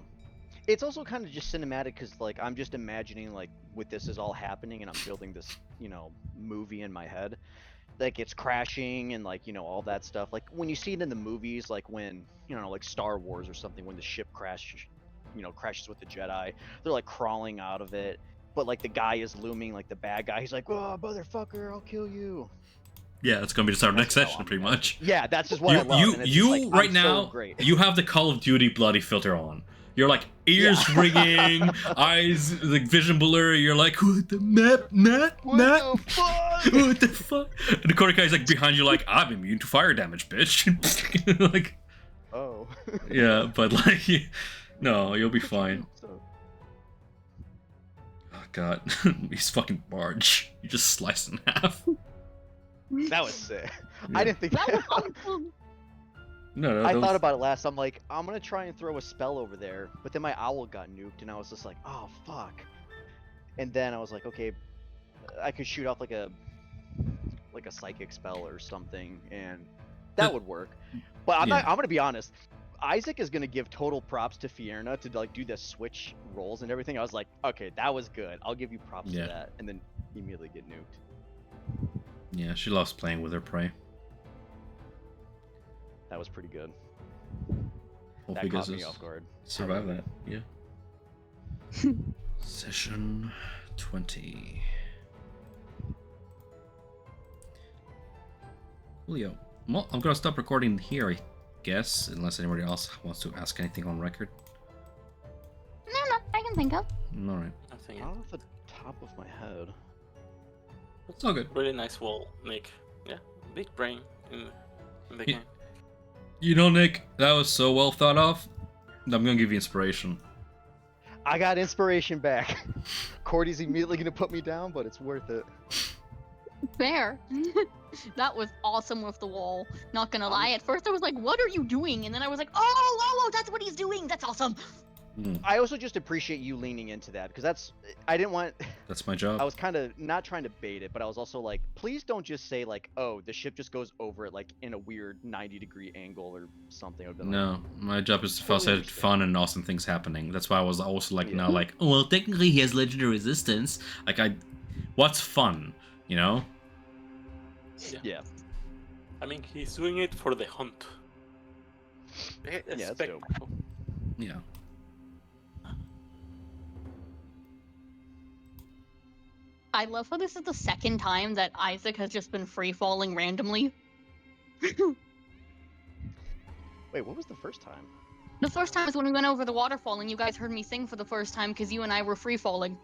It's also kind of just cinematic because, like, I'm just imagining, like, with this is all happening and I'm building this, movie in my head. Like, it's crashing and, like, all that stuff. Like, when you see it in the movies, like, when, like Star Wars or something, when the ship crashes with the Jedi, they're, like, crawling out of it. but like the guy is looming, like the bad guy. He's like, "Oh, motherfucker, I'll kill you." Yeah, it's gonna be the start of next That's how session, I'm pretty at. much. Yeah, that's just what I love. You, and it's just like, right I'm now, so great. you have the Call of Duty bloody filter on. You're like ears ringing, eyes like vision blur. You're like, what the map? What the fuck? What the fuck? And the Korikai's like behind you, like, I'm immune to fire damage, bitch. Like, Oh. yeah, but like, no, you'll be fine. Oh god, he's fucking barge. You just sliced in half. That was sick. Yeah. I didn't think That was that. awesome. No, I that thought was- about it last. I'm like, I'm gonna try and throw a spell over there, but then my owl got nuked, and I was just like, oh fuck. And then I was like, okay, I could shoot off like a psychic spell or something, and that would work. But I'm not. Yeah. I'm gonna be honest. Isaac is gonna give total props to Fierna to like do the switch rolls and everything. I was like, okay, that was good. I'll give you props Yeah. for that, and then immediately get nuked. Yeah, she loves playing with her prey. That was pretty good. Hopefully That caught guys me off guard. survive that. Yeah. Session 20. Julio. Well, I'm gonna stop recording here, I guess, unless anybody else wants to ask anything on record. No, I can think of. Alright. Nothing. Not off the top of my head. It's all good. Really nice wall, Nick. Yeah, big brain in the game. You know, Nick, that was so well thought of. I'm gonna give you inspiration. I got inspiration back. Cordy's immediately gonna put me down, but it's worth it. Fair. That was awesome with the wall. Not gonna lie. At first I was like, what are you doing? And then I was like, oh, that's what he's doing. That's awesome. I also just appreciate you leaning into that, because I didn't want. That's my job. I was kind of not trying to bait it, but I was also like, please don't just say like, oh, the ship just goes over it like in a weird 90-degree angle or something. I've been No, my job is to Totally facilitate understand. fun and awesome things happening. That's why I was also like, Yeah. now like, oh, well, technically he has legendary resistance. Like, what's fun, you know? Yeah. I mean, he's doing it for the hunt. that's dope. Yeah. I love how this is the second time that Isaac has just been free falling randomly. Wait, what was the first time? The first time was when we went over the waterfall and you guys heard me sing for the first time because you and I were free falling.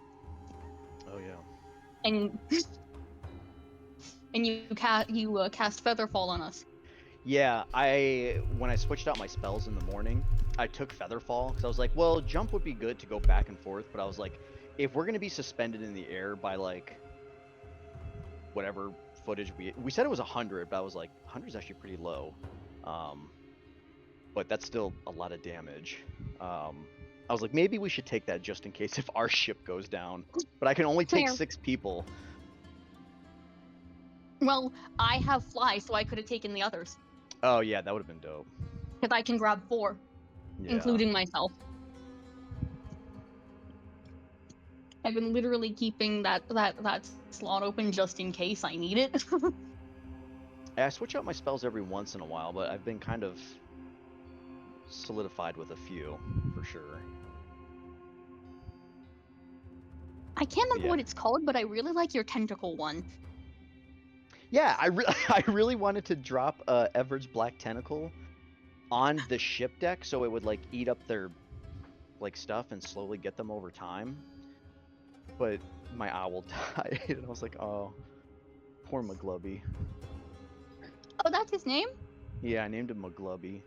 Oh yeah. And and you cast Featherfall on us. Yeah, when I switched out my spells in the morning, I took Featherfall because I was like, well, jump would be good to go back and forth, but I was like, if we're gonna be suspended in the air by like whatever footage we said it was 100, but I was like 100 is actually pretty low, but that's still a lot of damage. I was like, maybe we should take that just in case if our ship goes down, but I can only take Fair. 6 people. Well, I have fly, so I could have taken the others. Oh yeah, that would have been dope. Because I can grab 4, Yeah. including myself. I've been literally keeping that slot open just in case I need it. I switch out my spells every once in a while, but I've been kind of solidified with a few, for sure. I can't remember Yeah. what it's called, but I really like your tentacle one. Yeah, I really wanted to drop Everett's Black Tentacle on the ship deck so it would like eat up their like stuff and slowly get them over time. But my owl died, and I was like, oh, poor McGlubby. Oh, that's his name? Yeah, I named him McGlubby.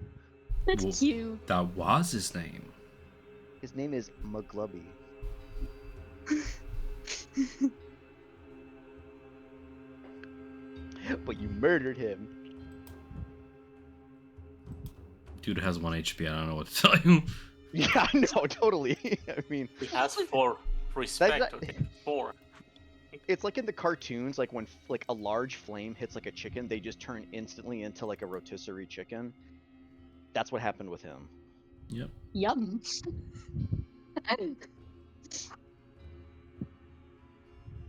That's Well- cute. That was his name. His name is McGlubby. But you murdered him. Dude has 1 HP, I don't know what to tell you. Yeah, no, totally. I mean, He has 4. Respect, that- okay? 4. it's like in the cartoons, like when like a large flame hits like a chicken, they just turn instantly into like a rotisserie chicken. That's what happened with him. Yep. Yum. And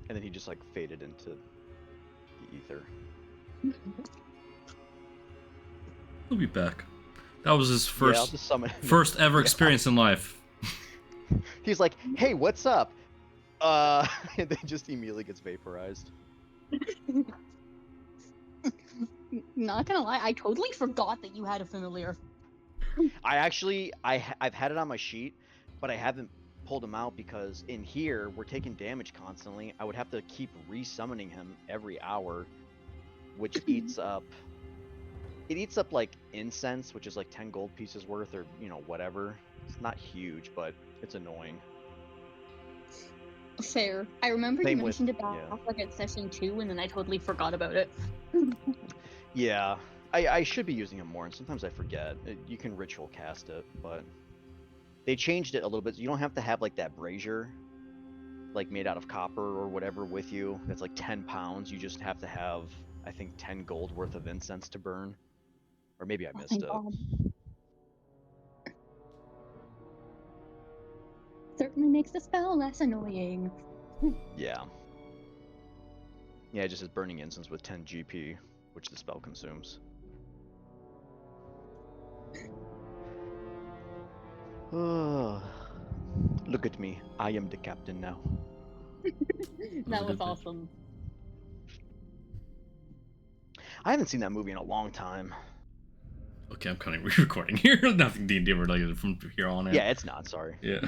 then he just like faded into the ether. He'll be back. That was his Yeah, I'll first just summon him. first ever Yeah. experience in life. He's like, hey, what's up? And then just immediately gets vaporized. Not gonna lie, I totally forgot that you had a familiar. I've had it on my sheet, but I haven't pulled him out because in here we're taking damage constantly. I would have to keep resummoning him every hour, which eats up. It eats up like incense, which is like 10 gold pieces worth, or whatever. It's not huge, but it's annoying. Fair. I remember Same you with- mentioned it back yeah. like at session 2, and then I totally forgot about it. Yeah, I should be using him more, and sometimes I forget. You can ritual cast it, but they changed it a little bit. You don't have to have like that brazier, like made out of copper or whatever, with you. That's like 10 pounds. You just have to have, I think, 10 gold worth of incense to burn, or maybe I missed Thank it. God. Certainly makes the spell less annoying. Yeah. Yeah, it just says burning incense with 10 GP, which the spell consumes. Look at me. I am the captain now. That was awesome. I haven't seen that movie in a long time. Okay, I'm cutting re-recording here. Nothing D&D related from here on out. Yeah, it's not. Sorry. Yeah.